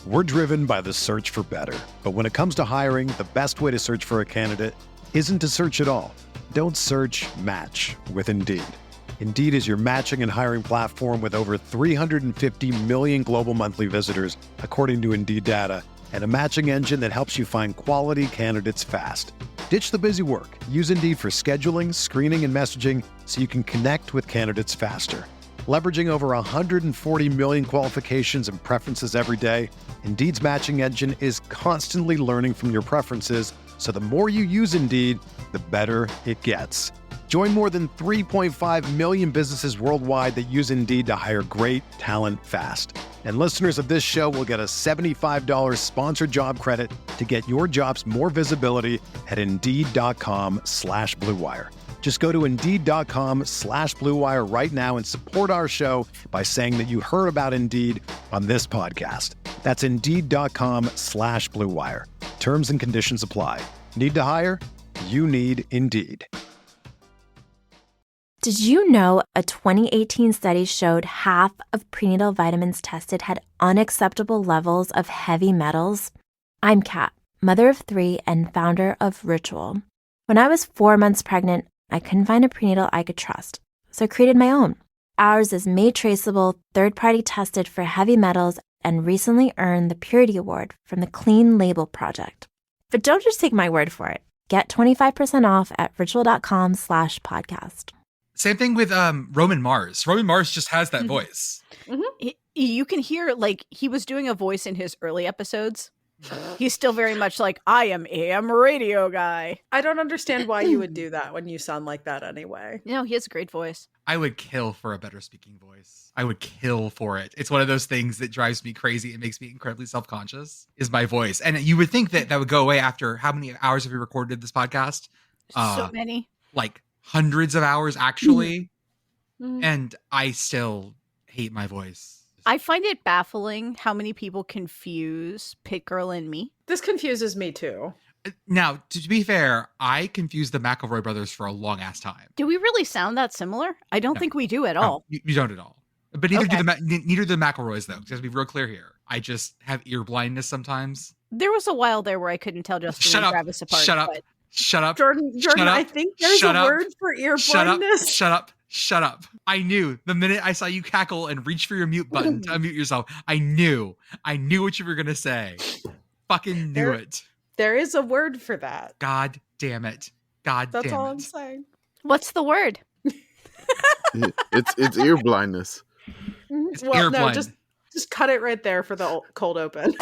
We're driven by the search for better. But when it comes to hiring, the best way to search for a candidate isn't to search at all. Don't search, match with Indeed. Indeed is your matching and hiring platform with over 350 million global monthly visitors, according to Indeed data, and a matching engine that helps you find quality candidates fast. Ditch the busy work. Use Indeed for scheduling, screening, and messaging so you can connect with candidates faster. Leveraging over 140 million qualifications and preferences every day, Indeed's matching engine is constantly learning from your preferences, so the more you use Indeed, the better it gets. Join more than 3.5 million businesses worldwide that use Indeed to hire great talent fast. And listeners of this show will get a $75 sponsored job credit to get your jobs more visibility at Indeed.com/Blue Wire. Just go to Indeed.com/Blue Wire right now and support our show by saying that you heard about Indeed on this podcast. That's Indeed.com/Blue Wire. Terms and conditions apply. Need to hire? You need Indeed. Did you know a 2018 study showed half of prenatal vitamins tested had unacceptable levels of heavy metals? I'm Kat, mother of 3 and founder of Ritual. When I was 4 months pregnant, I couldn't find a prenatal I could trust, so I created my own. Ours is made traceable, third-party tested for heavy metals, and recently earned the Purity Award from the Clean Label Project. But don't just take my word for it. Get 25% off at ritual.com/podcast. Same thing with Roman Mars. Roman Mars just has that voice. Mm-hmm. You can hear, like, he was doing a voice in his early episodes. He's still very much like, I am AM radio guy. I don't understand why you would do that when you sound like that anyway. No, he has a great voice. I would kill for a better speaking voice. I would kill for it. It's one of those things that drives me crazy and makes me incredibly self-conscious, is my voice. And you would think that that would go away after how many hours have we recorded this podcast? So many. Like hundreds of hours, actually. And I still hate my voice. I find it baffling how many people confuse Pitt Girl and me. This confuses me too. Now, to be fair, I confused the McElroy brothers for a long ass time. Do we really sound that similar? I don't think we do at all. You don't at all. But neither do the McElroys, though. Just to be real clear here, I just have ear blindness sometimes. There was a while there where I couldn't tell Justin and Travis apart. Shut up. Jordan, I think there's a word for ear blindness. Shut up. I knew the minute I saw you cackle and reach for your mute button to unmute yourself, I knew what you were going to say. Fucking knew it. There is a word for that. God damn it. That's all I'm saying. What's the word? It's ear blindness. It's ear blind. Just cut it right there for the cold open.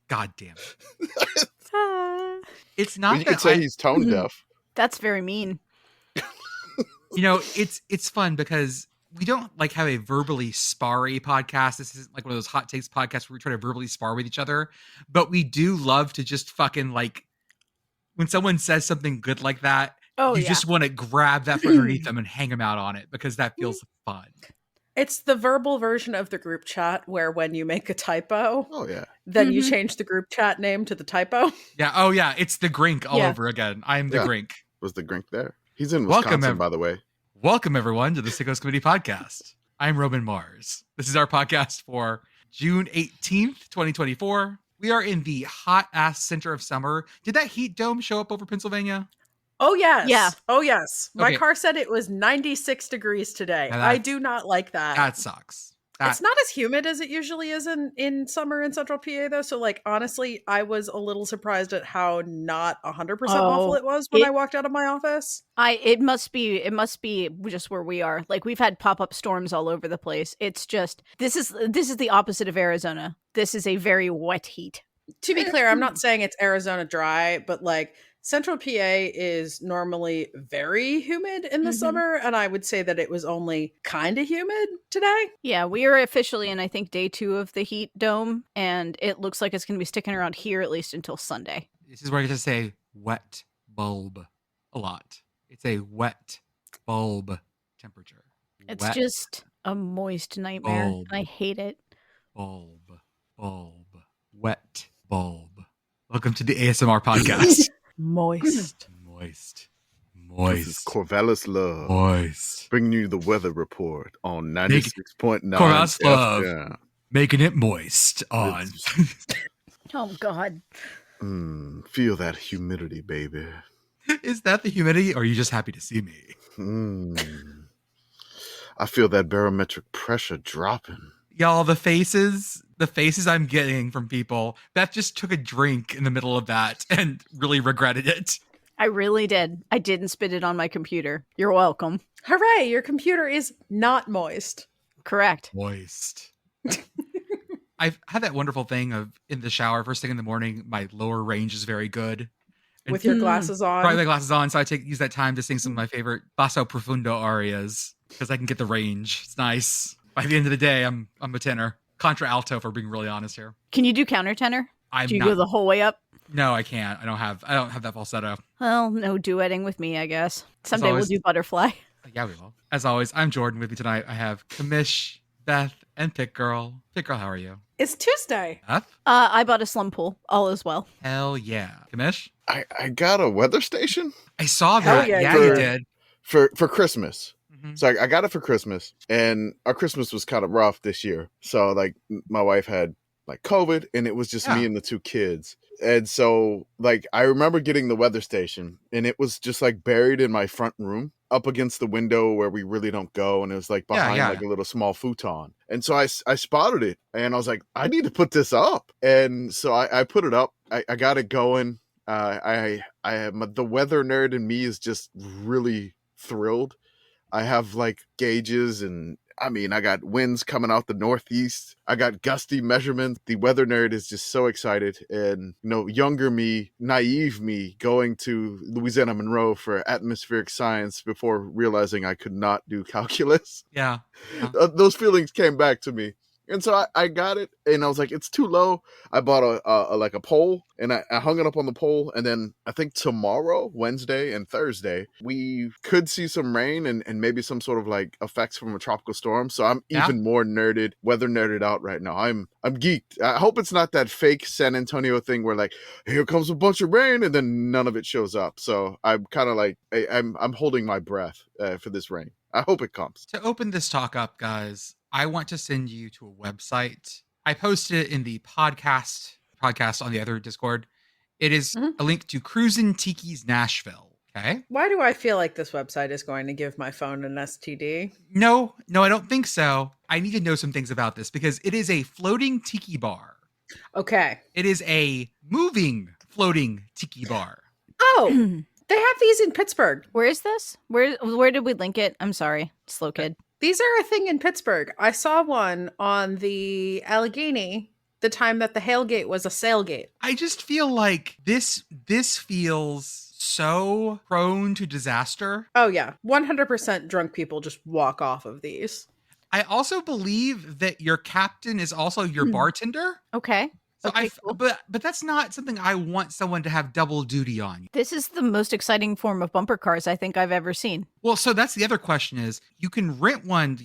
God damn it. It's not you could say he's tone deaf. That's very mean. You know, it's fun because we don't like have a verbally sparry podcast. This isn't like one of those hot takes podcasts where we try to verbally spar with each other. But we do love to just fucking like when someone says something good like that, just want to grab that from underneath them and hang them out on it because that feels fun. It's the verbal version of the group chat where when you make a typo, then you change the group chat name to the typo. Yeah. It's the Grink all over again. I'm the Grink. Was the Grink there? He's in Wisconsin, by the way. Welcome, everyone, to the Sickos Committee podcast. I'm Roman Mars. This is our podcast for June 18th, 2024. We are in the hot-ass center of summer. Did that heat dome show up over Pennsylvania? Oh, yes. Yeah. Oh, yes. My car said it was 96 degrees today. I do not like that. That sucks. It's not as humid as it usually is in summer in central PA, though. So, like, honestly, I was a little surprised at how not 100% awful it was when I walked out of my office. It must be just where we are. Like, we've had pop-up storms all over the place. It's just, this is the opposite of Arizona. This is a very wet heat. To be clear, I'm not saying it's Arizona dry, but like, Central PA is normally very humid in the summer, and I would say that it was only kind of humid today. Yeah, we are officially in, I think, day 2 of the heat dome, and it looks like it's going to be sticking around here at least until Sunday. This is where I get to say wet bulb a lot. It's a wet bulb temperature. It's Wet just a moist nightmare. bulb. I hate it. Bulb. Wet bulb. Welcome to the ASMR podcast. Moist. Moist. This is Corvallis Love. Moist. Bringing you the weather report on 96.9 Corvallis Love. FM. Making it moist on. Oh, God. Feel that humidity, baby. Is that the humidity, or are you just happy to see me? I feel that barometric pressure dropping. Y'all, the faces I'm getting from people. Beth just took a drink in the middle of that and really regretted it. I really did. I didn't spit it on my computer. You're welcome. Hooray, your computer is not moist. Correct. Moist. I've had that wonderful thing of in the shower, first thing in the morning, my lower range is very good. And With your glasses on. probably my glasses on, so I use that time to sing some of my favorite basso profundo arias because I can get the range. It's nice. By the end of the day, I'm a tenor. Contra alto, if we're being really honest here. Can you do countertenor? Do you go the whole way up? No, I can't. I don't have that falsetto. Well, no duetting with me, I guess. Someday we'll do butterfly. Yeah, we will. As always, I'm Jordan. With me tonight, I have Commish, Beth, and Pitt Girl. Pitt Girl, how are you? It's Tuesday. Beth? I bought a slum pool. All is well. Hell yeah. Commish? I got a weather station. I saw that. Yeah, you did. For Christmas. Mm-hmm. So I got it for Christmas, and our Christmas was kind of rough this year. So like my wife had like COVID, and it was just me and the two kids. And so like I remember getting the weather station, and it was just like buried in my front room up against the window where we really don't go, and it was like behind like a little small futon. And so I spotted it, and I was like, I need to put this up. And so I put it up. I got it going. I have the weather nerd in me is just really thrilled. I have like gauges, and I mean, I got winds coming out the northeast. I got gusty measurements. The weather nerd is just so excited. And, you know, younger me, naive me, going to Louisiana Monroe for atmospheric science before realizing I could not do calculus. Yeah. Those feelings came back to me. And so I got it, and I was like, it's too low. I bought a pole, and I hung it up on the pole. And then I think tomorrow, Wednesday and Thursday, we could see some rain and maybe some sort of like effects from a tropical storm. So I'm even more weather nerded out right now. I'm geeked. I hope it's not that fake San Antonio thing where like, here comes a bunch of rain and then none of it shows up. So I'm kind of like, I'm holding my breath for this rain. I hope it comes. To open this talk up, guys, I want to send you to a website. I posted it in the podcast on the other Discord. It is a link to Cruisin' Tiki's Nashville. Okay. Why do I feel like this website is going to give my phone an STD? No, I don't think so. I need to know some things about this because it is a floating tiki bar. Okay. It is a moving floating tiki bar. Oh, they have these in Pittsburgh. Where is this? Where did we link it? I'm sorry. Slow kid. These are a thing in Pittsburgh. I saw one on the Allegheny the time that the Hailgate was a sailgate. I just feel like this feels so prone to disaster. Oh, yeah. 100% drunk people just walk off of these. I also believe that your captain is also your bartender. Okay. So Okay, cool. but that's not something I want someone to have double duty on. This is the most exciting form of bumper cars I think I've ever seen. Well, so that's the other question is, you can rent one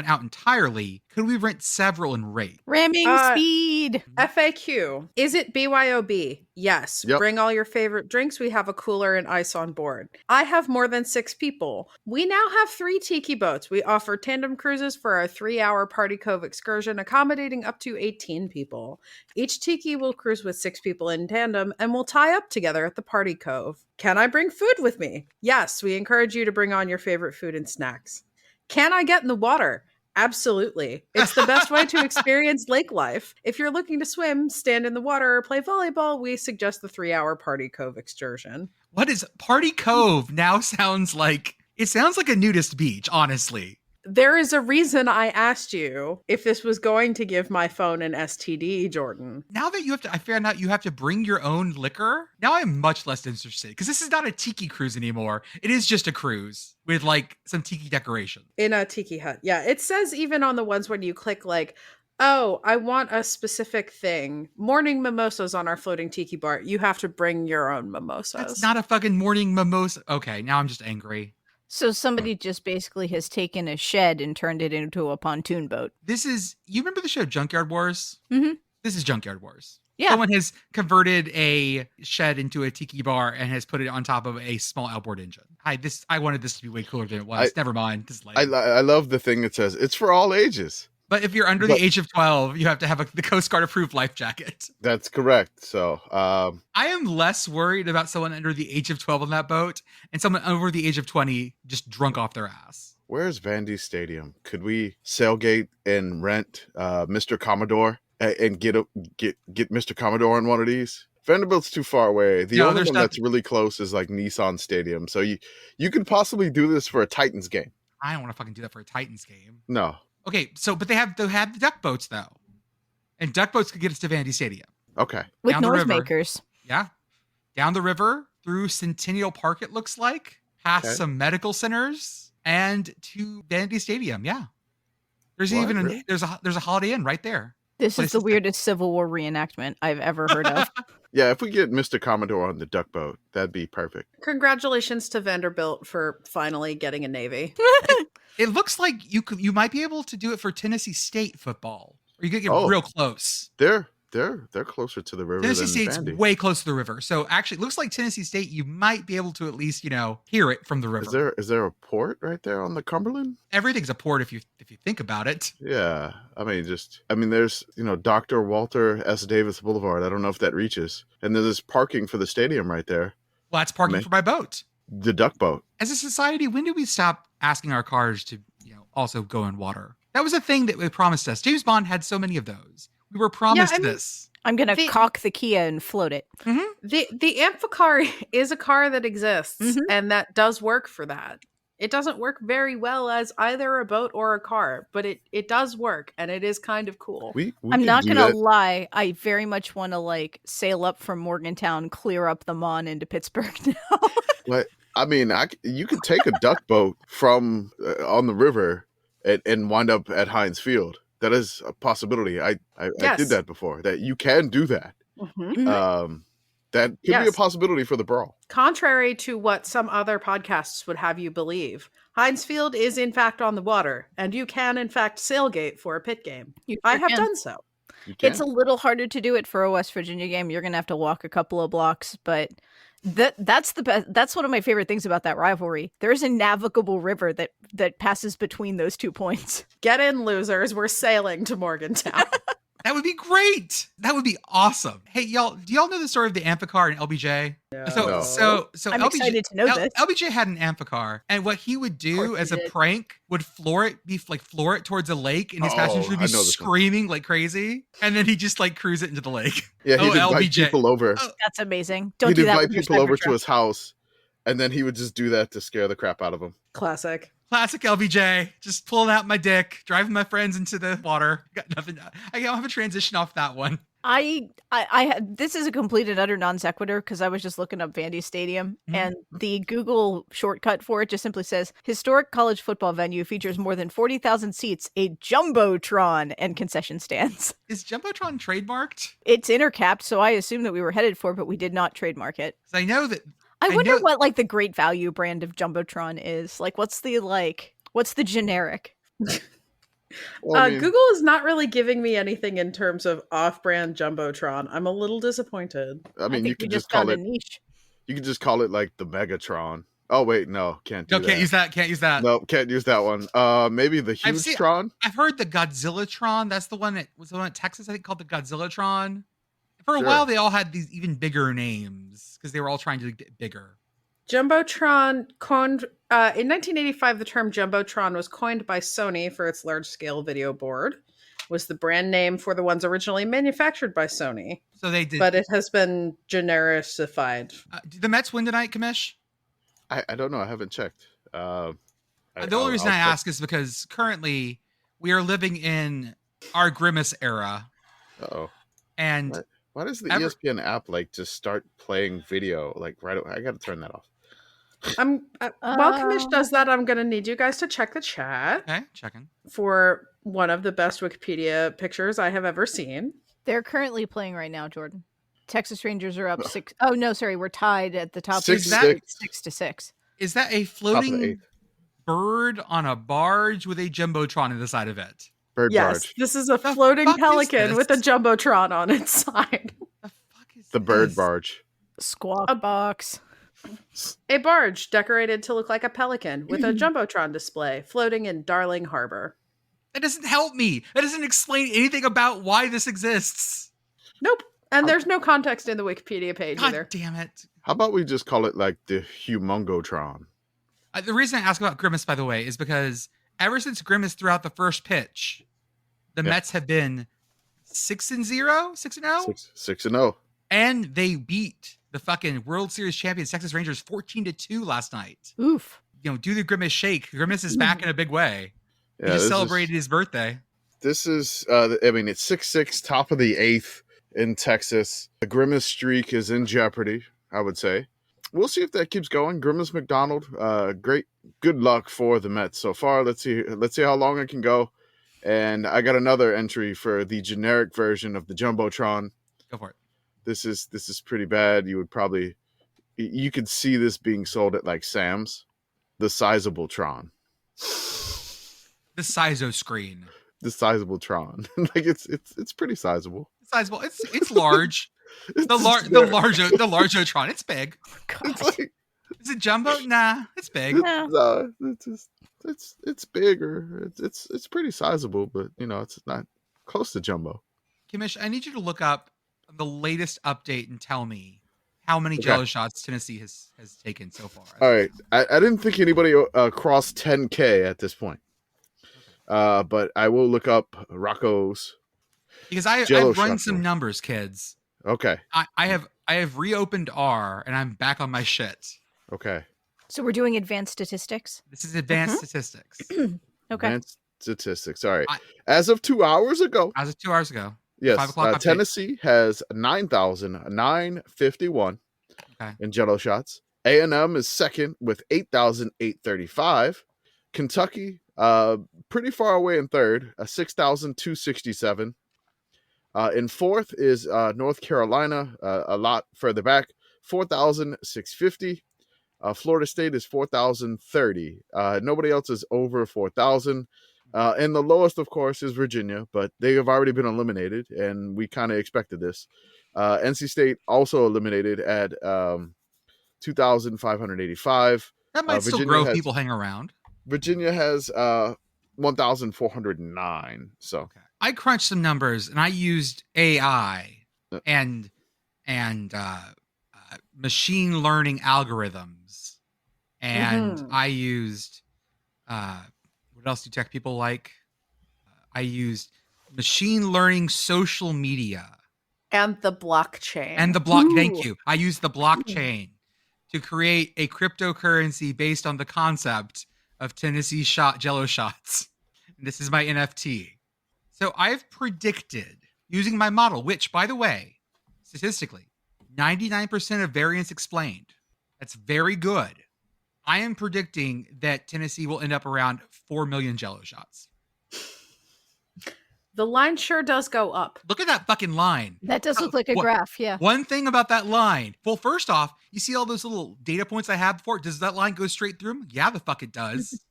out entirely. Could we rent several and rate? Ramming speed. FAQ. Is it BYOB? Yes. Yep. Bring all your favorite drinks. We have a cooler and ice on board. I have more than 6 people. We now have 3 tiki boats. We offer tandem cruises for our 3-hour Party Cove excursion, accommodating up to 18 people. Each tiki will cruise with 6 people in tandem and will tie up together at the Party Cove. Can I bring food with me? Yes, we encourage you to bring on your favorite food and snacks. Can I get in the water? Absolutely. It's the best way to experience lake life. If you're looking to swim, stand in the water, or play volleyball, we suggest the 3-hour Party Cove excursion. What is Party Cove now sounds like a nudist beach, honestly. There is a reason I asked you if this was going to give my phone an STD, Jordan. Now that I found out you have to bring your own liquor, now I'm much less interested because this is not a tiki cruise anymore. It is just a cruise with like some tiki decoration. In a tiki hut. Yeah, it says even on the ones when you click like, Oh, I want a specific thing. Morning mimosas on our floating tiki bar. You have to bring your own mimosas. That's not a fucking morning mimosa. Okay, now I'm just angry. So somebody just basically has taken a shed and turned it into a pontoon boat. This is, you remember the show Junkyard Wars? Mhm. This is Junkyard Wars. Yeah. Someone has converted a shed into a tiki bar and has put it on top of a small outboard engine. I wanted this to be way cooler than it was. Never mind. This is lame. I love the thing that says it's for all ages. But if you're under the age of 12, you have to have the Coast Guard approved life jacket. That's correct. So I am less worried about someone under the age of 12 on that boat and someone over the age of 20 just drunk off their ass. Where's Vandy Stadium? Could we sailgate and rent Mr. Commodore and get Mr. Commodore on one of these? Vanderbilt's too far away. The only one that's really close is like Nissan Stadium. So you could possibly do this for a Titans game. I don't want to fucking do that for a Titans game. No. Okay, so but they have the duck boats though, and duck boats could get us to Vandy Stadium. Okay, with noisemakers. Yeah, down the river through Centennial Park. It looks like past some medical centers and to Vandy Stadium. Yeah, there's there's a Holiday Inn right there. This is the weirdest Civil War reenactment I've ever heard of. Yeah, if we get Mr. Commodore on the duck boat, that'd be perfect. Congratulations to Vanderbilt for finally getting a Navy. It looks like you might be able to do it for Tennessee State football, or you could get real close. They're closer to the river. Tennessee than State's Vandy. way closer to the river, so actually, it looks like Tennessee State. You might be able to at least hear it from the river. Is there a port right there on the Cumberland? Everything's a port if you think about it. Yeah, there's Dr. Walter S. Davis Boulevard. I don't know if that reaches, and there's parking for the stadium right there. Well, that's parking for my boat. The duck boat. As a society, when did we stop asking our cars to, also go in water? That was a thing that they promised us. James Bond had so many of those. We were promised this. I'm going to cock the Kia and float it. Mm-hmm. The Amphicar is a car that exists, and that does work for that. It doesn't work very well as either a boat or a car, but it does work, and it is kind of cool. I'm not going to lie. I very much want to sail up from Morgantown, clear up the Mon into Pittsburgh now. What? You could take a duck boat from on the river and wind up at Heinz Field. That is a possibility. I did that before. That you can do that. Mm-hmm. That could be a possibility for the brawl. Contrary to what some other podcasts would have you believe, Heinz Field is in fact on the water, and you can in fact sailgate for a Pitt game. I have done so. It's a little harder to do it for a West Virginia game. You're going to have to walk a couple of blocks, but that's the best. That's one of my favorite things about that rivalry. There's a navigable river that passes between those 2 points. Get in, losers. We're sailing to Morgantown. That would be great. That would be awesome. Hey, y'all, do y'all know the story of the Amphicar and LBJ? No. So I'm LBJ, excited to know this. LBJ had an Amphicar, and what he would do as a prank would floor it towards a lake, and his passengers would be screaming like crazy, and then he just cruise it into the lake. Yeah, he'd invite people over. That's amazing. Don't do that. He'd invite people over to his house, and then he would just do that to scare the crap out of them. Classic LBJ, just pulling out my dick, driving my friends into the water. Got nothing. I don't have a transition off that one. I this is a complete and utter non sequitur because I was just looking up Vandy Stadium and the Google shortcut for it just simply says historic college football venue features more than 40,000 seats, a jumbotron, and concession stands. Is jumbotron trademarked? It's intercapped, so I assume that we were headed for, but we did not trademark it. I know that. I wonder what the great value brand of jumbotron is. What's the generic? Well, Google is not really giving me anything in terms of off-brand jumbotron. I'm a little disappointed. You could just call it niche. You could just call it the Megatron. Oh wait, no, can't do that. Can't use that. No, can't use that one. Maybe the Huge-tron. I've heard the Godzilla-tron. That's the one that was the one in Texas, I think, called the Godzilla-tron. For a while, they all had these even bigger names because they were all trying to get bigger. Jumbotron coined in 1985. The term Jumbotron was coined by Sony for its large-scale video board. Was the brand name for the ones originally manufactured by Sony. So they did, but it has been genericified. Did the Mets win tonight, Commish? I don't know. I haven't checked. The only reason I ask is because currently we are living in our Grimace era. Uh-oh. And why does the ESPN app just start playing video right away? I got to turn that off. While Commish does that, I'm going to need you guys to check the chat. Okay, checking. For one of the best Wikipedia pictures I have ever seen. They're currently playing right now, Jordan. Texas Rangers are up 6. Oh no, sorry, we're tied at the top. 6-6. Is that a floating bird on a barge with a jumbotron in the side of it? Bird barge. This is a floating pelican with a jumbotron on its side. The fuck is the bird barge? Squawk box. A barge decorated to look like a pelican with a jumbotron display floating in Darling Harbor. That doesn't help me. That doesn't explain anything about why this exists. Nope. And there's no context in the Wikipedia page either. God damn it. How about we just call it like the Humongotron? The reason I ask about Grimace, by the way, is because ever since Grimace threw out the first pitch, the Mets have been 6-0, 6-0, 6-0, and they beat the fucking World Series champions Texas Rangers 14-2 last night. Oof! Do the Grimace shake. Grimace is back in a big way. Yeah, he just celebrated his birthday. This is, it's 6-6, top of the 8th in Texas. The Grimace streak is in jeopardy, I would say. We'll see if that keeps going. Grimace McDonald, good luck for the Mets so far. Let's see how long it can go. And I got another entry for the generic version of the Jumbotron. Go for it. This is pretty bad. You could see this being sold at like Sam's. The Sizable Tron. The Sizo screen. The Sizable Tron. Like it's pretty sizable. Sizable. It's large. The large-o-tron. It's big. It's like, is it jumbo? Nah, it's big. No, it's bigger. It's pretty sizable, but it's not close to jumbo. Commish, I need you to look up the latest update and tell me how many Jell-0 shots Tennessee has taken so far. All right, I didn't think anybody crossed 10K at this point, but I will look up Rocco's because I've run some numbers, kids. Okay. I have reopened R and I'm back on my shit. Okay. So we're doing advanced statistics? This is advanced statistics. Okay. Advanced statistics. All right. As of 2 hours ago. Yes. 5 o'clock Tennessee has 9,951 in Jell-0 shots. A&M is second with 8,835. Kentucky, pretty far away in third, 6,267. In fourth is North Carolina, a lot further back, 4,650. Florida State is 4,030. Nobody else is over 4,000. And the lowest, of course, is Virginia, but they have already been eliminated, and we kind of expected this. NC State also eliminated at 2,585. That might still grow if people hang around. Virginia has 1,409. So. Okay. I crunched some numbers and I used AI and machine learning algorithms, and I used what else do tech people like? I used machine learning social media and the blockchain. Thank you. I used the blockchain to create a cryptocurrency based on the concept of Tennessee Jell-0 shots. And this is my NFT. So I've predicted using my model, which, by the way, statistically, 99% of variance explained. That's very good. I am predicting that Tennessee will end up around 4 million Jell-0 shots. The line sure does go up. Look at that fucking line. That does look like a graph, yeah. One thing about that line. Well, first off, you see all those little data points I have before? Does that line go straight through them? Yeah, the fuck it does.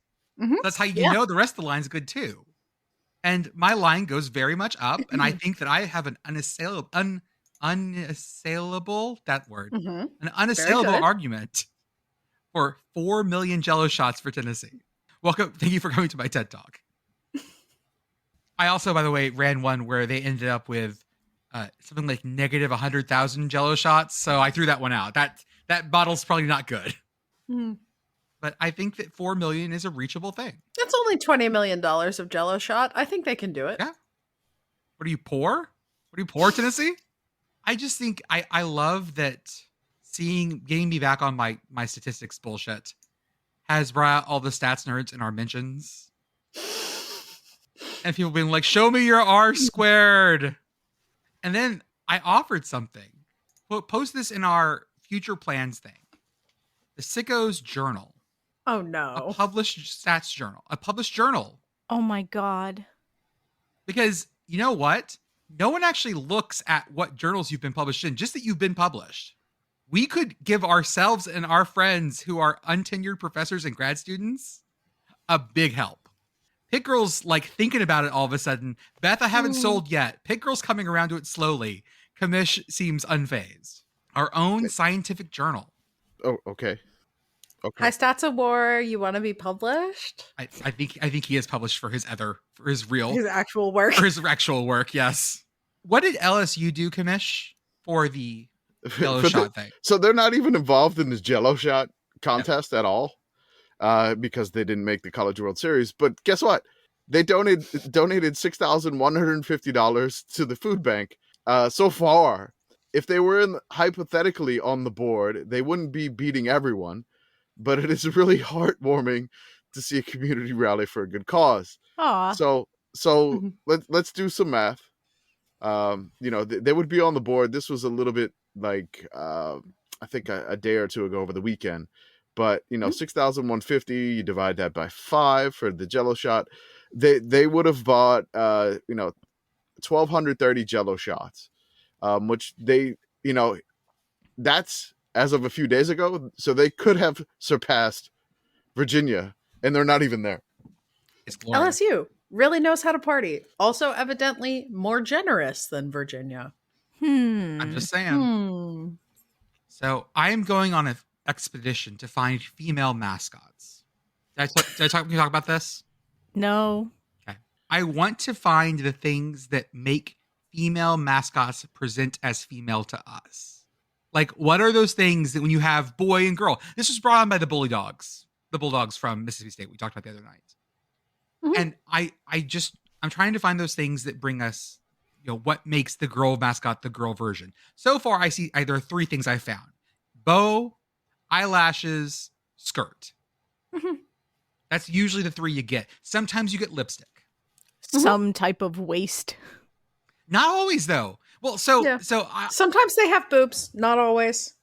That's how you know the rest of the line's good too. And my line goes very much up, and I think that I have an unassailable argument for 4 million Jell-0 shots for Tennessee. Welcome. Thank you for coming to my TED Talk. I also, by the way, ran one where they ended up with something like negative 100,000 Jell-0 shots. So I threw that one out. That bottle's probably not good. But I think that 4 million is a reachable thing. That's only $20 million of Jell-0 shot. I think they can do it. Yeah. What are you, poor? What are you, poor, Tennessee? I just think I love that getting me back on my statistics bullshit has brought out all the stats nerds in our mentions. And people being like, show me your R squared. And then I offered something. Post this in our future plans thing. The Sickos Journal. Oh, no. A published stats journal. A published journal. Oh, my God. Because you know what? No one actually looks at what journals you've been published in, just that you've been published. We could give ourselves and our friends who are untenured professors and grad students a big help. Pitt Girl's like thinking about it all of a sudden. Beth, I haven't sold yet. Pitt Girl's coming around to it slowly. Commish seems unfazed. Our own scientific journal. Oh, okay. High Stats of War, you want to be published? I think he is published for his real His actual work. for his actual work. Yes. What did LSU do, Commish, for the Jell-0 Shot thing? So they're not even involved in this Jell-0 Shot contest at all, because they didn't make the College World Series. But guess what? They donated $6,150 to the food bank. So far, if they were hypothetically on the board, they wouldn't be beating everyone. But it is really heartwarming to see a community rally for a good cause. Aw. So let's do some math. They would be on the board. This was a little bit like I think a day or two ago over the weekend. But 6,150, you divide that by 5 for the Jell-0 Shot. They would have bought 1,230 Jell-0 shots, which that's as of a few days ago. So they could have surpassed Virginia, and they're not even there. It's glorious. LSU really knows how to party. Also, evidently more generous than Virginia. I'm just saying. So I am going on an expedition to find female mascots. Did I talk about this? No. Okay. I want to find the things that make female mascots present as female to us. Like, what are those things that when you have boy and girl? This was brought on by the Bulldogs from Mississippi State. We talked about the other night. And I'm trying to find those things that bring us, what makes the girl mascot the girl version. So far, I see either 3 things I found: bow, eyelashes, skirt. That's usually the 3 you get. Sometimes you get lipstick. Some type of waist. Not always, though. Well, sometimes they have boobs, not always.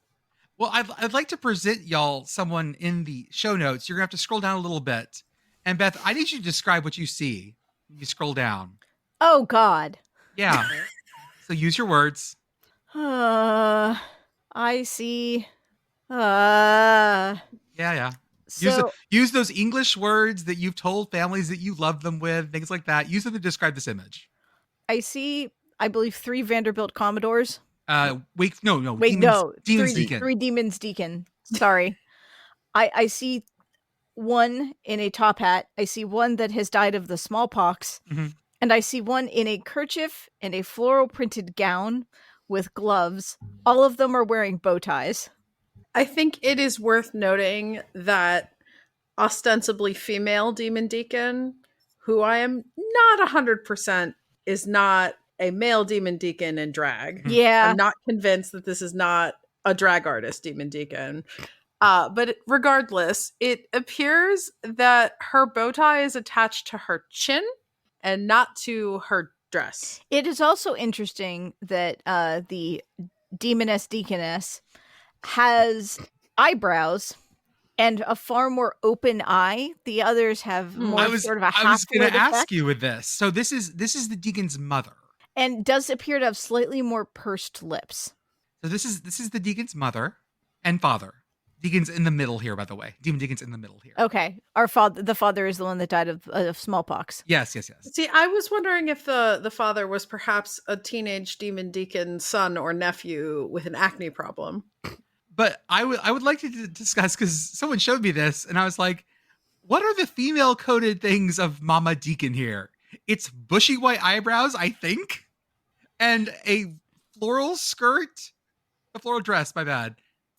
Well, I'd like to present y'all someone in the show notes. You're gonna have to scroll down a little bit. And Beth, I need you to describe what you see when you scroll down. Oh God. Yeah. So use your words. I see. Yeah. Use those English words that you've told families that you love them with, things like that. Use them to describe this image. I see, I believe, 3 Vanderbilt Commodores. No. Demon Deacon. 3 Demons Deacon. Sorry. I see one in a top hat. I see one that has died of the smallpox. And I see one in a kerchief and a floral printed gown with gloves. All of them are wearing bow ties. I think it is worth noting that ostensibly female Demon Deacon, who I am not 100% is not a male Demon Deacon in drag. Yeah. I'm not convinced that this is not a drag artist Demon Deacon. But regardless, it appears that her bow tie is attached to her chin and not to her dress. It is also interesting that the Demoness Deaconess has eyebrows and a far more open eye. The others have more sort of a half. I was going to ask you with this. So this is the deacon's mother, and does appear to have slightly more pursed lips. So this is the deacon's mother and father. Deacon's in the middle here, by the way. Demon Deacon's in the middle here. Okay, the father is the one that died of smallpox. Yes. See, I was wondering if the father was perhaps a teenage Demon Deacon's son or nephew with an acne problem. But I would like to discuss, because someone showed me this, and I was like, what are the female coded things of Mama Deacon here? It's bushy white eyebrows, I think, and a floral skirt, a floral dress. My bad.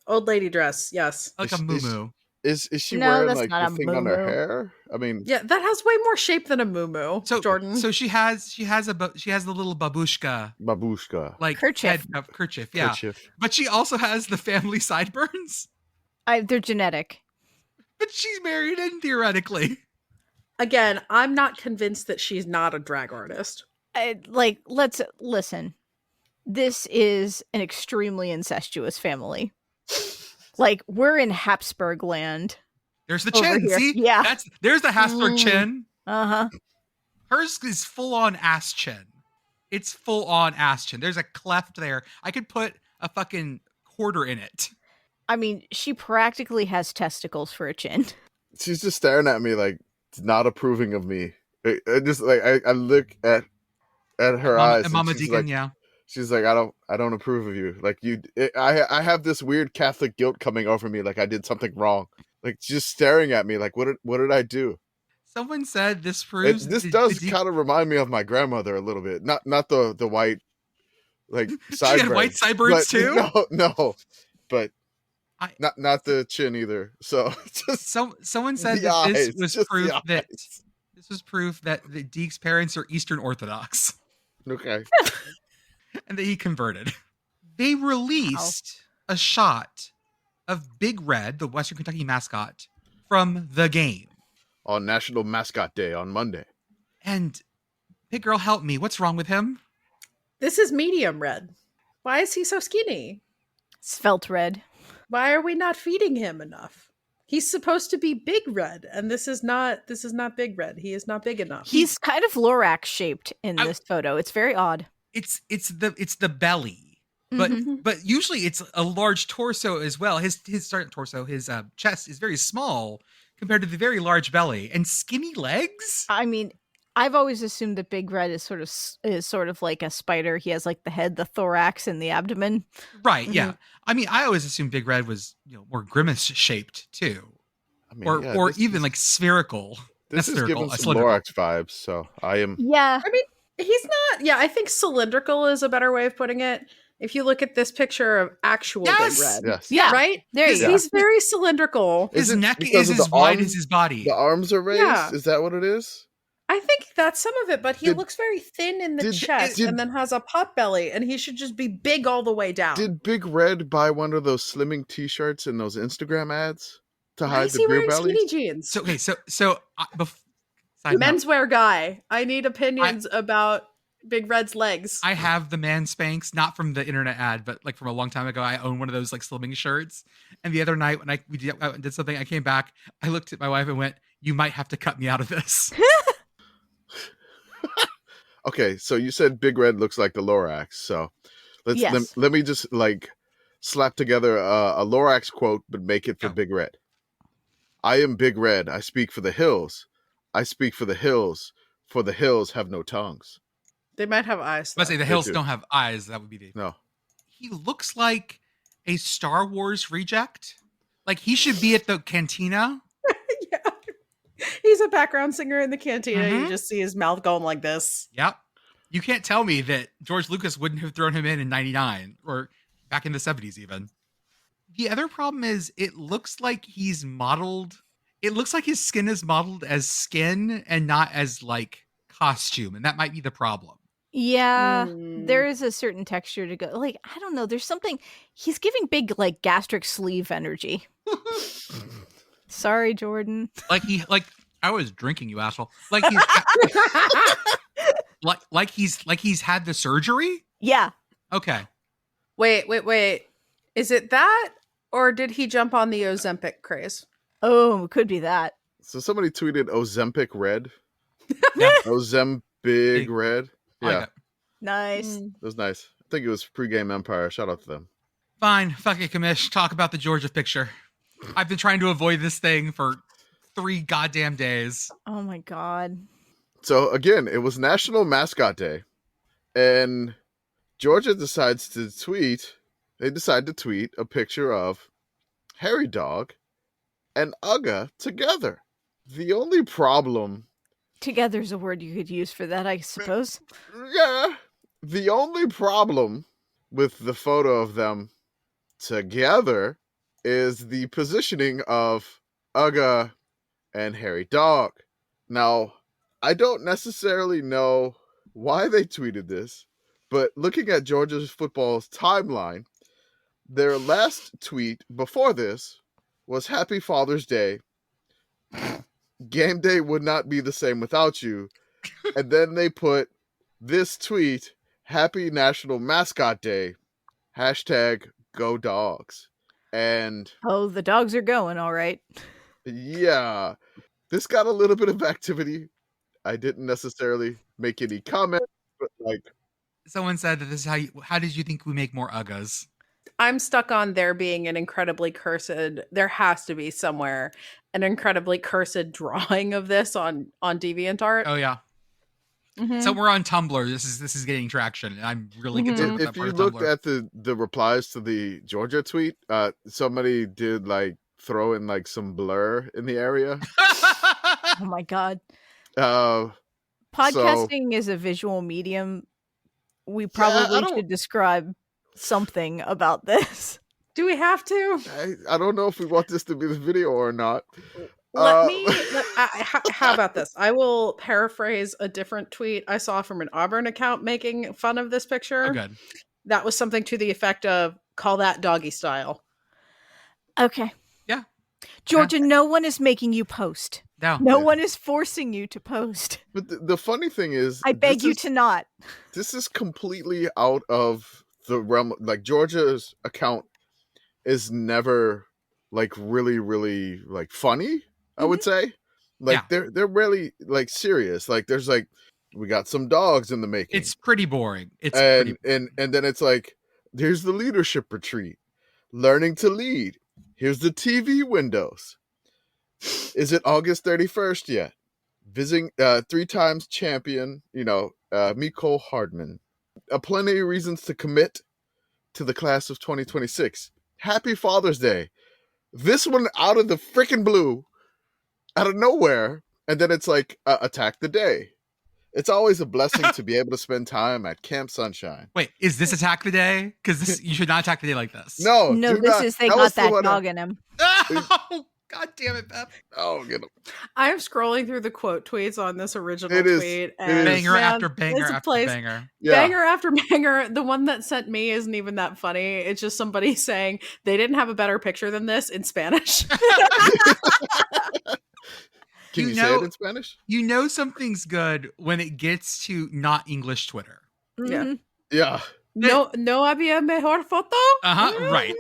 Old lady dress, yes. Like a muumuu. Is she No, wearing that's like not the a thing on her muumuu. hair? I mean, Yeah, that has way more shape than a muumuu, Jordan. So she has the little babushka babushka. Kerchief. Kerchief, yeah. Kerchief. But she also has the family sideburns. They're genetic. But she's married in, theoretically. Again, I'm not convinced that she's not a drag artist. Let's listen. This is an extremely incestuous family. Like, we're in Habsburg land. There's the Over chin. here. See? Yeah. There's the Habsburg chin. Uh-huh. Hers is full on ass chin. It's full on ass chin. There's a cleft there. I could put a fucking quarter in it. I mean, she practically has testicles for a chin. She's just staring at me like not approving of me. I just like I look at her eyes. And Mama she's Deacon, like, yeah. She's like, I don't approve of you. Like I have this weird Catholic guilt coming over me, like I did something wrong. Like just staring at me, like what did I do? Someone said this proves This does kind of remind me of my grandmother a little bit. Not the white like sideburns. She had white sideburns too? No, but not the chin either. So just someone said that eyes, this was proof that the Deke's parents are Eastern Orthodox. Okay. And that he converted. They released a shot of Big Red, the Western Kentucky mascot, from the game on National Mascot Day on Monday. And Pitt Girl, help me. What's wrong with him? This is medium red. Why is he so skinny? Svelte red. Why are we not feeding him enough? He's supposed to be big red, and this is not big red. He is not big enough. He's kind of Lorax shaped in this photo. It's very odd. It's the belly. But usually it's a large torso as well. His torso, his chest is very small compared to the very large belly and skinny legs. I mean, I've always assumed that Big Red is sort of like a spider. He has like the head, the thorax, and the abdomen. Right. Yeah. I mean, I always assumed Big Red was more Grimace shaped too, I mean, or even like spherical. This is giving some Lorax vibes. So I am. Yeah. I mean, he's not. Yeah, I think cylindrical is a better way of putting it. If you look at this picture of actual Big Red. Yes. Yeah. Right? There you go. He's very cylindrical. His neck is as wide as his body. The arms are raised? Yeah. Is that what it is? I think that's some of it, but he looks very thin in the chest and then has a pot belly, and he should just be big all the way down. Did Big Red buy one of those slimming t-shirts in those Instagram ads to hide the beer belly? Skinny jeans? So menswear guy. I need opinions about Big Red's legs. I have the man Spanx, not from the internet ad, but like from a long time ago. I own one of those like slimming shirts. And the other night when we did something, I came back, I looked at my wife and went, "You might have to cut me out of this." Okay, so you said Big Red looks like the Lorax. So let me just like slap together a Lorax quote, but make it for Big Red. I am Big Red. I speak for the hills. I speak for the hills, for the hills have no tongues. They might have eyes. I say the hills don't have eyes. That would be the no. He looks like a Star Wars reject. Like he should be at the cantina. Yeah. He's a background singer in the cantina. You just see his mouth going like this. Yep. You can't tell me that George Lucas wouldn't have thrown him in 99 or back in the 70s even. The other problem is it looks like he's modeled. It looks like his skin is modeled as skin and not as like costume. And that might be the problem. Yeah, there is a certain texture to go. Like, I don't know. There's something. He's giving big like gastric sleeve energy. Sorry, Jordan. Like I was drinking, you asshole. Like he's he's had the surgery? Yeah. Okay. Wait. Is it that, or did he jump on the Ozempic craze? Oh, it could be that. So somebody tweeted Ozempic Red. Ozempic Red. Yeah. Like nice. It was nice. I think it was Pregame Empire. Shout out to them. Fine. Fuck it, Commish. Talk about the Georgia picture. I've been trying to avoid this thing for 3 goddamn days. Oh my God. So again, it was National Mascot Day. And Georgia decides to tweet. They decide to tweet a picture of Hairy Dawg and UGA together. The only problem... Together is a word you could use for that, I suppose. Yeah. The only problem with the photo of them together is the positioning of UGA and Hairy Dawg. Now, I don't necessarily know why they tweeted this, but looking at Georgia's football's timeline, their last tweet before this was Happy Father's Day. Game day would not be the same without you. And then they put this tweet, Happy National Mascot Day, #Go Dogs. And the dogs are going, all right. Yeah, this got a little bit of activity. I didn't necessarily make any comment, but like Someone said that this is how did you think we make more Uggas? I'm stuck on there being an incredibly cursed. There has to be somewhere an incredibly cursed drawing of this on DeviantArt. Oh yeah. Mhm. So we're on Tumblr. This is getting traction, and I'm really concerned with if that part you of looked Tumblr. at the replies to the Georgia tweet, somebody did like throw in like some blur in the area. Oh my God. So Podcasting is a visual medium. We probably should describe something about this. Do we have to? I don't know if we want this to be the video or not. How about this? I will paraphrase a different tweet I saw from an Auburn account making fun of this picture. Oh, good. That was something to the effect of, call that doggy style. Okay. Yeah. Georgia, no one is making you post. No one is forcing you to post. But the funny thing is, I beg you to not. This is completely out of the realm. Like Georgia's account is never like really, really like funny. I would say, like they're really like serious. Like there's like we got some dogs in the making. It's pretty boring. And then it's like here's the leadership retreat, learning to lead. Here's the TV windows. Is it August 31st yet? Visiting 3 times champion, Miko Hardman. Plenty of reasons to commit to the class of 2026. Happy Father's Day. This one out of the freaking blue, out of nowhere, and then it's like attack the day. It's always a blessing to be able to spend time at Camp Sunshine. Wait, is this attack the day? Because you should not attack the day like this. No, this is they got that dog in him. Oh, God damn it, Beth. Oh, get him. I'm scrolling through the quote tweets on this original tweet. And banger after banger after banger. Yeah. Banger after banger. The one that sent me isn't even that funny. It's just somebody saying they didn't have a better picture than this in Spanish. Can you say it in Spanish? You know something's good when it gets to not English Twitter. Mm-hmm. Yeah. No había mejor foto? Right.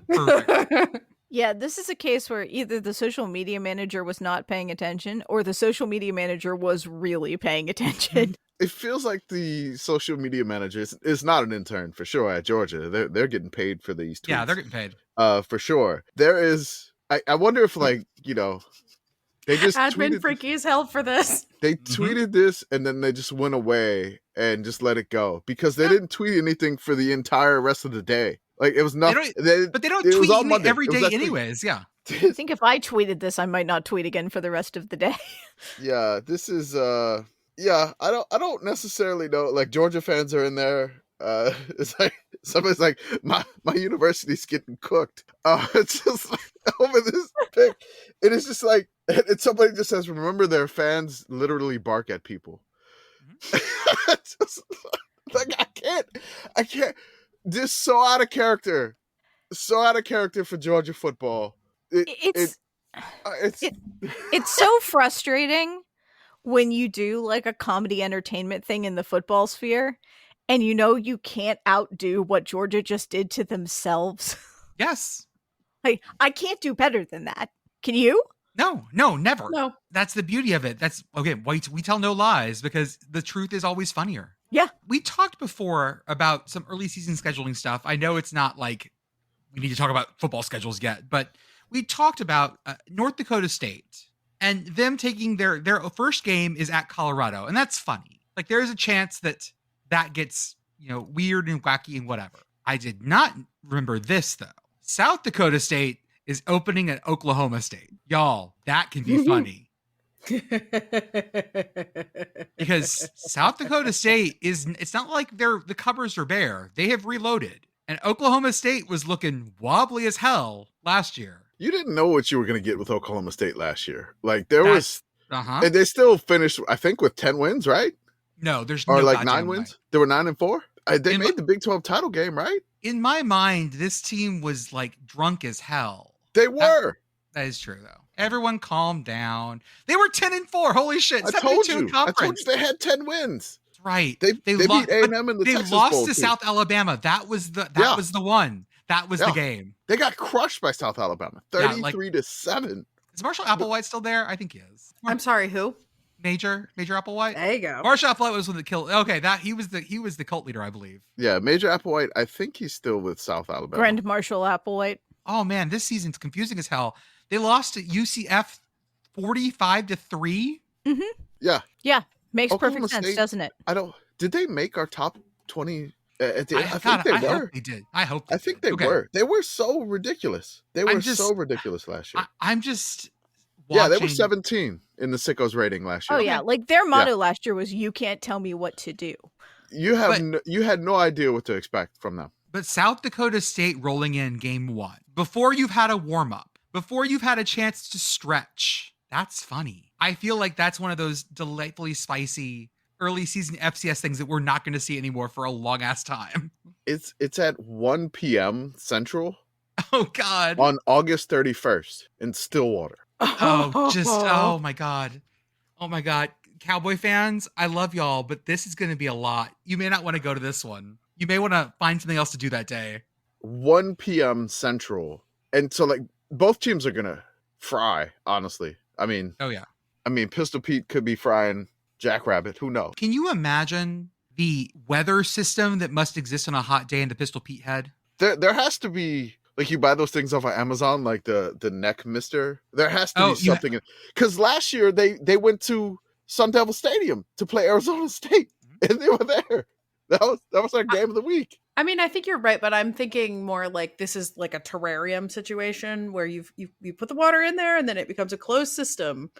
Perfect. Yeah, this is a case where either the social media manager was not paying attention or the social media manager was really paying attention. It feels like the social media manager is not an intern for sure at Georgia. They're getting paid for these tweets. Yeah, they're getting paid. For sure. There is I wonder if they just admin freaky as hell for this. They tweeted this and then they just went away and just let it go because they didn't tweet anything for the entire rest of the day. Like it was nothing. But they don't tweet every day anyways. Yeah. I think if I tweeted this, I might not tweet again for the rest of the day. Yeah, this is I don't necessarily know. Like Georgia fans are in there. It's like somebody's like my university's getting cooked. It's just like over this pic. It is just like somebody just says, remember their fans literally bark at people. It's just, like I can't. This is so out of character. So out of character for Georgia football. It's so frustrating when you do like a comedy entertainment thing in the football sphere and you can't outdo what Georgia just did to themselves. Yes. Like I can't do better than that. Can you? No, never. No. That's the beauty of it. That's okay. We tell no lies because the truth is always funnier. Yeah. We talked before about some early season scheduling stuff. I know it's not like we need to talk about football schedules yet, but we talked about North Dakota State and them taking their first game is at Colorado. And that's funny. Like there is a chance that gets, weird and wacky and whatever. I did not remember this though. South Dakota State is opening at Oklahoma State. Y'all, that can be funny. Because South Dakota State it's not like the cupboards are bare. They have reloaded. And Oklahoma State was looking wobbly as hell last year. You didn't know what you were going to get with Oklahoma State last year. Like and they still finished, I think, with 10 wins, right? No, there's or no like 9 wins. Way. They were 9-4. They made the Big 12 title game, right? In my mind, this team was like drunk as hell. They were. That is true, though. Everyone calm down. They were 10-4. Holy shit. I told you they had 10 wins. That's right. They beat A&M in the Texas Bowl. They lost to South Alabama. That was the one. That was the game. They got crushed by South Alabama. 33-7. Is Marshall Applewhite still there? I think he is. I'm sorry, who? Major Applewhite. There you go. Marshall Applewhite was one that killed. Okay, that he was the cult leader, I believe. Yeah, Major Applewhite. I think he's still with South Alabama. Grand Marshal Applewhite. Oh man, this season's confusing as hell. They lost to UCF 45-3. Mm-hmm. Yeah. Yeah. Makes Oklahoma perfect sense, State- doesn't it? Did they make our top 20? I think I they were. hope they did. I think they Okay. were. They were so ridiculous. They were so ridiculous last year. I'm just Yeah, they were watching- 17 in the Sickos rating last year. Oh yeah, like their motto last year was "You can't tell me what to do." You had no idea what to expect from them. But South Dakota State rolling in game 1 before you've had a warm up, before you've had a chance to stretch. That's funny. I feel like that's one of those delightfully spicy early season FCS things that we're not going to see anymore for a long ass time. It's at 1 p.m. Central Oh God. on August 31st in Stillwater. Oh my God. Oh my God. Cowboy fans, I love y'all, but this is going to be a lot. You may not want to go to this one. You may want to find something else to do that day. 1 p.m. Central. And so like both teams are going to fry, honestly. I mean, Pistol Pete could be frying Jackrabbit. Who knows? Can you imagine the weather system that must exist on a hot day in the Pistol Pete head? There has to be, like, you buy those things off of Amazon, like the neck mister. There has to be something. Because last year they went to Sun Devil Stadium to play Arizona State, and they were there. That was our game of the week. I mean, I think you're right, but I'm thinking more like this is like a terrarium situation where you put the water in there and then it becomes a closed system.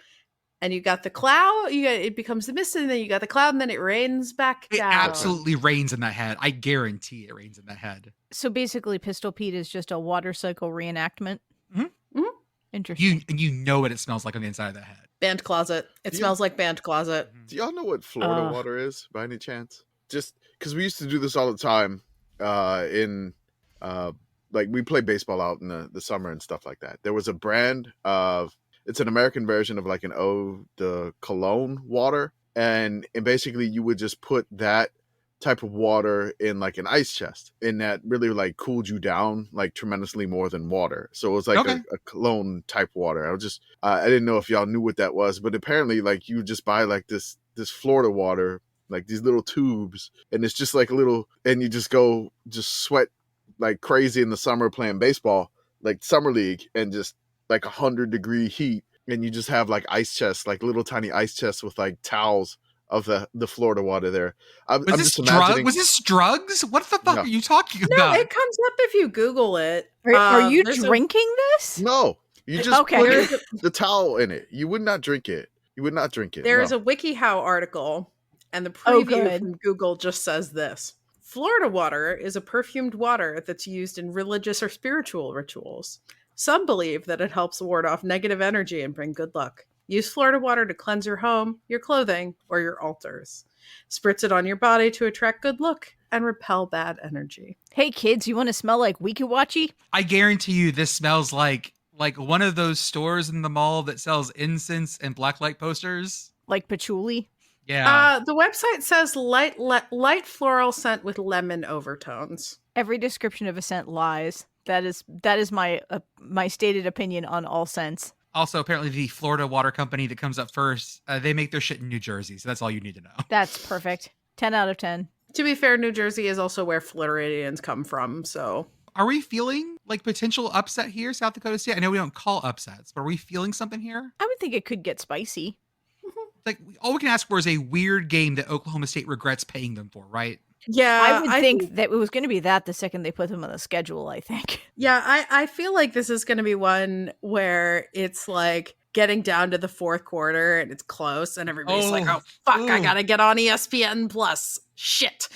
And you got the cloud, it becomes the mist, and then you got the cloud, and then it rains back down. It absolutely rains in that head. I guarantee it rains in that head. So basically, Pistol Pete is just a water cycle reenactment. Mm-hmm. Mm-hmm. Interesting. You know what it smells like on the inside of that head. Band closet. It smells like band closet. Do y'all know what Florida water is by any chance? Just because we used to do this all the time like we play baseball out in the summer and stuff like that. There was a brand of, it's an American version of like an eau de cologne water. And basically you would just put that type of water in like an ice chest, and that really like cooled you down like tremendously more than water. So it was like a cologne type water. I didn't know if y'all knew what that was, but apparently like you would just buy like this Florida water, like these little tubes, and it's just like a little, and you just go sweat like crazy in the summer playing baseball, like summer league, and just like 100-degree heat, and you just have like ice chests, like little tiny ice chests with like towels of the Florida water there. Was this drugs? What the fuck are you talking about? No, it comes up if you Google it. Are you drinking this? No, you just put the towel in it. You would not drink it. There is a WikiHow article, and the preview from Google just says this. Florida water is a perfumed water that's used in religious or spiritual rituals. Some believe that it helps ward off negative energy and bring good luck. Use Florida water to cleanse your home, your clothing, or your altars. Spritz it on your body to attract good luck and repel bad energy. Hey kids, you want to smell like Weeki Watchy? I guarantee you this smells like one of those stores in the mall that sells incense and blacklight posters. Like patchouli? Yeah. The website says light floral scent with lemon overtones. Every description of a scent lies. That is my stated opinion on all scents. Also, apparently the Florida water company that comes up first, they make their shit in New Jersey. So that's all you need to know. That's perfect. 10 out of 10. To be fair, New Jersey is also where Floridians come from. So are we feeling like potential upset here, South Dakota State? I know we don't call upsets, but are we feeling something here? I would think it could get spicy. Like all we can ask for is a weird game that Oklahoma State regrets paying them for, right? Yeah, I would think that it was going to be that the second they put them on the schedule, I think. Yeah, I feel like this is going to be one where it's like getting down to the fourth quarter and it's close and everybody's like, oh, fuck, I got to get on ESPN Plus. Shit.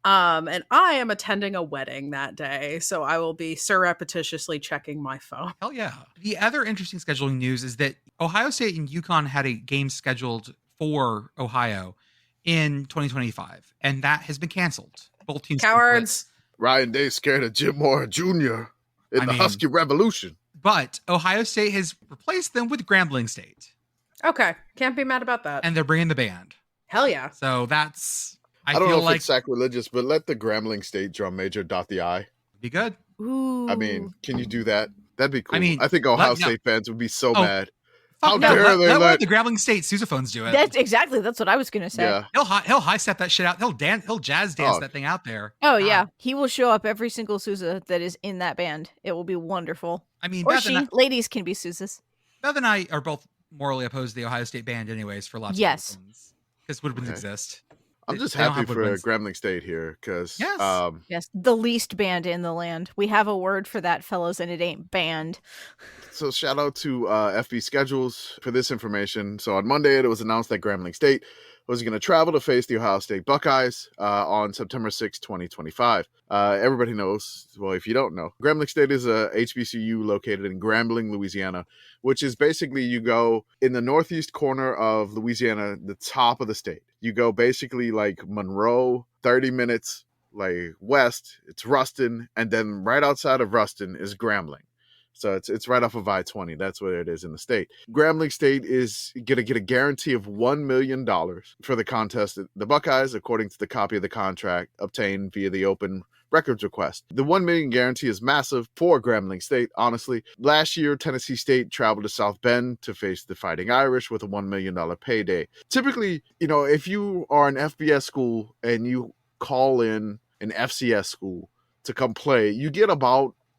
And I am attending a wedding that day, so I will be surreptitiously checking my phone. Hell yeah. The other interesting scheduling news is that Ohio State and UConn had a game scheduled for Ohio in 2025, and that has been canceled. Both teams. Cowards. Ryan Day scared of Jim Moore Jr. in the Husky Revolution. But Ohio State has replaced them with Grambling State. Okay. Can't be mad about that. And they're bringing the band. Hell yeah. So that's... I don't know if it's sacrilegious, but let the Grambling State drum major dot the I. Be good. Ooh. I mean, can you do that? That'd be cool. I mean, I think Ohio State fans would be so mad. How no, dare they let let the Grambling State sousaphones do it. That's what I was gonna say. Yeah. He'll high step that shit out. He'll jazz dance that thing out there. Oh yeah, he will show up every single Sousa that is in that band. It will be wonderful. I mean, or ladies can be Sousas. Beth and I are both morally opposed to the Ohio State band, anyways, for lots of reasons. Because woodwinds exist. I'm just happy for Grambling State here because yes, the least band in the land. We have a word for that, fellas, and it ain't band. So shout out to FB Schedules for this information. So on Monday, it was announced that Grambling State was going to travel to face the Ohio State Buckeyes on September 6, 2025. Everybody knows, well, if you don't know, Grambling State is a HBCU located in Grambling, Louisiana, which is basically you go in the northeast corner of Louisiana, the top of the state. You go basically like Monroe, 30 minutes like west, it's Ruston, and then right outside of Ruston is Grambling. So it's right off of I-20. That's where it is in the state. Grambling State is going to get a guarantee of $1 million for the contest. The Buckeyes, according to the copy of the contract obtained via the open records request. The $1 million guarantee is massive for Grambling State, honestly. Last year, Tennessee State traveled to South Bend to face the Fighting Irish with a $1 million payday. Typically, if you are an FBS school and you call in an FCS school to come play, you get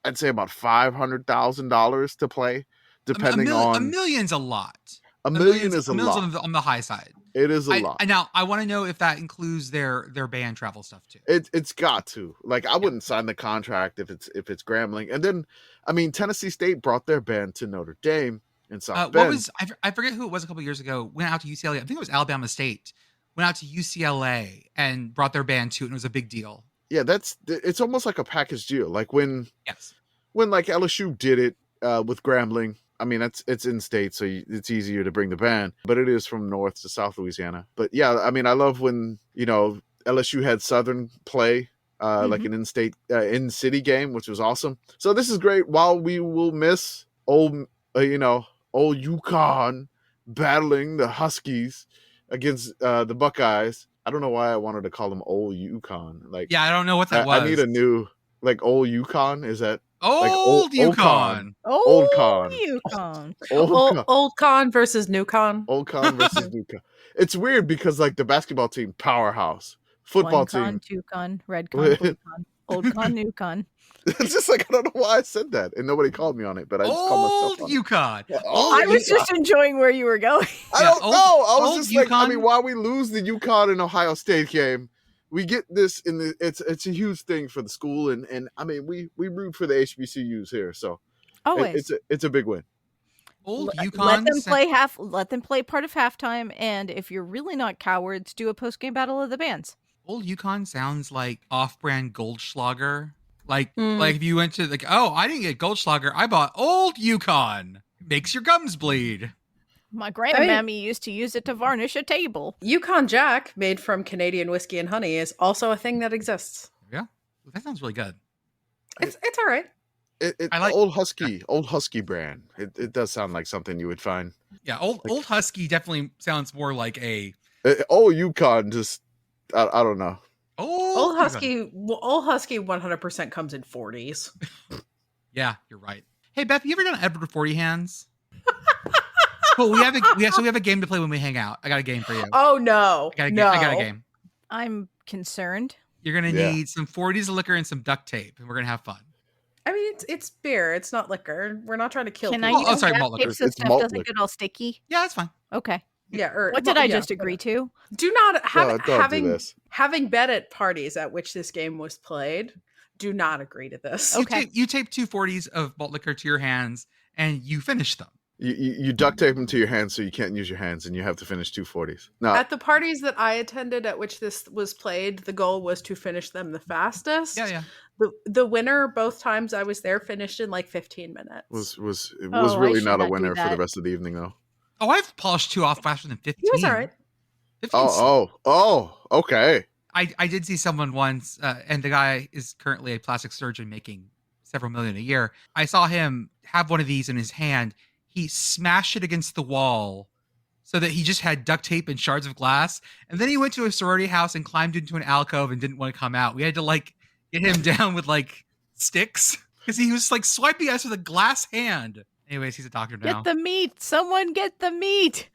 I'd say about $500,000 to play, depending on... $1 million's a lot. $1 million is a lot. On the high side. It is a lot. Now, I want to know if that includes their band travel stuff too. It's got to. Like, I wouldn't sign the contract if it's Grambling. And then, I mean, Tennessee State brought their band to Notre Dame in South Bend. I forget who it was a couple years ago, went out to UCLA. I think it was Alabama State. Went out to UCLA and brought their band too, and it was a big deal. Yeah, it's almost like a package deal. Like when like LSU did it with Grambling. I mean, it's in state, so it's easier to bring the band, but it is from north to South Louisiana. But yeah, I mean, I love when LSU had Southern play like an in-city game, which was awesome. So this is great. While we will miss old UConn battling the Huskies against the Buckeyes. I don't know why I wanted to call them old UConn. Like, I don't know what that was. I need a new old UConn. Is that old UConn? Old con. UConn. Old con versus new con. Old con versus new con. It's weird because like the basketball team powerhouse, football One con, team, two con, red con, blue con, old con, new con. It's just like I don't know why I said that, and nobody called me on it, but I just called myself on UConn. It. I was just enjoying where you were going. I don't know. I was just like, I mean, while we lose the UConn and Ohio State game, we get this in the. It's a huge thing for the school, and I mean, we root for the HBCUs here, so always it's a big win. Old UConn. Let them play part of halftime, and if you're really not cowards, do a post game battle of the bands. Old UConn sounds like off-brand Goldschlager. Like if you went to I didn't get Goldschlager, I bought Old UConn. Makes your gums bleed. My grandmammy used to use it to varnish a table. Yukon Jack, made from Canadian whiskey and honey, is also a thing that exists. Yeah, that sounds really good. It's all right. I like old Husky brand. It does sound like something you would find. Yeah, old Husky definitely sounds more like a old UConn. Just I don't know. Old Husky 100% comes in 40s. Yeah, you're right. Hey Beth, you ever done Edward 40 hands? Cool. We have a game to play when we hang out. I got a game for you. Oh no. I got a game. I'm concerned. You're gonna need some 40s of liquor and some duct tape, and we're gonna have fun. I mean, it's beer. It's not liquor. We're not trying to kill people. Can I use malt liquor. so stuff doesn't get all sticky? Yeah, that's fine. Okay. Yeah. What did I just agree to? Do not do having been at parties at which this game was played. Do not agree to this. Okay. You tape 2 40s of malt liquor to your hands, and you finish them. You duct tape them to your hands so you can't use your hands, and you have to finish 2 40s. No. At the parties that I attended at which this was played, the goal was to finish them the fastest. Yeah. The winner both times I was there finished in like 15 minutes. Was really not a winner for the rest of the evening though. Oh, I've polished 2 off faster than 15. He was all right. Oh, okay. I did see someone once, and the guy is currently a plastic surgeon making several million a year. I saw him have one of these in his hand. He smashed it against the wall so that he just had duct tape and shards of glass. And then he went to a sorority house and climbed into an alcove and didn't want to come out. We had to get him down with sticks because he was swiping us with a glass hand. Anyways, he's a doctor now. Get the meat. Someone get the meat.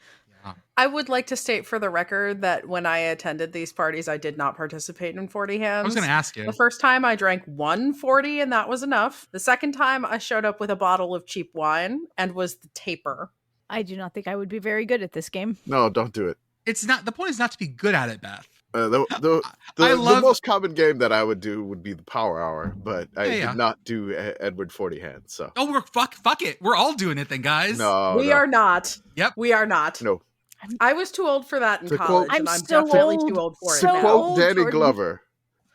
Yeah. I would like to state for the record that when I attended these parties, I did not participate in 40 hands. I was going to ask you. The first time I drank 140 and that was enough. The second time I showed up with a bottle of cheap wine and was the taper. I do not think I would be very good at this game. No, don't do it. It's not, the point is not to be good at it, Beth. The most common game that I would do would be the Power Hour, but I did not do Edward 40 hands. So fuck it. We're all doing it then, guys. No, we are not. Yep, we are not. No, I was too old for that in college, and I'm so definitely old. too old for it. To now. quote Danny Jordan. Glover,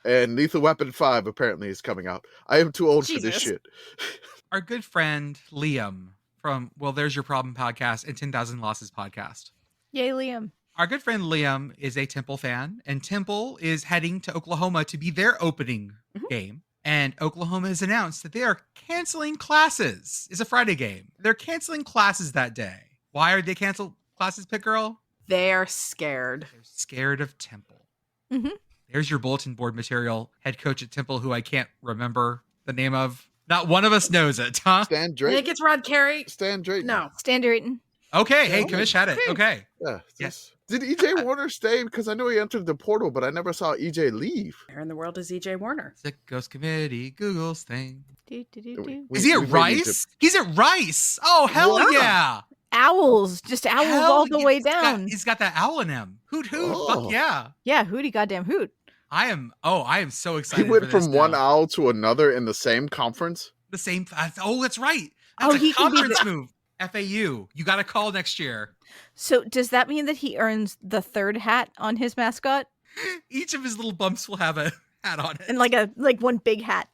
and Lethal Weapon 5 apparently is coming out. I am too old for this shit. Our good friend Liam from There's Your Problem podcast and 10,000 Losses podcast. Yay, Liam. Our good friend Liam is a Temple fan, and Temple is heading to Oklahoma to be their opening game. And Oklahoma has announced that they are canceling classes. It's a Friday game. They're canceling classes that day. Why are they canceling classes, Pitt Girl? They're scared. They're scared of Temple. Mm-hmm. There's your bulletin board material. Head coach at Temple, who I can't remember the name of. Not one of us knows it, huh? Stan I Drake. think it's Rod Carey. Stan Drake. No. Stan Drayton. Okay, hey, Commish had it. Okay. Yeah. Yes. Did EJ Warner stay? Because I know he entered the portal, but I never saw EJ leave. Where in the world is EJ Warner? Sickos Committee, Google's thing. Do-do-do-do. Is he at Rice? He's at Rice. Oh, hell yeah. Owls. Just owls Hell all the yeah. way down. He's got that owl in him. Hoot, hoot. Oh. Fuck yeah. Yeah, hooty goddamn hoot. I am so He excited. went for this from one now. owl to another in the same conference. The same. Oh, that's right. Oh, That's a he can be conference move. FAU. You got a call next year. So does that mean that he earns the third hat on his mascot? Each of his little bumps will have a hat on it. And like one big hat.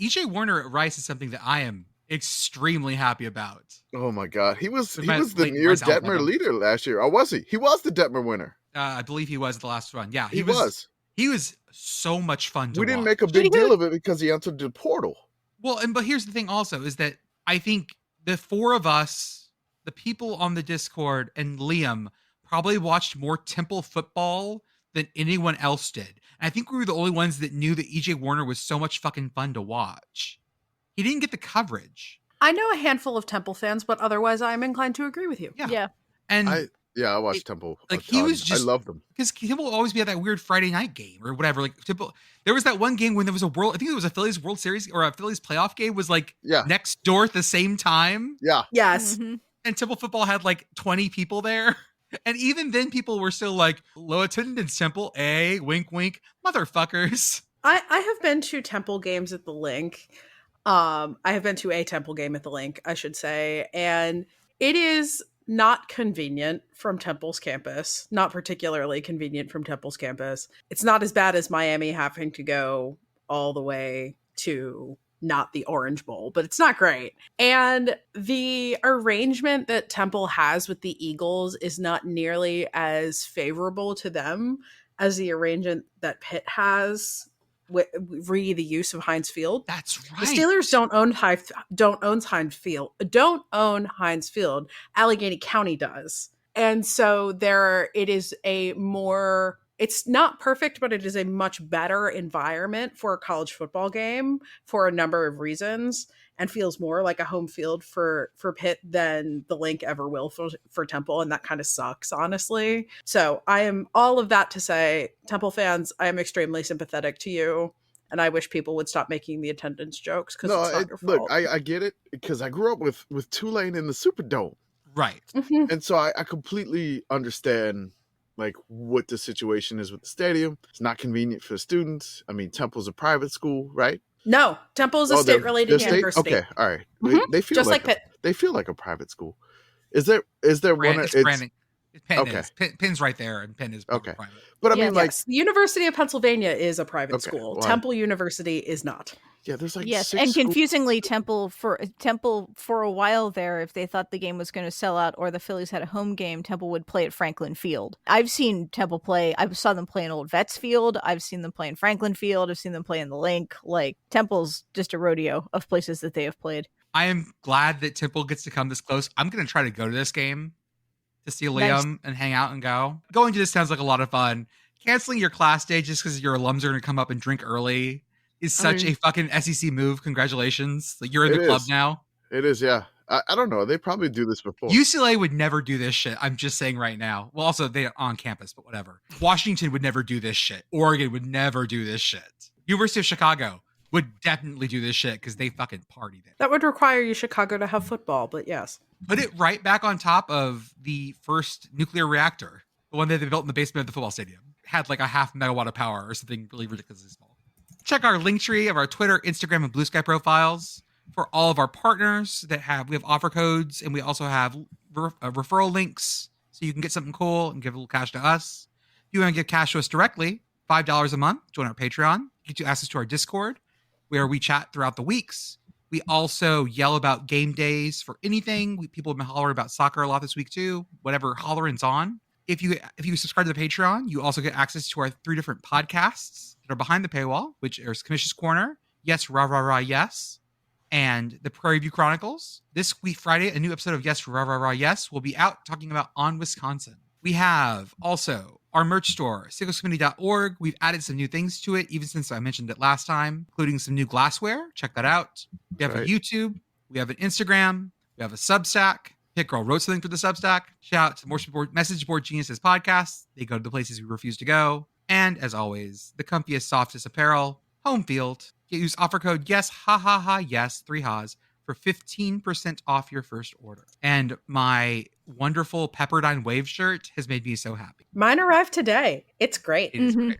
EJ Warner at Rice is something that I am extremely happy about. Oh my God, he was My the late near Rice Detmer Alabama. leader last year. Or was he? He was the Detmer winner. I believe he was the last one. Yeah, He was. He was so much fun to We didn't watch. make a big deal of it because he entered the portal. Well, but here's the thing also is that I think the four of us, the people on the Discord and Liam, probably watched more Temple football than anyone else did. And I think we were the only ones that knew that EJ Warner was so much fucking fun to watch. He didn't get the coverage. I know a handful of Temple fans, but otherwise I'm inclined to agree with you. Yeah. And I watched Temple. like, he was just- I loved him. because Temple will always be at that weird Friday night game or whatever. Like Temple, there was that one game when there was I think it was a Phillies World Series or a Phillies playoff game was like next door at the same time. Yeah. Yes. Mhm. And Temple football had like 20 people there. And even then people were still like, low attendance Temple, wink, wink, motherfuckers. I have been to Temple games at the Link. I have been to a Temple game at the Link, I should say. And it is not convenient from Temple's campus. Not particularly convenient from Temple's campus. It's not as bad as Miami having to go all the way to not the Orange Bowl, but it's not great. And the arrangement that Temple has with the Eagles is not nearly as favorable to them as the arrangement that Pitt has re the use of Heinz Field. That's right. The Steelers don't own Heinz Field. Allegheny County does. And so it is a more, it's not perfect, but it is a much better environment for a college football game for a number of reasons, and feels more like a home field for Pitt than the Link ever will for Temple. And that kind of sucks, honestly. So I am all of that to say, Temple fans, I am extremely sympathetic to you. And I wish people would stop making the attendance jokes because it's not your fault. Look, I get it because I grew up with Tulane in the Superdome. Right. Mhm. And so I completely understand like what the situation is with the stadium. It's not convenient for the students. I mean, Temple's a private school, right? No, Temple is a state-related they're university. Okay, all right. Mhm. They feel Just like like Pitt. they feel like a private school. Is there one? It's branding. Penn okay. is. Penn's right there, and Penn is Okay. private. But I Yeah, mean, like, Yes, the University of Pennsylvania is a private Okay, school. well, Temple University is not. yeah, there's like Yes, 6 and schools. confusingly, Temple for a while there, if they thought the game was going to sell out or the Phillies had a home game, Temple would play at Franklin Field. I've seen Temple play. I saw them play in Old Vets Field. I've seen them play in Franklin Field. I've seen them play in the Link. Like, Temple's just a rodeo of places that they have played. I am glad that Temple gets to come this close. I'm going to try to go to this game to see Liam and hang out and go. Going to this sounds like a lot of fun. Canceling your class day just because your alums are going to come up and drink early is such a fucking SEC move. Congratulations. Like, you're in the club now. It is, yeah. I don't know. They probably do this before. UCLA would never do this shit. I'm just saying right now. Well, also they're on campus, but whatever. Washington would never do this shit. Oregon would never do this shit. University of Chicago would definitely do this shit because they fucking partied it. That would require you, Chicago, to have football, but yes. Put it right back on top of the first nuclear reactor, the one that they built in the basement of the football stadium. Had like a 0.5 megawatt of power or something really ridiculously small. Check our link tree of our Twitter, Instagram, and Blue Sky profiles for all of our partners we have offer codes, and we also have referral links so you can get something cool and give a little cash to us. If you want to give cash to us directly, $5 a month, join our Patreon, get you access to our Discord where we chat throughout the weeks. We also yell about game days for anything. People have been hollering about soccer a lot this week too, whatever hollering's on. If you subscribe to the Patreon, you also get access to our 3 different podcasts that are behind the paywall, which is Commish's Corner, Yes, Rah, Rah, Rah, Yes, and the Prairie View Chronicles. This week, Friday, a new episode of Yes, Rah, Rah, Rah, Yes will be out talking about On Wisconsin. We have also our merch store, sickoscommittee.org. We've added some new things to it, even since I mentioned it last time, including some new glassware. Check that out. We have a YouTube. We have an Instagram. We have a Substack. Pitt Girl wrote something for the Substack. Shout out to Message Board Geniuses podcasts. They go to the places we refuse to go. And as always, the comfiest, softest apparel, Homefield. Use offer code yes, ha ha ha, yes, 3 ha's for 15% off your first order. And my wonderful Pepperdine Wave shirt has made me so happy. Mine arrived today. It's great. It is great.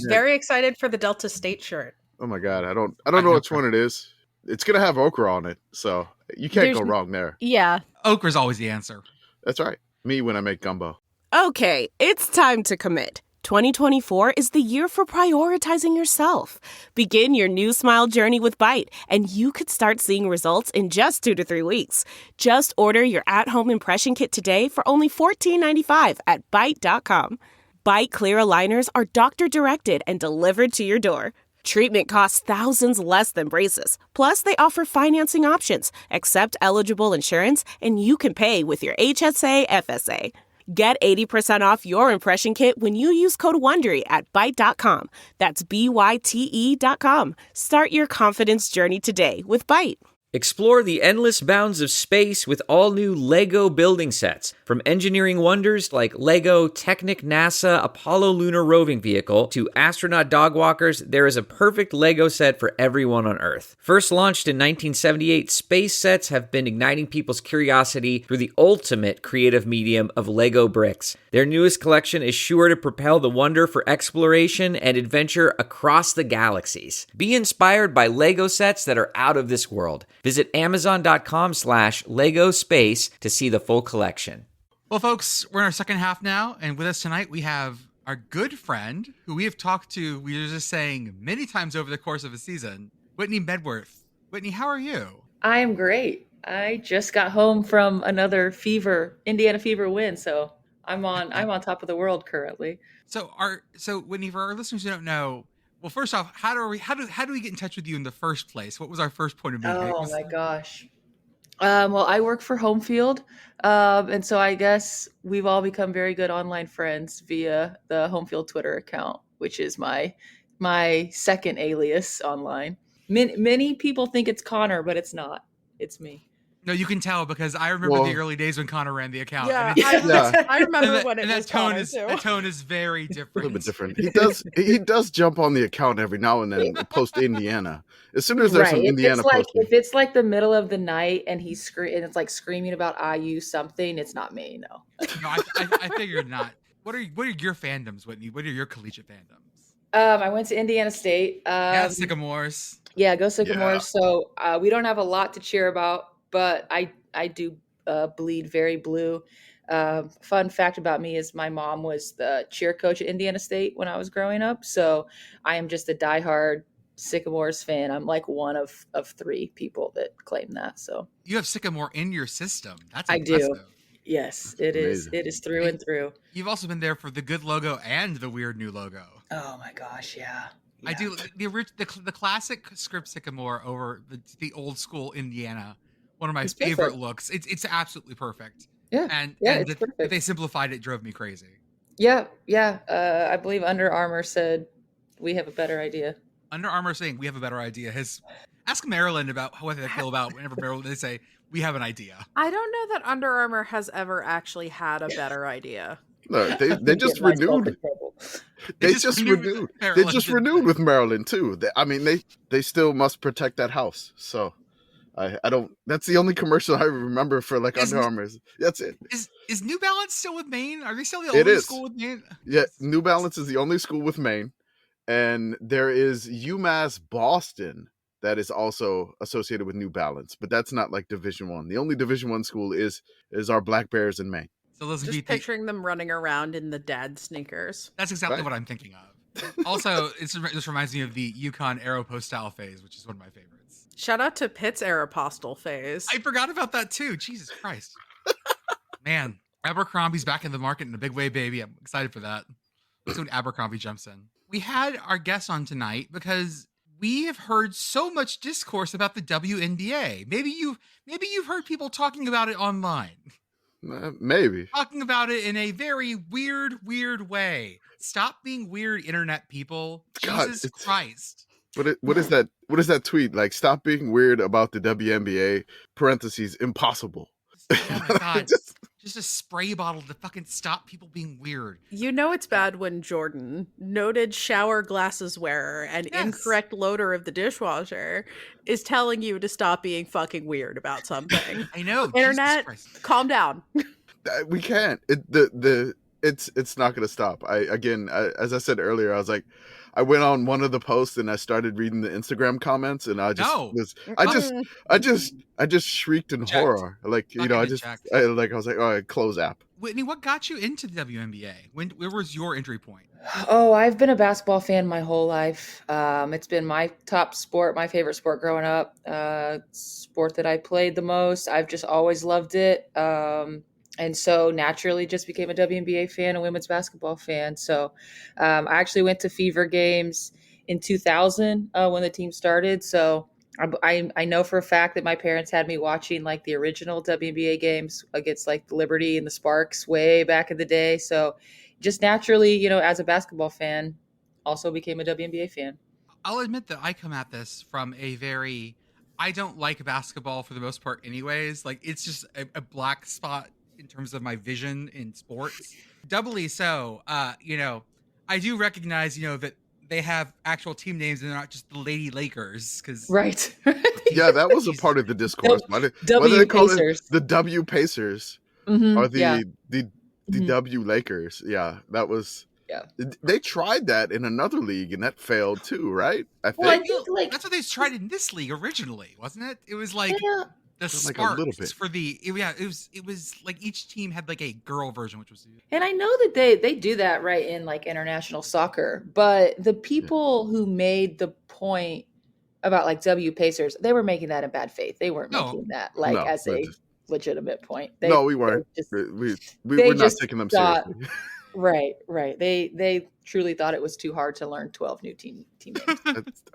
Very excited for the Delta State shirt. Oh my God. I don't know which one it is. It's going to have okra on it. So you can't go wrong there. Yeah. Okra's always the answer. That's right. Me when I make gumbo. Okay, it's time to commit. 2024 is the year for prioritizing yourself. Begin your new smile journey with Byte, and you could start seeing results in just 2 to 3 weeks. Just order your at-home impression kit today for only $14.95 at Byte.com. Byte clear aligners are doctor-directed and delivered to your door. Treatment costs thousands less than braces. Plus, they offer financing options, accept eligible insurance, and you can pay with your HSA FSA. Get 80% off your impression kit when you use code WONDERY at Byte.com. That's BYTE.com. Start your confidence journey today with Byte. Explore the endless bounds of space with all new LEGO building sets. From engineering wonders like LEGO Technic NASA Apollo Lunar Roving Vehicle to astronaut dog walkers, there is a perfect LEGO set for everyone on Earth. First launched in 1978, space sets have been igniting people's curiosity through the ultimate creative medium of LEGO bricks. Their newest collection is sure to propel the wonder for exploration and adventure across the galaxies. Be inspired by LEGO sets that are out of this world. Visit Amazon.com/LEGO Space to see the full collection. Well, folks, we're in our second half now, and with us tonight, we have our good friend who we have talked to, we were just saying, many times over the course of a season, Whitney Medworth. Whitney, how are you? I am great. I just got home from another Indiana Fever win, so I'm on top of the world currently. So Whitney, for our listeners who don't know, well, first off, how do we get in touch with you in the first place? What was our first point of meeting? Oh my gosh. Well, I work for Homefield, and so I guess we've all become very good online friends via the Homefield Twitter account, which is my second alias online. Many people think it's Connor, but it's not. It's me. No, you can tell because I remember the early days when Connor ran the account. Yeah, and I remember when it was tone Connor, is too. the tone is very different. A little bit different. He does jump on the account every now and then post Indiana. As soon as there's some Indiana posting. If it's like the middle of the night and it's like screaming about IU something, it's not me. No. No, I figured not. What are your fandoms, Whitney? What are your collegiate fandoms? I went to Indiana State. Yeah, Sycamores. Yeah, go Sycamores. Yeah. So we don't have a lot to cheer about, but I do bleed very blue. Fun fact about me is my mom was the cheer coach at Indiana State when I was growing up. So I am just a diehard Sycamores fan. I'm like one of 3 people that claim that. So you have Sycamore in your system. That's impressive. I do. Yes, it is. Amazing. It is through and through. You've also been there for the good logo and the weird new logo. Oh my gosh, yeah. I do the classic script Sycamore over the old school Indiana. One of my favorite looks. It's absolutely perfect. Yeah, and it's perfect. They simplified it drove me crazy. Yeah. I believe Under Armour said we have a better idea. Under Armour saying we have a better idea has Ask Maryland about what they feel about whenever Maryland they say we have an idea. I don't know that Under Armour has ever actually had a better idea. No, they just Get myself renewed. in trouble. They just renewed. They just renewed with Maryland too. They still must protect that house. So I don't. That's the only commercial I remember for like Under Armour. That's it. Is New Balance still with Maine? Are they still the It only is. school with Maine? Yeah, New Balance is the only school with Maine, and there is UMass Boston that is also associated with New Balance, but that's not like Division I. The only Division I school is our Black Bears in Maine. So those Just picturing them running around in the dad sneakers. That's exactly what I'm thinking of. Also, this reminds me of the UConn Aeropostale phase, which is one of my favorites. Shout out to Pitt's Aeropostale phase. I forgot about that too. Jesus Christ. Man, Abercrombie's back in the market in a big way, baby. I'm excited for that. Let's see when Abercrombie jumps in. We had our guest on tonight because we have heard so much discourse about the WNBA. Maybe you've heard people talking about it online. Maybe. Talking about it in a very weird way. Stop being weird, internet people. God, Jesus Christ. What is that? What is that tweet? Like, stop being weird about the WNBA, parentheses, impossible. Oh my God. Just a spray bottle to fucking stop people being weird. You know it's bad when Jordan, noted shower glasses wearer and incorrect loader of the dishwasher, is telling you to stop being fucking weird about something. I know. Internet, calm down. We can't. It's not going to stop. As I said earlier, I was like, I went on one of the posts and I started reading the Instagram comments, and I just shrieked in horror. Like, you know, I was like, oh, close app. Whitney, what got you into the WNBA? Where was your entry point? Oh, I've been a basketball fan my whole life. It's been my top sport, my favorite sport growing up. Sport that I played the most. I've just always loved it. And so naturally just became a WNBA fan, a women's basketball fan. So I actually went to Fever games in 2000 when the team started. So I know for a fact that my parents had me watching like the original WNBA games against like the Liberty and the Sparks way back in the day. So just naturally, you know, as a basketball fan, also became a WNBA fan. I'll admit that I come at this from I don't like basketball for the most part anyways. Like, it's just a black spot in terms of my vision in sports. Doubly so, you know, I do recognize, you know, that they have actual team names and they're not just the Lady Lakers. Right. Yeah, that was a part of the discourse. Why do they call it the W Pacers or the W Lakers? Yeah, that was. Yeah, they tried that in another league and that failed too, right? I think that's what they tried in this league originally, wasn't it? It was like. Yeah. The Sparks for it was like each team had like a girl version, which was. And I know that they do that right in like international soccer, but the people who made the point about like W Pacers, they were making that in bad faith. They weren't making that as a legitimate point. We weren't. We were not taking them seriously. Right. They truly thought it was too hard to learn 12 new team names.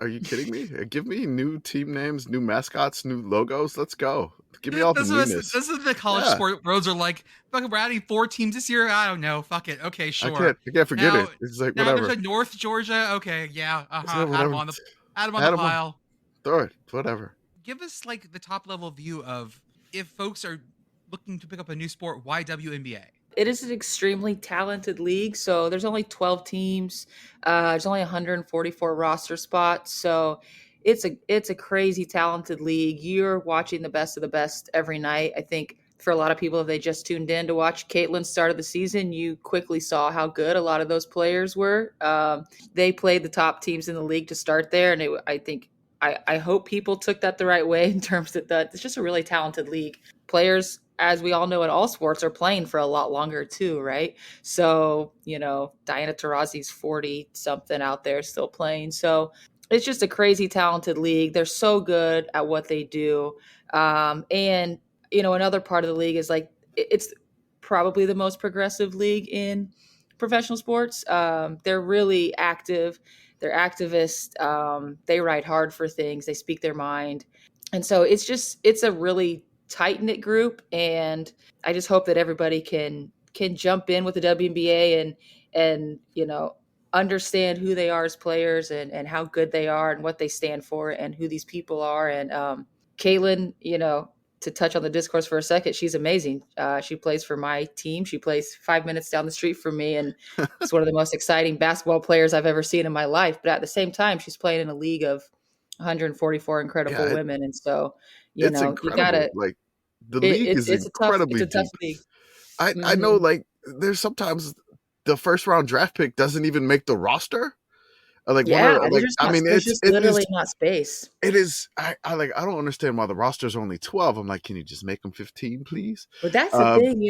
Are you kidding me? Give me new team names, new mascots, new logos. Let's go. Give me all the newness. This is the college sport roads are like, fucking, we're adding 4 teams this year. I don't know. Fuck it. Okay, sure. I can't forget it. It's like, whatever. There's a North Georgia. Okay, yeah. Add them on the pile. Throw it. Whatever. Give us like the top level view of if folks are looking to pick up a new sport, why WNBA? It is an extremely talented league. So there's only 12 teams. There's only 144 roster spots. So it's a crazy talented league. You're watching the best of the best every night. I think for a lot of people, if they just tuned in to watch Caitlin's start of the season, you quickly saw how good a lot of those players were. They played the top teams in the league to start there. And I hope people took that the right way in terms of that. It's just a really talented league. Players, as we all know in all sports, are playing for a lot longer too, right? So, you know, Diana Taurasi's 40 something out there still playing. So it's just a crazy talented league. They're so good at what they do. And, you know, another part of the league is like, it's probably the most progressive league in professional sports. They're really active. They're activists. They write hard for things. They speak their mind. And so it's a really tight-knit group, and I just hope that everybody can jump in with the WNBA and you know, understand who they are as players and how good they are and what they stand for and who these people are. And Caitlin, to touch on the discourse for a second, she's amazing. She plays for my team. She plays 5 minutes down the street from me, and it's one of the most exciting basketball players I've ever seen in my life. But at the same time, she's playing in a league of 144 incredible women, and so it's incredible. You gotta like the league is incredibly it's a tough deep. league. I know, like there's sometimes the first round draft pick doesn't even make the roster. It's just literally not space. It is. I don't understand why the roster's only 12. I'm like, can you just make them 15, please? But that's the thing,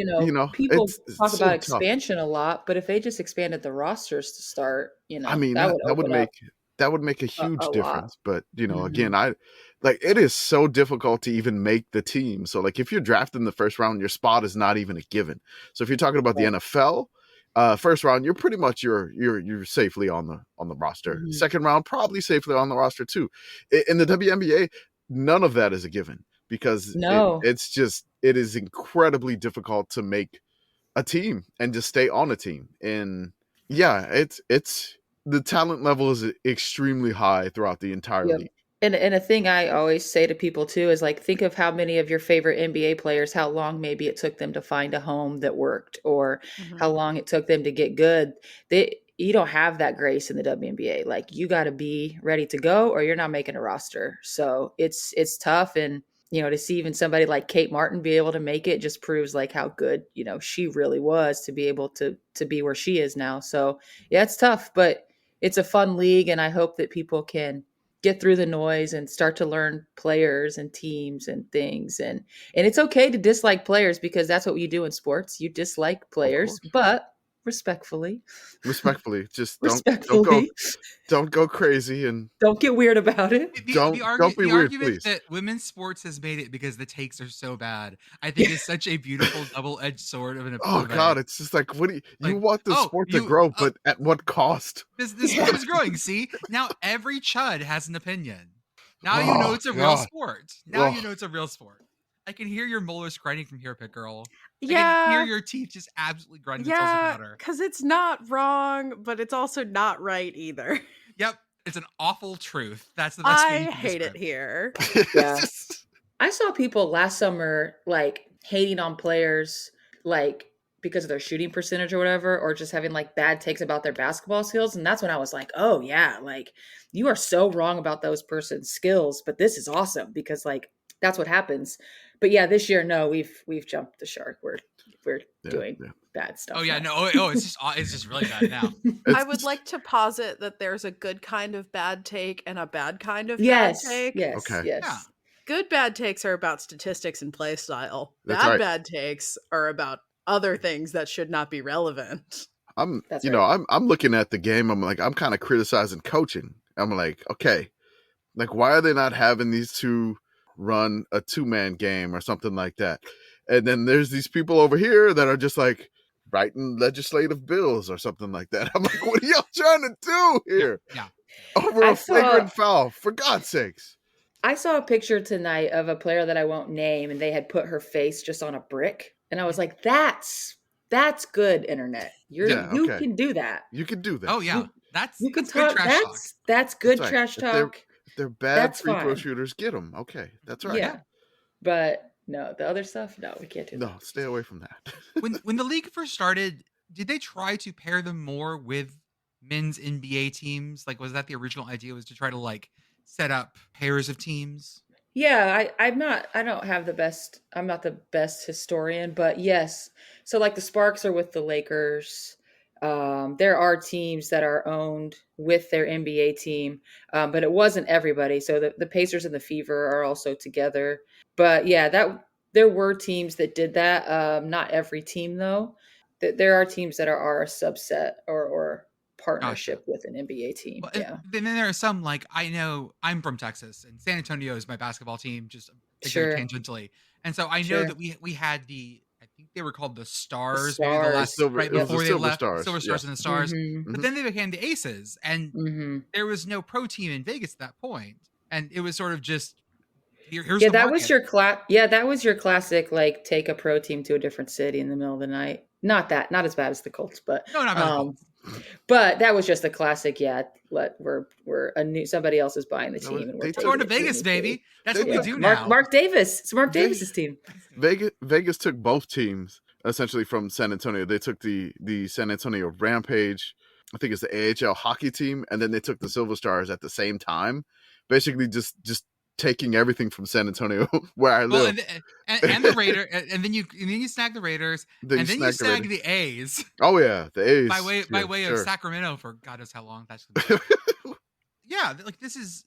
people talk so about expansion a lot, but if they just expanded the rosters to start, that would make a huge difference. But again, it is so difficult to even make the team. So like if you're drafted in the first round, your spot is not even a given. So if you're talking about the NFL, first round, you're pretty much you're safely on the roster. Mm-hmm. Second round, probably safely on the roster too. In the WNBA, none of that is a given because it is incredibly difficult to make a team and just stay on a team. And yeah, it's the talent level is extremely high throughout the entire league. And a thing I always say to people too is like, think of how many of your favorite NBA players, how long maybe it took them to find a home that worked, or how long it took them to get good. You don't have that grace in the WNBA. Like you got to be ready to go or you're not making a roster. So it's tough. And, to see even somebody like Kate Martin be able to make it just proves like how good, she really was to be able to be where she is now. So yeah, it's tough, but it's a fun league. And I hope that people can get through the noise and start to learn players and teams and things. And it's okay to dislike players because that's what you do in sports. You dislike players, but respectfully, just don't go crazy and don't get weird about it. Don't be weird, please. That women's sports has made it because the takes are so bad, I think is such a beautiful double-edged sword of an. Oh God, it's just like, what do you want the sport to grow, but at what cost? This sport is growing. See, now every chud has an opinion. Now you know it's a real sport. Now you know it's a real sport. I can hear your molars grinding from here, Pitt Girl. I can hear your teeth just absolutely grinding themselves together. Because it's not wrong, but it's also not right either. Yep, it's an awful truth. That's the best way you can hate it here. Yeah. I saw people last summer like hating on players like because of their shooting percentage or whatever, or just having like bad takes about their basketball skills. And that's when I was like, oh yeah, like you are so wrong about those person's skills, but this is awesome because like that's what happens. But yeah, this year, no, we've jumped the shark. We're doing bad stuff. Oh yeah, no, it's just really bad now. I would like to posit that there's a good kind of bad take and a bad kind of bad take. Yes. Yeah. Good bad takes are about statistics and play style. Bad takes are about other things that should not be relevant. I'm looking at the game. I'm like, I'm kind of criticizing coaching. I'm like, okay, like why are they not having these two run a 2-man game or something like that? And then there's these people over here that are just like writing legislative bills or something like that. I'm like, what are y'all trying to do here? Yeah. Over a flagrant foul, for God's sakes. I saw a picture tonight of a player that I won't name, and they had put her face just on a brick. And I was like, that's good internet. You can do that. You can do that. Oh yeah. That's good talk. trash talk. That's good trash talk. If they're bad free throw shooters, get them. Okay. That's right. Yeah. But no, the other stuff, no, we can't do that. No, stay away from that. when the league first started, did they try to pair them more with men's NBA teams? Like, was that the original idea, was to try to like set up pairs of teams? Yeah, I'm not the best historian, but yes. So like the Sparks are with the Lakers. There are teams that are owned with their NBA team, but it wasn't everybody. So the Pacers and the Fever are also together. But yeah, there were teams that did that. Not every team though. There are teams that are a subset or partnership with an NBA team. Well, yeah. Then there are some, like, I know I'm from Texas and San Antonio is my basketball team, just tangentially. And so I know that we had I think they were called the Stars, maybe the last before they left, Silver Stars and the Stars. Mm-hmm. But then they became the Aces, and there was no pro team in Vegas at that point, and it was sort of just here's the that market. was your that was your classic, like, take a pro team to a different city in the middle of the night. Not as bad as the Colts, but no, not bad. But that was just a classic. Yeah, somebody else is buying the team, and we're We're going to Vegas, baby. That's what we do now. Mark Davis. It's Mark Davis's team. Vegas took both teams essentially from San Antonio. They took the San Antonio Rampage, I think it's the AHL hockey team, and then they took the Silver Stars at the same time. Basically, just taking everything from San Antonio where I live. And the Raiders, and then you snag the Raiders, and then you snag the A's. Oh yeah, the A's by way of Sacramento for God knows how long. That's yeah. Like this is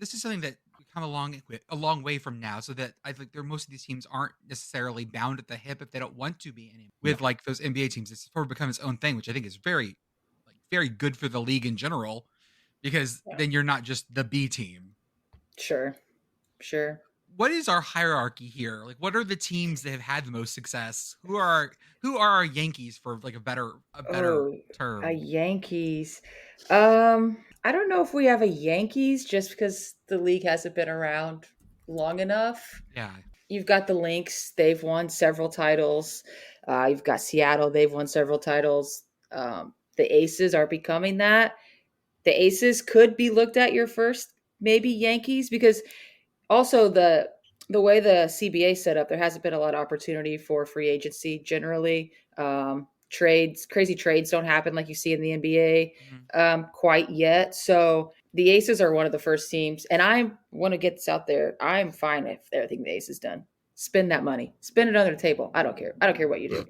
something that we come a long way from now. So that I think most of these teams aren't necessarily bound at the hip if they don't want to be anymore. With like those NBA teams, it's sort of become its own thing, which I think is very good for the league in general, because then you're not just the B team. Sure. What is our hierarchy here? Like, what are the teams that have had the most success? Who are our Yankees, for like a better term? Yankees. I don't know if we have a Yankees, just because the league hasn't been around long enough. Yeah. You've got the Lynx. They've won several titles. You've got Seattle. They've won several titles. The Aces are becoming that. The Aces could be looked at your first, maybe Yankees, because also the way the CBA set up, there hasn't been a lot of opportunity for free agency generally. Crazy trades don't happen like you see in the NBA quite yet. So the Aces are one of the first teams, and I want to get this out there. I'm fine if everything the Aces done. Spend that money. Spend it under the table. I don't care. I don't care what you do.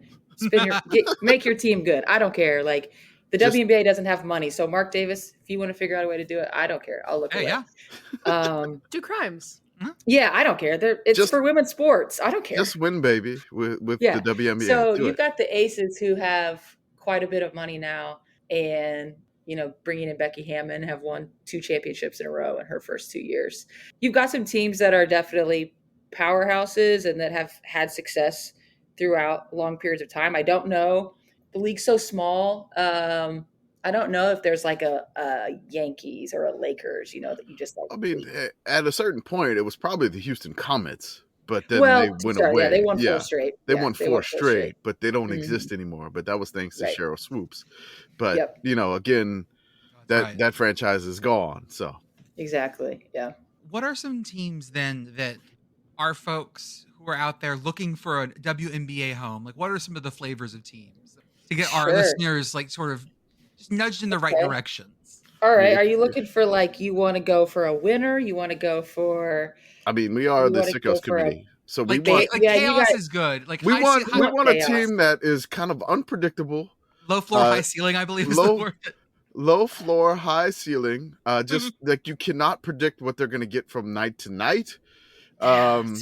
Make your team good. I don't care. Like, the WNBA doesn't have money. So Mark Davis, if you want to figure out a way to do it, I don't care. I'll look away. Yeah. Do crimes. Yeah, I don't care. It's for women's sports. I don't care. Just win, baby, with the WNBA. So you've got the Aces, who have quite a bit of money now, and bringing in Becky Hammon, have won 2 championships in a row in her first 2 years. You've got some teams that are definitely powerhouses and that have had success throughout long periods of time. I don't know. The league's so small. I don't know if there's like a Yankees or a Lakers, that you just like. I mean, at a certain point, it was probably the Houston Comets, but then they went away. Yeah, they won 4 straight. They won 4 straight, but they don't exist anymore. But that was thanks to Cheryl Swoops. But again, that franchise is gone. So exactly, yeah. What are some teams then that our folks who are out there looking for a WNBA home? Like, what are some of the flavors of teams to get our listeners like sort of just nudged in the right directions? All right. Are you looking for you want to go for a winner? You want to go for? I mean, we are the Sickos committee, so we want chaos is good. Like we want a team that is kind of unpredictable, low floor, high ceiling. I believe is the word. Low floor, high ceiling. Just like you cannot predict what they're going to get from night to night. And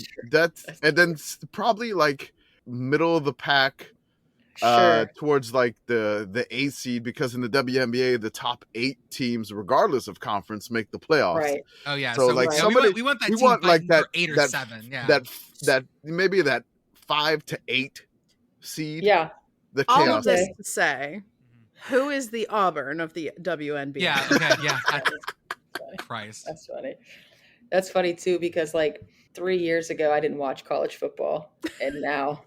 then probably like middle of the pack. Towards like the 8 seed, because in the WNBA the top 8 teams, regardless of conference, make the playoffs. Right. Oh yeah. So like we want that team like that 8 or 7. Yeah. That maybe that 5 to 8 seed. Yeah. The chaos. All of this to say, who is the Auburn of the WNBA? Yeah. Okay. Yeah. Christ. That's funny. That's funny too, because like 3 years ago I didn't watch college football, and now.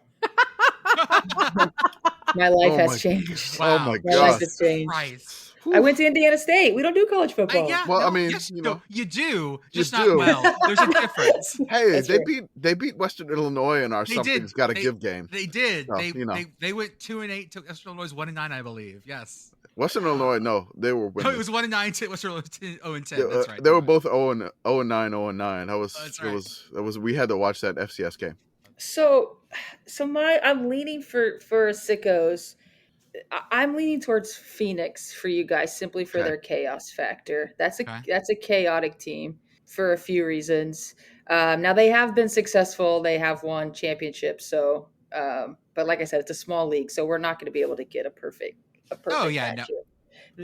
My life has changed. Wow. Oh my God. My life has changed. Christ. I went to Indiana State. We don't do college football. I mean, you do, just not well. There's a difference. Hey, they beat Western Illinois in our Something's Got to Give game. They did. So, they went 2-8 to Western Illinois 1-9, I believe. Yes. Western Illinois, no, they were winning. No, it was 1-9 to Western Illinois 0-10. That's right. They were both 0-9, 0-9. That was. We had to watch that FCS game. So I'm leaning for Sickos. I'm leaning towards Phoenix for you guys, simply for their chaos factor. That's a chaotic team for a few reasons. Now they have been successful. They have won championships. So, but like I said, it's a small league, so we're not going to be able to get a perfect. Oh yeah, match no.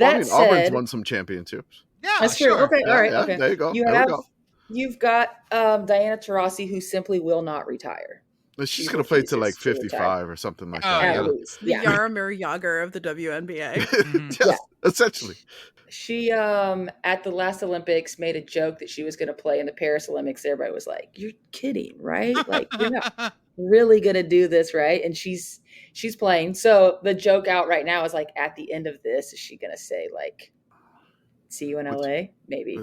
That said, Auburn's won some championships. Yeah, that's true. Sure. Okay, all right. Okay, there you go. You've got Diana Taurasi, who simply will not retire. She's going to play to like 55 or something like that. At least. The Jaromir Jagr of the WNBA. Essentially. She, at the last Olympics, made a joke that she was going to play in the Paris Olympics. Everybody was like, "You're kidding, right?" Like, really gonna do this, right? And she's playing. So the joke out right now is like, at the end of this, is she gonna say like, "See you in LA"? Maybe.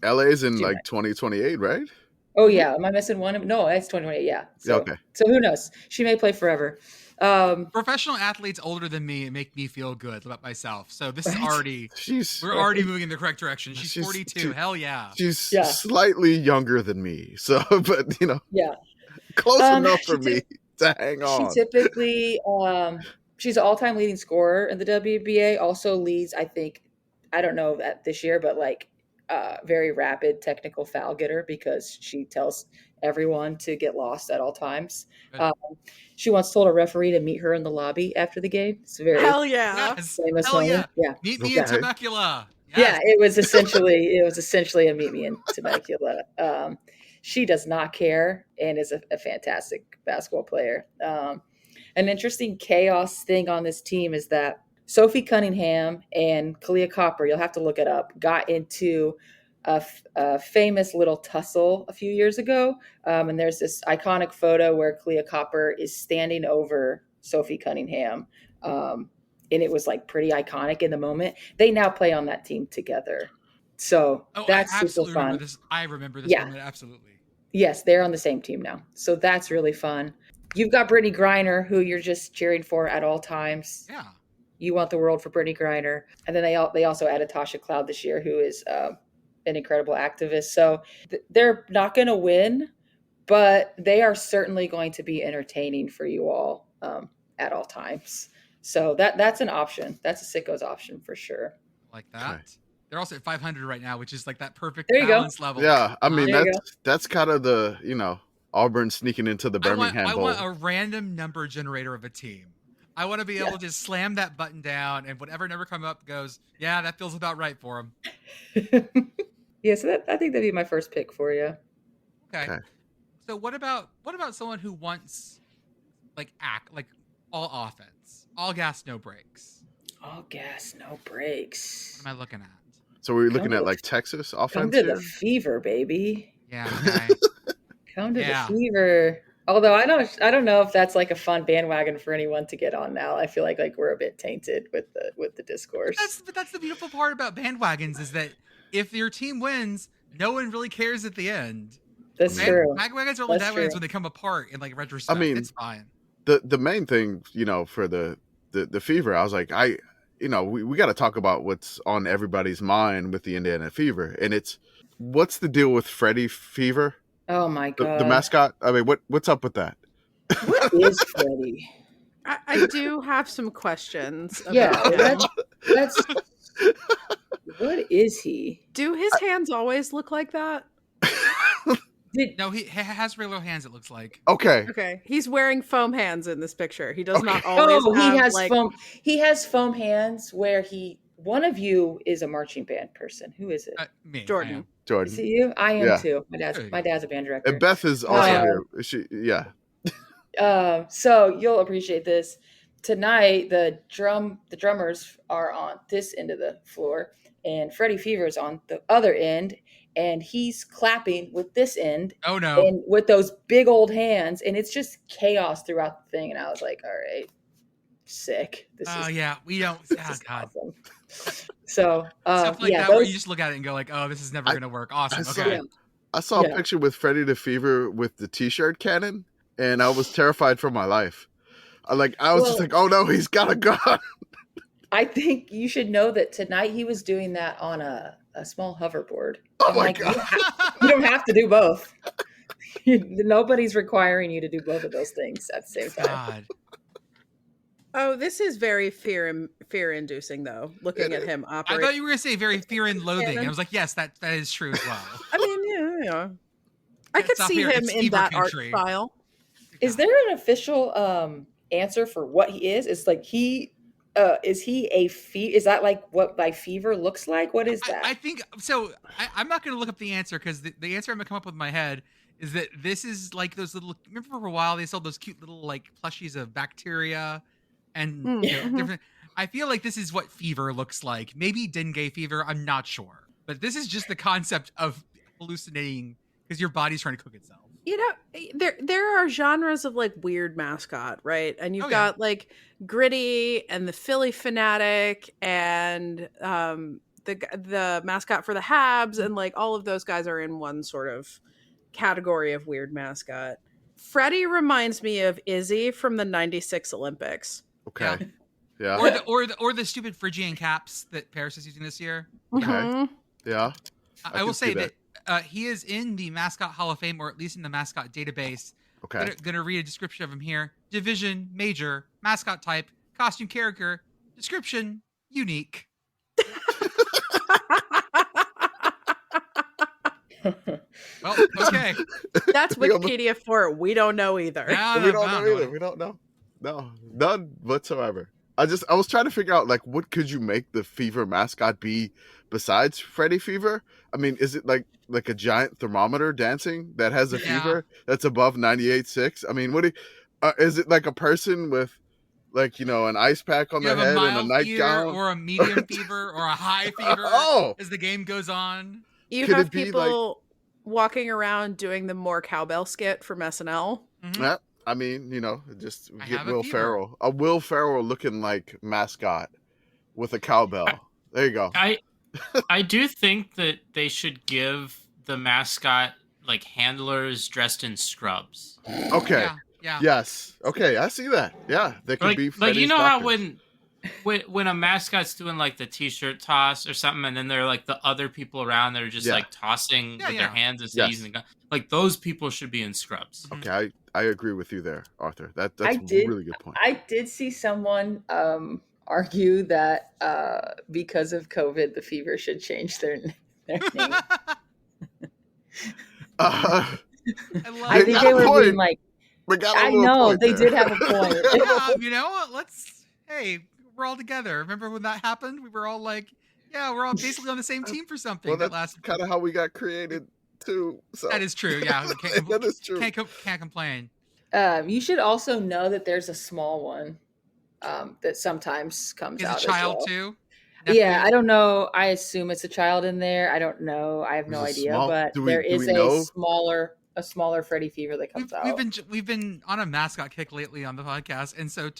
LA's in She like might. 2028, right? Oh yeah, am I missing one? No, it's 2028. Yeah. Yeah, So okay. so who knows? She may play forever. Professional athletes older than me make me feel good about myself. So this is Right? already we're already moving in the correct direction. She's 42. Hell yeah. She's Yeah. slightly younger than me. So, but Yeah. close enough She for me to hang on. She typically she's an all-time leading scorer in the WNBA. Also leads, I think, I don't know that this year, but like very rapid technical foul getter, because she tells everyone to get lost at all times. She once told a referee to meet her in the lobby after the game. It's a very Hell yeah. Yes. famous Hell moment. yeah. Yeah. Meet me in Okay. Temecula. Yes. Yeah, it was essentially a meet me in Temecula. She does not care and is a fantastic basketball player. An interesting chaos thing on this team is that Sophie Cunningham and Kalia Copper, you'll have to look it up, got into a famous little tussle a few years ago. And there's this iconic photo where Kalia Copper is standing over Sophie Cunningham. And it was like pretty iconic in the moment. They now play on that team together. So that's super fun. I remember this moment, absolutely. Yes, they're on the same team now. So that's really fun. You've got Brittany Griner, who you're just cheering for at all times. Yeah. You want the world for Brittany Griner. And then they also added Tasha Cloud this year, who is an incredible activist. So they're not going to win, but they are certainly going to be entertaining for you all at all times. So that's an option. That's a Sickos option for sure. Like that. Okay. They're also at 500 right now, which is like that perfect balance level. Yeah, I mean that's kind of the Auburn sneaking into the Birmingham Bowl. I want a random number generator of a team. I want to be able to just slam that button down, and whatever number comes up goes, yeah, that feels about right for them. Yeah, so I think that'd be my first pick for you. Okay. So what about someone who wants like all offense, all gas, no brakes? All gas, no brakes. What am I looking at? So we're looking at like Texas offense. Come to the Fever, baby. Yeah. Okay. Come to the Fever. Although I don't know if that's like a fun bandwagon for anyone to get on now. I feel like we're a bit tainted with the discourse. But that's the beautiful part about bandwagons, is that if your team wins, no one really cares at the end. That's true. Bandwagons are only bandwagons when they come apart in like retrospect. I mean, it's fine. The main thing, for the Fever, I was like, we got to talk about what's on everybody's mind with the Indiana Fever, and it's what's the deal with Freddy Fever? Oh my god, the mascot. I mean, what's up with that? What is Freddy? I do have some questions. About him. That's what is he? Do his hands always look like that? No, he has regular hands, it looks like. Okay. He's wearing foam hands in this picture. He does not always have foam. He has foam hands where one of you is a marching band person. Who is it? Me. Jordan. Is it you? I am too. My dad's a band director. And Beth is also here. So you'll appreciate this. Tonight, the drummers are on this end of the floor, and Freddy Fever is on the other end, and he's clapping with this end. Oh no! And with those big old hands, and it's just chaos throughout the thing. And I was like, all right, sick. We don't. Oh god. Awesome. So stuff like that, where you just look at it and go like, oh, this is never gonna work. Awesome. I saw a picture with Freddy the Fever with the t-shirt cannon, and I was terrified for my life. I was just like, oh no, he's got a gun. I think you should know that tonight he was doing that on a small hoverboard. Oh my god! You don't have to do both. Nobody's requiring you to do both of those things at the same time. God. Oh, this is very fear-inducing, though. Looking at him operate. I thought you were going to say very fear and loathing. And I was like, yes, that is true as well. I mean, yeah. I could see him in that art style. Is there an official answer for what he is? It's like is he a is that like what by Fever looks like? What is that? I think so. I'm not going to look up the answer, because the answer I'm going to come up with in my head is that this is like those little. Remember for a while they sold those cute little like plushies of bacteria and different. I feel like this is what fever looks like. Maybe dengue fever. I'm not sure, but this is just the concept of hallucinating because your body's trying to cook itself. You know, there are genres of like weird mascot, right? And you've got like Gritty and the Philly Fanatic and the mascot for the Habs, and like all of those guys are in one sort of category of weird mascot. Freddy reminds me of Izzy from the '96 Olympics. Okay. Yeah. Or the stupid Phrygian caps that Paris is using this year. Okay. Mm-hmm. Yeah. I will say that he is in the Mascot Hall of Fame, or at least in the mascot database. Okay. Gonna read a description of him here. Division, major, mascot type, costume character, description, unique. Well, okay. That's Wikipedia for it. We don't know either. We don't know either. We don't know. No, none whatsoever. I was trying to figure out, like, what could you make the Fever mascot be besides Freddy Fever? I mean, is it like a giant thermometer dancing that has a fever that's above 98.6? I mean, is it like a person with, like, you know, an ice pack on their head and a nightgown? Or a medium fever or a high fever as the game goes on? You have people walking around doing the more cowbell skit from SNL. Mm-hmm. Yeah, I mean, you know, just get Will Ferrell. A Will Ferrell looking like mascot with a cowbell. There you go. I do think that they should give the mascot like handlers dressed in scrubs. Okay. Yeah. Yes. Okay, I see that. Yeah, they could be like, you know doctors. how when a mascot's doing like the t-shirt toss or something, and then they're like the other people around that are just like tossing with their hands instead of using the gun. Like those people should be in scrubs. Okay, I agree with you there, Arthur. That's a really good point. I did see someone argue that because of COVID, the Fever should change their name. I think they were being like, I know they did have a point. You know, we're all together. Remember when that happened? We were all like, we're all basically on the same team for something. Well, that's kind of how we got created too. So. That is true. Yeah, that is true. Can't complain. You should also know that there's a small one that sometimes comes out. Is a child as well. too? Yeah, I don't know. I assume it's a child in there. I don't know. I have no idea. But there is a smaller Freddy Fever that comes out. We've been on a mascot kick lately on the podcast, and so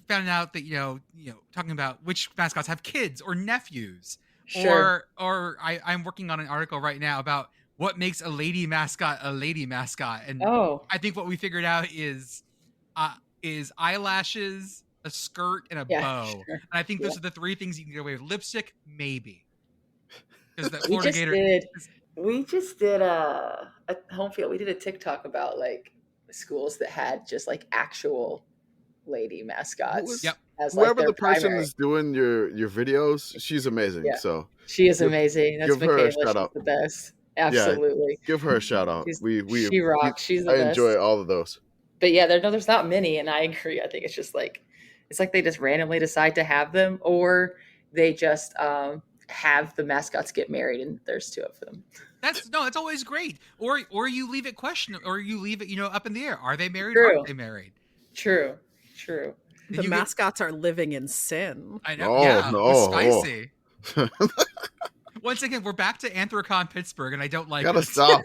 found out that talking about which mascots have kids or nephews, sure. or I'm working on an article right now about what makes a lady mascot, and I think what we figured out is eyelashes, a skirt, and a bow. Sure. And I think those are the three things you can get away with. Lipstick, maybe. Because the Florida Gator. We just did at Homefield. We did a TikTok about like schools that had just like actual lady mascots. Yep. Whoever the person is doing your videos, she's amazing. Yeah. So she is amazing. That's Michaela. She's the best. Absolutely. Yeah, give her a shout out. She rocks. She's the best. I enjoy all of those. But yeah, there's not many, and I agree. I think it's just like they just randomly decide to have them, or they just have the mascots get married, and there's two of them. It's always great. Or you leave it or you leave it up in the air. Are they married? True. Or aren't they married? True. The mascots are living in sin. I know. Spicy. Once again, we're back to Anthrocon Pittsburgh, and I don't like it. Gotta stop.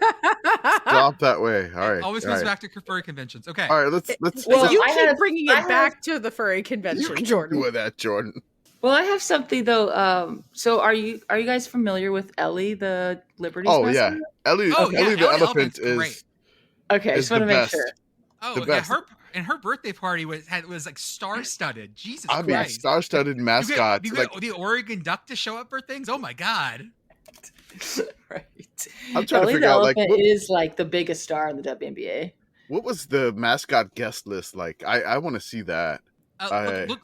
Stop that way. All right. Always goes back to furry conventions. Okay. All right. Let's. Well, you keep bringing it back to the furry convention, Jordan. With that, Jordan. Well, I have something though. So are you guys familiar with Ellie the Liberty? Oh yeah, Ellie the Elephant is great. Okay, I just want to make sure. Oh yeah, her birthday party was like star-studded. Jesus Christ! I mean, star-studded mascots. You get the Oregon Duck to show up for things. Oh my God! Right. I'm trying Ellie to figure out what is like the biggest star in the WNBA. What was the mascot guest list like? I want to see that.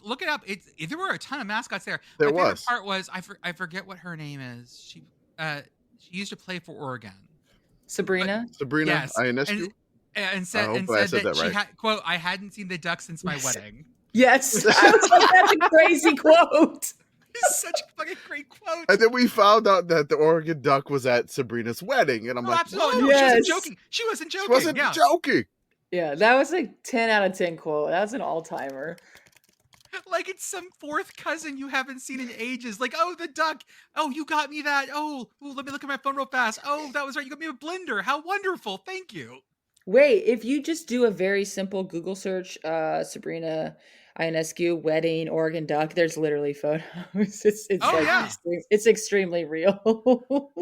Look it up. There were a ton of mascots there. My favorite part was I forget what her name is. She used to play for Oregon. Sabrina. Yes. Ionescu. And said that she had, quote, "I hadn't seen the duck since my wedding." Yes, that's a crazy quote. It's such a fucking great quote. And then we found out that the Oregon Duck was at Sabrina's wedding, and I'm like, absolutely. No, yes. She wasn't joking. Joking. Yeah, that was a 10 out of 10 quote. That was an all-timer. Like it's some fourth cousin you haven't seen in ages. Like, oh, the duck. Oh, you got me that. Oh, let me look at my phone real fast. Oh, that was right. You got me a blender. How wonderful. Thank you. Wait, if you just do a very simple Google search, Sabrina Ionescu wedding Oregon Duck, there's literally photos. It's extremely real.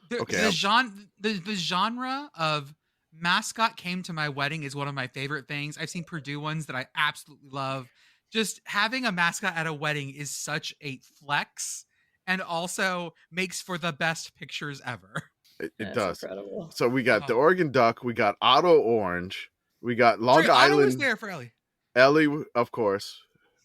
The genre of mascot came to my wedding is one of my favorite things. I've seen Purdue ones that I absolutely love. Just having a mascot at a wedding is such a flex, and also makes for the best pictures ever. It does. Incredible. So we got the Oregon Duck, we got Otto Orange, we got Long Island. Otto was there for Ellie. Ellie, of course.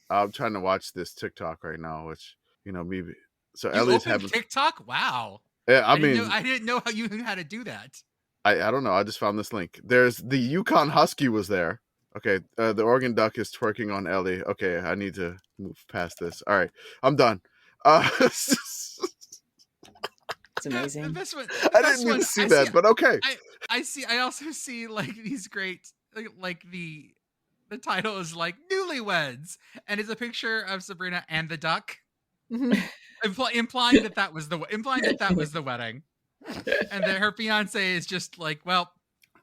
I'm trying to watch this TikTok right now, which maybe. So Ellie's having TikTok. Wow. Yeah, I didn't know how you knew how to do that. I don't know. I just found this link. There's the UConn Husky was there. Okay, the Oregon Duck is twerking on Ellie. Okay, I need to move past this. All right, I'm done. It's amazing. I didn't even see that, but okay. I also see like these great, like the title is like Newlyweds, and it's a picture of Sabrina and the duck, implying that was the wedding, and that her fiance is just like, well,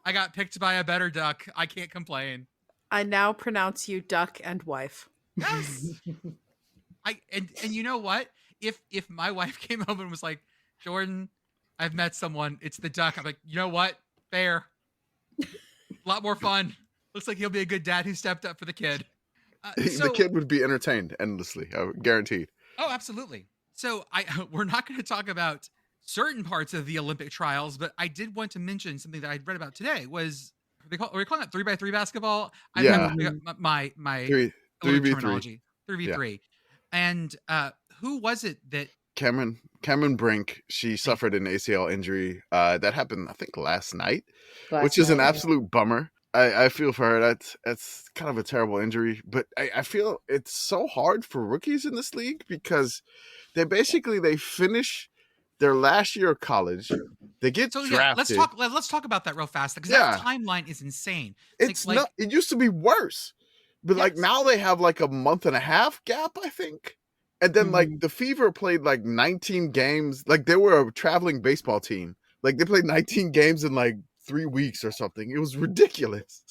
I got picked by a better duck. I can't complain. I now pronounce you duck and wife. Yes. And you know what? If my wife came home and was like, Jordan, I've met someone. It's the duck. I'm like, you know what? Fair. A lot more fun. Looks like he'll be a good dad who stepped up for the kid. The kid would be entertained endlessly, guaranteed. Oh, absolutely. So we're not going to talk about certain parts of the Olympic trials, but I did want to mention something that I read about today. Was are we calling it 3x3 basketball? Yeah. My 3v3. 3v3. And who was it that Cameron Brink, she suffered an ACL injury that happened, I think, last night, which is an absolute bummer. I feel for her. That's kind of a terrible injury, but I feel it's so hard for rookies in this league because they finish their last year of college. They get drafted. Yeah, let's talk about that real fast because that timeline is insane. It used to be worse, but like now they have like a month and a half gap, I think. And then like the Fever played like 19 games. Like they were a traveling baseball team. Like they played 19 games in like 3 weeks or something. It was ridiculous.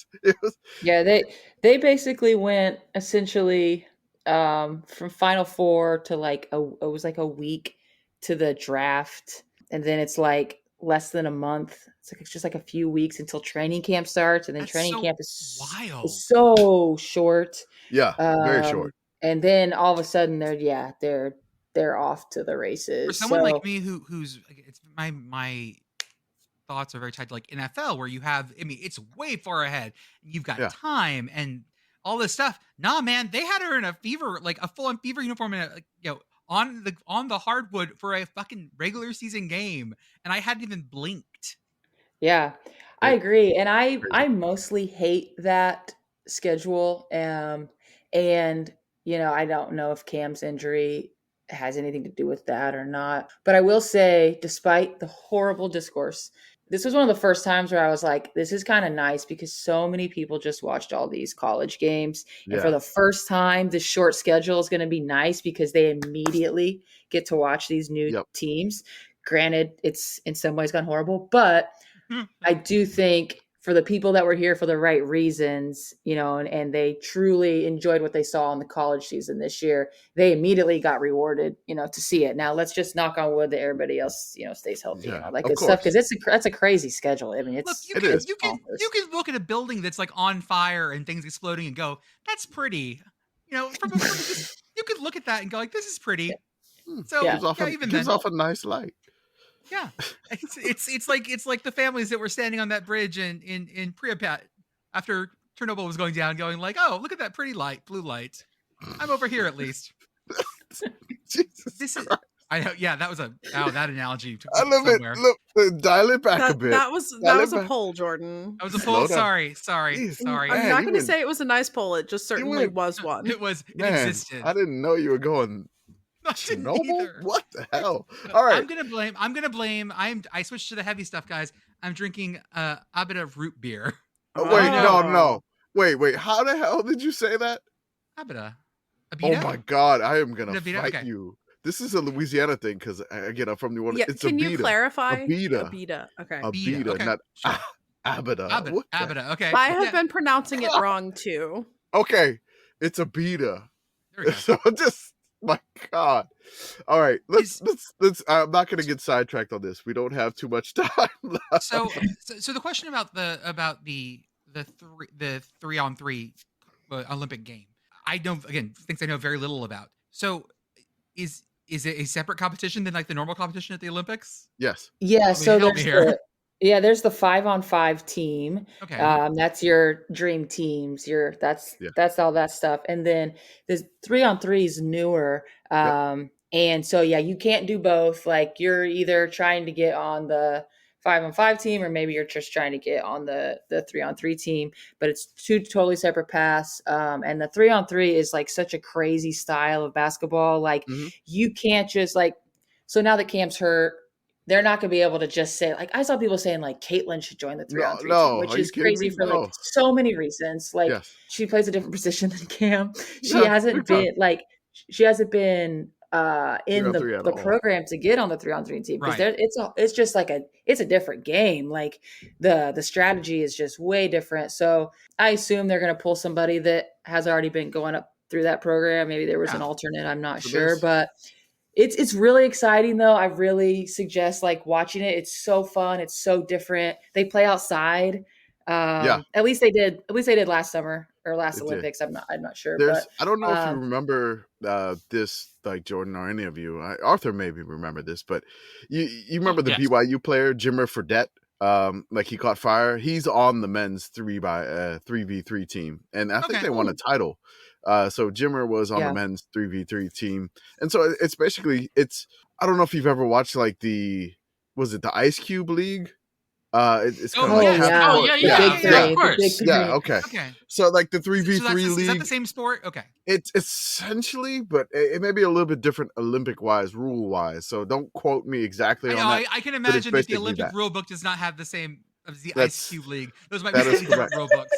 Yeah, they basically went essentially from Final Four to like it was like a week to the draft, and then it's like less than a month. It's just like a few weeks until training camp starts, and then training camp is wild. Is so short. Yeah, very short. And then all of a sudden they're off to the races. For someone like me who's it's my thoughts are very tied to like NFL, where you have, it's way far ahead. You've got time and all this stuff. Nah, man, they had her in a Fever, like a full-on Fever uniform, and on the hardwood for a fucking regular season game, and I hadn't even blinked. Yeah, I agree, and I mostly hate that schedule. And I don't know if Cam's injury has anything to do with that or not. But I will say, despite the horrible discourse, this was one of the first times where I was like, this is kind of nice because so many people just watched all these college games. And for the first time, this short schedule is going to be nice because they immediately get to watch these new teams. Granted, it's in some ways gone horrible, but I do think for the people that were here for the right reasons, and they truly enjoyed what they saw in the college season this year, they immediately got rewarded, to see it. Now let's just knock on wood that everybody else, stays healthy and all that good stuff. Cause that's a crazy schedule. I mean, you can look at a building that's like on fire and things exploding and go, that's pretty, you could look at that and go like, this is pretty. So gives off a nice light. Yeah, it's like the families that were standing on that bridge in Pripyat after Chernobyl was going down, going like, "Oh, look at that pretty light, blue light. I'm over here at least." This is, I know. Yeah, that was that analogy. I love it. Look, dial it back a bit. That was a poll, Jordan. That was a poll. Sorry. I'm not going to say it was a nice poll. It just certainly was one. It was. It existed. I didn't know you were going. Chernobyl? What the hell? All right. I'm gonna blame. I switched to the heavy stuff, guys. I'm drinking a bit of root beer. Oh, wait, no. Wait. How the hell did you say that? Abita. Oh my God, I am gonna fight you. This is a Louisiana thing because again, I'm from New Orleans. Yeah, it's can Abita. you clarify? Abita. Okay. Abita, okay. not Abida. Abida. Okay. I have been pronouncing it wrong too. Okay, it's a beta. There we go. So just my God. All right, let's. I'm not going to get sidetracked on this. We don't have too much time left. So the question about the 3-on-3 Olympic game, I know things I know very little about. So is it a separate competition than like the normal competition at the Olympics? Yes. Yeah. So there's the 5-on-5 team. Okay. That's your dream teams. That's all that stuff. And then the 3-on-3 is newer. And so, you can't do both. Like you're either trying to get on the 5-on-5 team, or maybe you're just trying to get on the 3-on-3 team, but it's two totally separate paths. And the 3-on-3 is like such a crazy style of basketball. Like you can't just so now that Cam's hurt, they're not going to be able to just say, like, I saw people saying like Caitlin should join the 3-on-3 team, which is crazy for like so many reasons. Like she plays a different position than Cam. She hasn't been in the program to get on the 3-on-3 team, because it's just like it's a different game. Like the strategy is just way different. So I assume they're going to pull somebody that has already been going up through that program. Maybe there was an alternate, I'm not sure, but it's really exciting though. I really suggest like watching it. It's so fun. It's so different. They play outside. At least they did last summer or last Olympics. I'm not sure. But I don't know if you remember this, like Jordan or any of you. Arthur maybe remember this, but you remember the BYU player Jimmer Fredette? Like he caught fire. He's on the men's 3v3 team, and I think they won a title. So Jimmer was on the men's 3v3 team, and so it's basically I don't know if you've ever watched like the Ice Cube League. It's kind of of course. Okay. So like the 3v3 league. Is that the same sport? Okay. It's essentially, but it may be a little bit different Olympic wise, rule wise. So don't quote me exactly on that. I can imagine that the Olympic rule book does not have the same as the Ice Cube League. Those might be different rule books.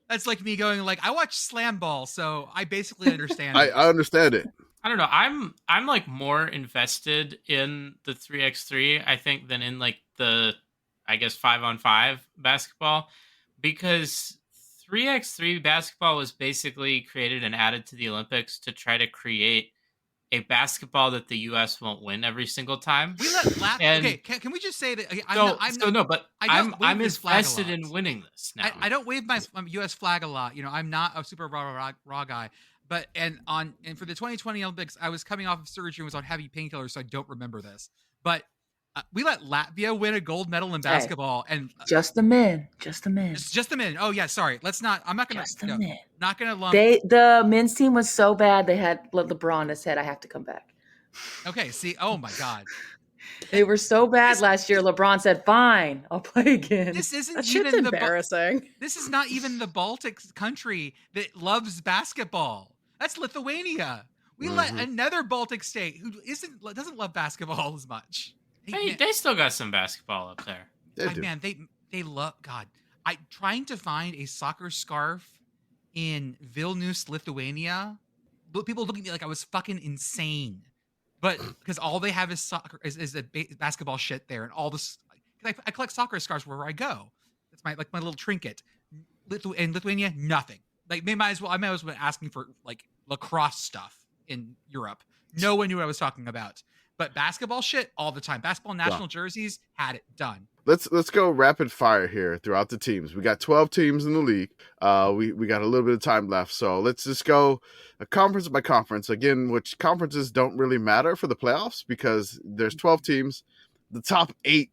That's like me going like, I watch Slam Ball, so I basically understand. I understand it. I don't know. I'm like more invested in the 3x3, I think, than in like the, I guess, 5-on-5 basketball, because 3x3 basketball was basically created and added to the Olympics to try to create a basketball that the U.S. won't win every single time. We let okay, can we just say that? I'm invested in winning this now. I don't wave my U.S. flag a lot. You know, I'm not a super raw guy. But and for the 2020 Olympics, I was coming off of surgery and was on heavy painkillers, so I don't remember this. But we let Latvia win a gold medal in basketball, and just the men. Just the men. Oh yeah, sorry. Let's not. I'm not gonna. Not gonna lump. The men's team was so bad they had LeBron that said, "I have to come back." Okay. See. Oh my God. They were so bad last year. LeBron said, "Fine, I'll play again." This isn't That even shit's embarrassing. This is not even the Baltic country that loves basketball. That's Lithuania. We let another Baltic state who doesn't love basketball as much. They still got some basketball up there. They love God. Trying to find a soccer scarf in Vilnius, Lithuania. People look at me like I was fucking insane. But because all they have is soccer is basketball shit there, and all this. I collect soccer scarves wherever I go. That's my little trinket. In Lithuania, nothing. Like I might as well be asking for like lacrosse stuff in Europe. No one knew what I was talking about. But basketball shit all the time. Basketball national jerseys had it done. Let's go rapid fire here throughout the teams. We got 12 teams in the league. We got a little bit of time left, so let's just go conference by conference again. Which conferences don't really matter for the playoffs because there's 12 teams. The top 8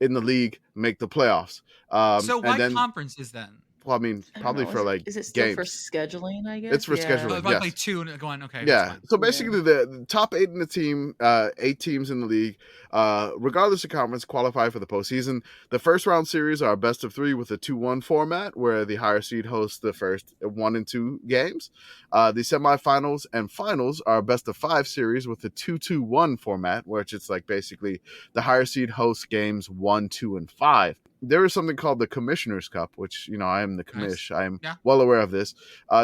in the league make the playoffs. So what conferences then? Well, I mean, probably for like is it still games. For scheduling? I guess it's for scheduling. If I play 2 and going, okay. Yeah. So basically, the top 8 in the team, 8 teams in the league, regardless of conference, qualify for the postseason. The first round series are a best of 3 with a 2-1 format, where the higher seed hosts the first 1 and 2 games. The semifinals and finals are a best of 5 series with a 2-2-1 format, which it's like basically the higher seed hosts games 1, 2, and 5. There is something called the Commissioner's Cup, which, I am the Commish. Nice. I am well aware of this.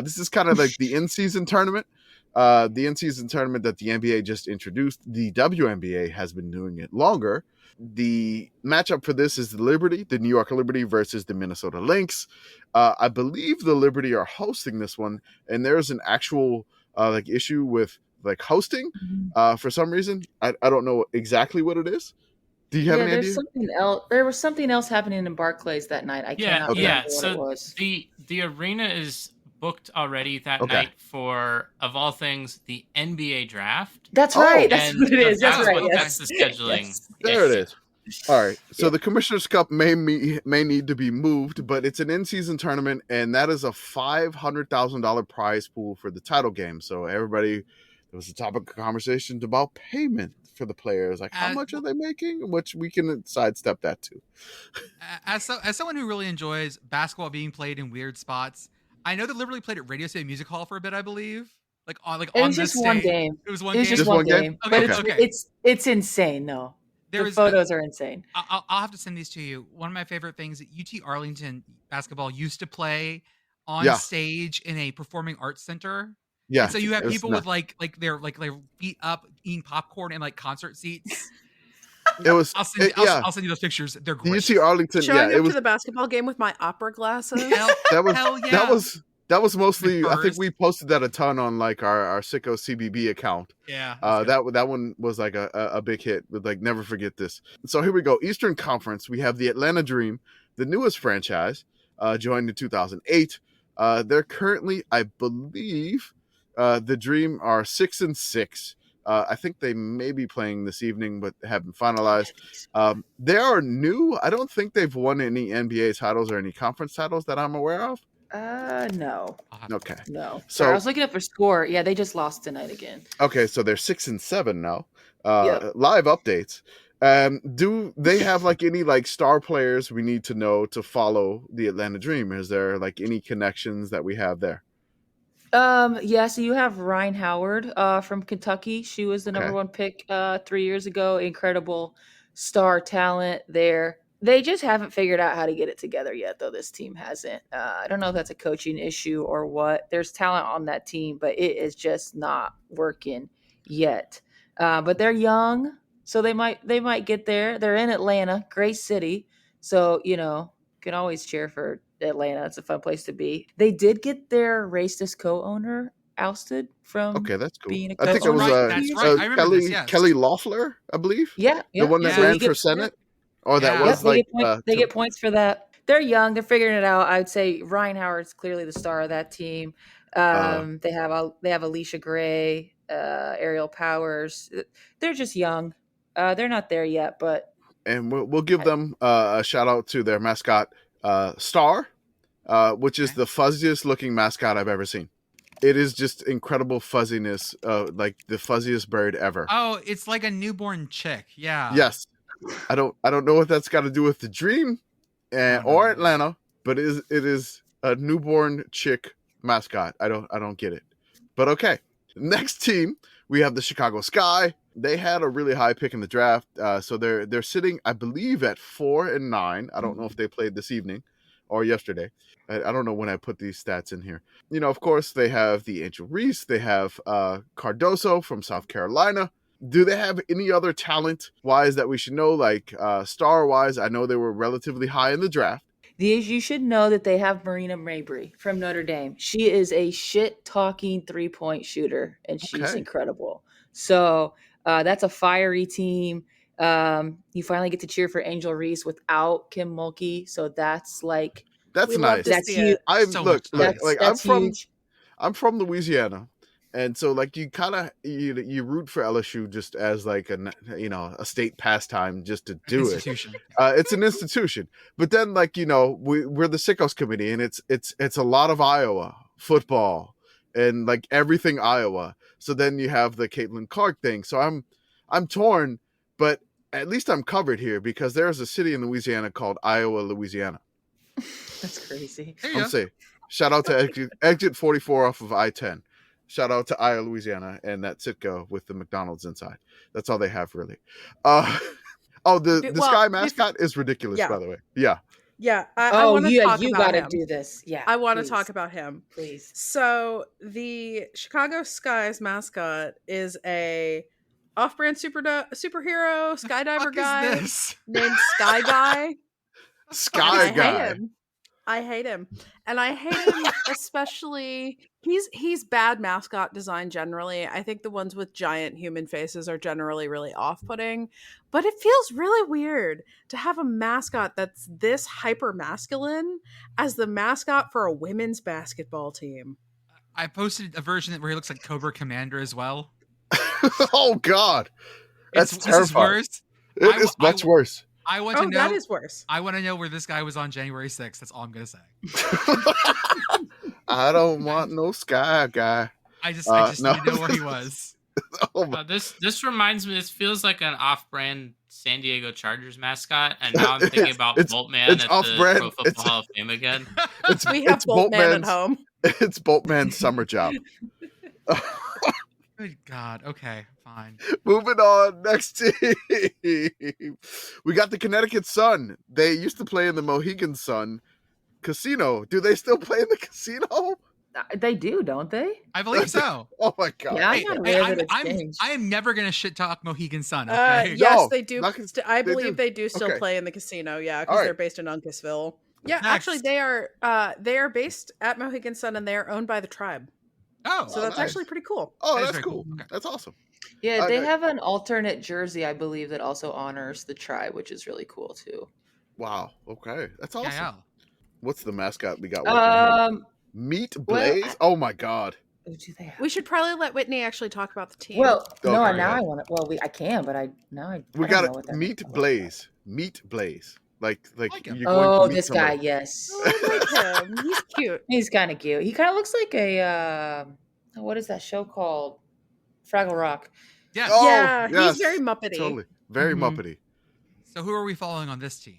This is kind of like the in-season tournament. The in-season tournament that the NBA just introduced, the WNBA has been doing it longer. The matchup for this is the New York Liberty versus the Minnesota Lynx. I believe the Liberty are hosting this one, and there's an actual issue with hosting for some reason. I don't know exactly what it is. Do you have any idea? Something else. There was something else happening in Barclays that night. I cannot remember what it was. The arena is booked already that night for, of all things, the NBA draft. That's right. That's what it is. That's right. That's the scheduling. Yes. There it is. All right. So the Commissioner's Cup may need to be moved, but it's an in-season tournament, and that is a $500,000 prize pool for the title game. So everybody, there was a topic of conversation about payment for the players, like how much are they making, which we can sidestep that too. As someone who really enjoys basketball being played in weird spots, I know that Liberty played at Radio City Music Hall for a bit, I believe. It was just one game. It was one game. Just one game. Okay, but it's insane though. The photos are insane. I'll have to send these to you. One of my favorite things that UT Arlington basketball used to play on stage in a performing arts center. Yeah. And so you have people with their feet up eating popcorn in concert seats. I'll send you those pictures. They're great. UT Arlington. Showing up to the basketball game with my opera glasses. That was mostly. I think we posted that a ton on our Sickos CBB account. Yeah. That one was a big hit. With never forget this. So here we go. Eastern Conference. We have the Atlanta Dream, the newest franchise, joined in 2008. They're currently, I believe, the Dream are 6-6. I think they may be playing this evening, but haven't finalized. They are new. I don't think they've won any NBA titles or any conference titles that I'm aware of. No. Okay. No. So I was looking up for score. Yeah, they just lost tonight again. Okay, so they're 6-7 now. Live updates. Do they have any star players we need to know to follow the Atlanta Dream? Is there any connections that we have there? Yeah, so you have Ryan Howard from Kentucky. She was the number one pick 3 years ago. Incredible star talent there. They just haven't figured out how to get it together yet, though. This team hasn't. I don't know if that's a coaching issue or what. There's talent on that team, but it is just not working yet. But they're young, so they might get there. They're in Atlanta, great city. So, can always cheer for Atlanta. It's a fun place to be. They did get their racist co-owner ousted from that's cool. being a I think it was Kelly Loeffler, I believe. Yeah. The one that ran for Senate. Or that was they get points for that. They're young. They're figuring it out. I'd say Ryan Howard's clearly the star of that team. They have Alicia Gray, Ariel Powers. They're just young. They're not there yet, but we'll give them a shout out to their mascot, Star, which is the fuzziest looking mascot I've ever seen. It is just incredible fuzziness, like the fuzziest bird ever. Oh, it's like a newborn chick. Yeah. Yes. I don't know what that's got to do with the Dream or Atlanta, but it is a newborn chick mascot. I don't get it. But okay. Next team, we have the Chicago Sky. They had a really high pick in the draft. So they're sitting, I believe, at 4-9. I don't know if they played this evening or yesterday. I don't know when I put these stats in here. Of course, they have the Angel Reese. They have Cardoso from South Carolina. Do they have any other talent-wise that we should know, star-wise? I know they were relatively high in the draft. You should know that they have Marina Mabry from Notre Dame. She is a shit-talking three-point shooter, and she's incredible. So that's a fiery team. You finally get to cheer for Angel Reese without Kim Mulkey, so that's nice. That's huge. I'm from Louisiana. And so, you kind of you root for LSU just as a state pastime just to do it. It's an institution. But then we're the Sickos committee, and it's a lot of Iowa football and everything Iowa. So then you have the Caitlin Clark thing. So I'm torn, but at least I'm covered here because there's a city in Louisiana called Iowa, Louisiana. That's crazy. I'm saying, shout out to exit 44 off of I-10. Shout out to Iowa, Louisiana, and that Sitco with the McDonald's inside. That's all they have, really. The Sky mascot is ridiculous, by the way. Yeah. Yeah, I want to talk you about gotta him. do this. Yeah, I want to please, talk about him. please. So the Chicago Sky's mascot is a off-brand superhero skydiver Fuck guy is this? named Sky Guy. Sky I Guy. hate him. I hate him. And I hate him especially he's bad mascot design generally. I think the ones with giant human faces are generally really off-putting, but it feels really weird to have a mascot that's this hyper masculine as the mascot for a women's basketball team. I posted a version where he looks like Cobra Commander as well. Oh God, that's This is terrifying. worse. It is much worse. I want to know. That is worse. I want to know where this guy was on January 6th. That's all I'm gonna say. I don't want no Sky Guy. I just no. need to know where he was. Oh my. This reminds me. This feels like an off-brand San Diego Chargers mascot, and now I'm thinking about Boltman it's at the off-brand. Pro Football Hall of Fame again. We have Boltman at home. It's Boltman's summer job. Good God. Okay, fine. Moving on, next team. We got the Connecticut Sun. They used to play in the Mohegan Sun Casino. Do they still play in the casino? They do, don't they? I believe so. Oh my God. Yeah, Hey, I'm not hey, aware that it's I changed. am never gonna shit talk Mohegan Sun. Okay. Yes, No, they do. not- I they believe do. they do still Okay. play in the casino. Yeah, All because right. they're based in Uncasville. Yeah, Next. actually, they are based at Mohegan Sun, and they are owned by the tribe. Oh, So that's nice. actually pretty cool. Oh, That is that's very cool. cool. Okay. That's awesome. Yeah, they Okay. have an alternate jersey, I believe, that also honors the tribe, which is really cool too. Wow. Okay. That's awesome. yeah. What's the mascot we got working here? Meat Blaze? Oh my God. Who do they have? We should probably let Whitney actually talk about the team. Well, no, Okay, now yeah. I want to. Well, I can, but I We don't got know what it. that Meat looks Blaze. Meat Blaze. Like Like him. you're going Oh, to meet this guy, somebody. yes, Oh, I like him. He's cute. he's kind of cute. He kind of looks like a what is that show called? Fraggle Rock. Yes. Oh, Yeah, yes, he's very Muppety. Totally. Very Mhm. Muppety. So who are we following on this team?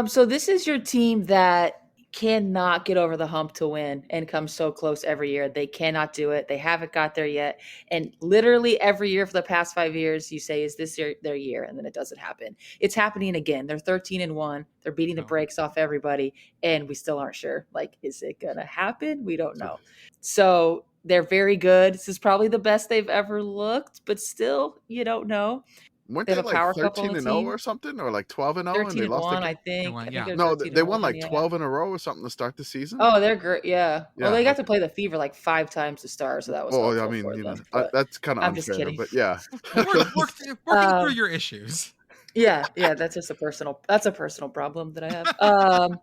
So this is your team that cannot get over the hump to win and come so close every year. They cannot do it. They haven't got there yet. And literally every year for the past 5 years, you say, is this their year? And then it doesn't happen. It's happening again. They're 13-1. They're beating the Oh. brakes off everybody. And we still aren't sure. Like, is it going to happen? We don't know. So they're very good. This is probably the best they've ever looked, but still, you don't know. Weren't They they have a like power couple on 13 the and 0 team. or something, or like 12 and 0, and they 13-1, lost? I think. won, I think yeah. they're No, they won 13-1, like yeah. 12 in a row or something to start the season. Oh, they're great. Yeah. Well, Yeah, they got okay. to play the Fever like 5 times to start, so that was. Well, I helpful mean, for you know, them, but that's kind of I'm just unfair, kidding. but yeah. Working through your issues. yeah, that's just a personal problem that I have.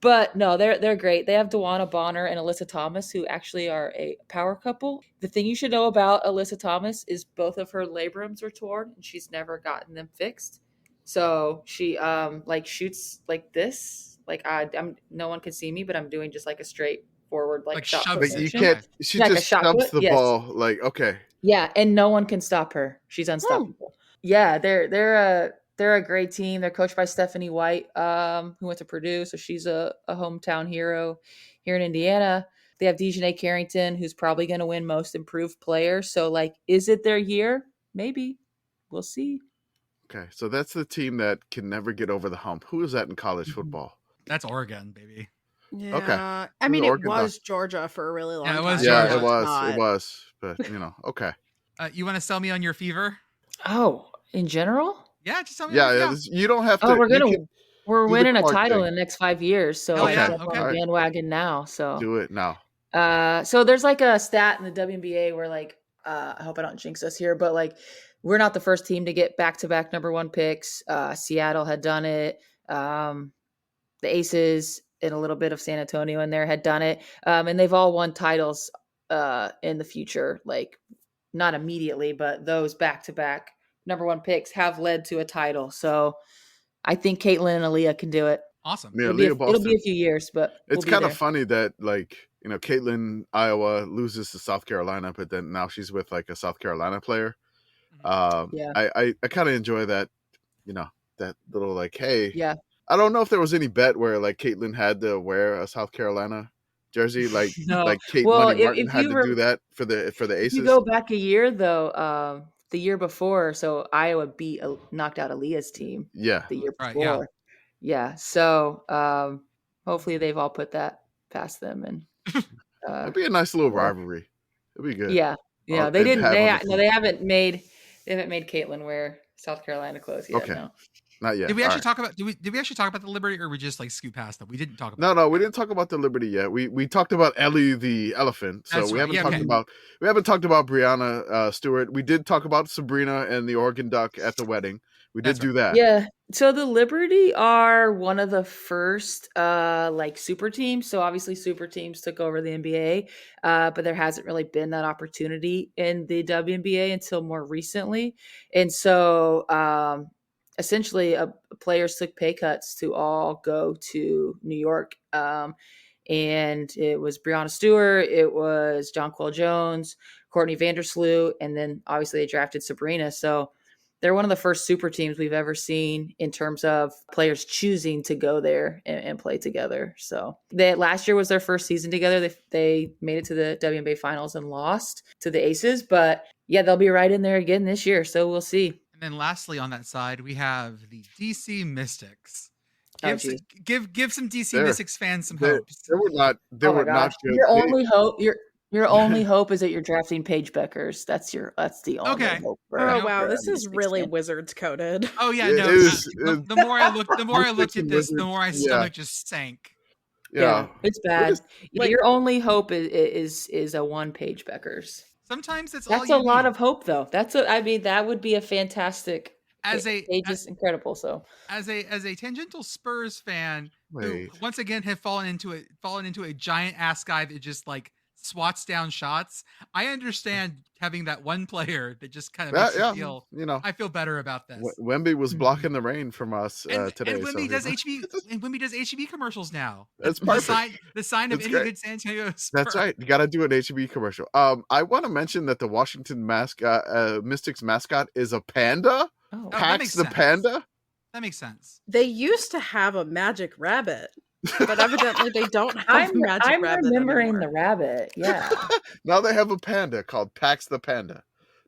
But no, they're great. They have Dewana Bonner and Alyssa Thomas, who actually are a power couple. The thing you should know about Alyssa Thomas is both of her labrums are torn, and she's never gotten them fixed. So she like shoots like this. Like I'm no one can see me, but I'm doing just like a straight forward like shot shove put it. But you motion. can't. She Like a just shot shoves put? the Yes. ball. Like, okay. Yeah, and no one can stop her. She's unstoppable. Yeah, they're a great team. They're coached by Stephanie White, who went to Purdue, so she's a hometown hero here in Indiana. They have Dejanay Carrington, who's probably going to win Most Improved Player. So, like, is it their year? Maybe. We'll see. Okay, so that's the team that can never get over the hump. Who is that in college Mhm. football? That's Oregon, baby. Yeah. I mean, it Oregon was Georgia for a really long Yeah, it time. was Yeah, Georgia. it was. not. It was. But you know, okay. You want to sell me on your Fever? Oh, in general? Yeah, just tell me. Yeah, on your yeah, Fever. you don't have to. Oh, we're you gonna can we're do the winning a Clark title thing. in the next 5 years, so Hell I yeah, jump on okay. the Alright. bandwagon now. So do it now. So there's like a stat in the WNBA where like I hope I don't jinx us here, but like we're not the first team to get back-to-back number 1 picks. Seattle had done it. The Aces and a little bit of San Antonio in there had done it. And they've all won titles in the future, like not immediately, but those back-to-back number 1 picks have led to a title. So I think Caitlin and Aaliyah can do it. Awesome. Yeah, It'll be, Leah it'll be Boston. a few years, but It's we'll kind be of there. funny that like you know Caitlin Iowa loses to South Carolina, but then now she's with like a South Carolina player. Yeah. I kind of enjoy that. You know that little like hey. Yeah. I don't know if there was any bet where like Caitlin had to wear a South Carolina jersey, like No. like Kate Well, Money if- Martin if had you to were- do that for the If Aces. you go back a year, though, the year before, so Iowa knocked out Aaliyah's team Yeah, the year Right, before. yeah. Yeah. So hopefully they've all put that past them, and It'd be a nice little yeah. rivalry. It'd be good. Yeah. Yeah. They it'd didn't. have on the They haven't made Caitlin wear South Carolina clothes yet. Okay. No. Not yet. Did we All actually right. talk about? Did we actually talk about the Liberty, or we just like scoot past them? We didn't talk about. No, we didn't talk about the Liberty yet. We talked about Ellie the Elephant, so That's we right. haven't Yeah, talked okay. about Brianna Stewart. We did talk about Sabrina and the Oregon Duck at the wedding. We did That's do that. Yeah. So the Liberty are one of the first like super teams. So obviously super teams took over the NBA, but there hasn't really been that opportunity in the WNBA until more recently. And so essentially players took pay cuts to all go to New York. And it was Brianna Stewart, it was Jonquel Jones, Courtney Vandersloot, and then obviously they drafted Sabrina. So they're one of the first super teams we've ever seen in terms of players choosing to go there and play together. So last year was their first season together. They made it to the WNBA finals and lost to the Aces, but yeah, they'll be right in there again this year. So we'll see. And then lastly on that side, we have the DC Mystics. Oh, Give geez. give some DC There- Mystics fans some They hopes. were not. They Oh my were not gosh. good. Your They- only hope, your only hope is that you're drafting Paige Beckers. That's the only Okay. hope. For, Oh know, wow, for a this is Mystics really fan. Wizards coded. Oh yeah, It no. is- The more I looked Mystics at and this, the Wizards, more my yeah. stomach just sank. Yeah, it's bad. just- Yeah, your only hope is a one Paige Beckers. Sometimes it's all That's you a lot need. of hope, though. That would be a fantastic. Paige is incredible. So as a tangential Spurs fan who Wait. once again have fallen into a giant ass guy that just like swats down shots. I understand having that one player that just kind of makes you feel. You know, I feel better about this. Wemby was blocking the rain from us today. And Wemby so does HB commercials now. That's the perfect. sign of That's any great. good San Antonio Spurs. That's right. You got to do an HB commercial. I want to mention that the Washington Mystics mascot is a panda. oh, that Pax makes the sense. panda. That makes sense. They used to have a magic rabbit, but evidently they don't have a magic I'm rabbit remembering anymore. the rabbit. Yeah. Now they have a panda called Pax the panda,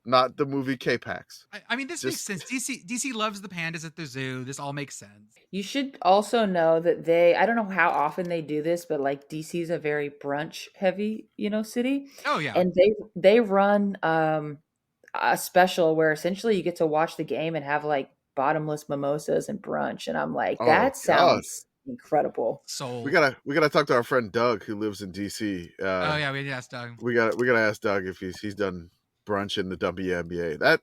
not the movie K-Pax. I mean, this makes sense. DC loves the pandas at the zoo. This all makes sense. You should also know that I don't know how often they do this, but like DC is a very brunch heavy, city. Oh yeah. And they run a special where essentially you get to watch the game and have like bottomless mimosas and brunch. And I'm like, Oh, that God. sounds incredible. So We gotta talk to our friend Doug who lives in DC. oh yeah, we did ask Doug. We gotta ask Doug if he's done brunch in the WNBA.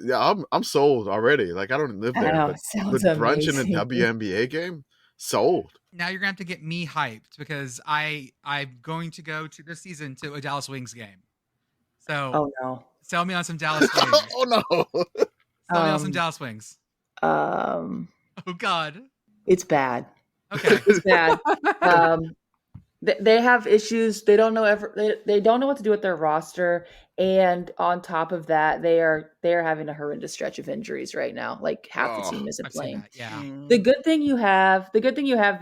Yeah, I'm sold already. Like I don't live I there, know, but it sounds brunch in amazing. a WNBA game, sold. Now you're gonna have to get me hyped because I'm going to go to this season to a Dallas Wings game. So Oh no. sell me on some Dallas Wings. Oh no. Sell me on some Dallas Wings. Um, Oh God. it's bad. Okay. It's bad. They have issues. They don't know they don't know what to do with their roster, and on top of that, they are having a horrendous stretch of injuries right now. Like half the team isn't I've seen playing. that. Yeah. The good thing you have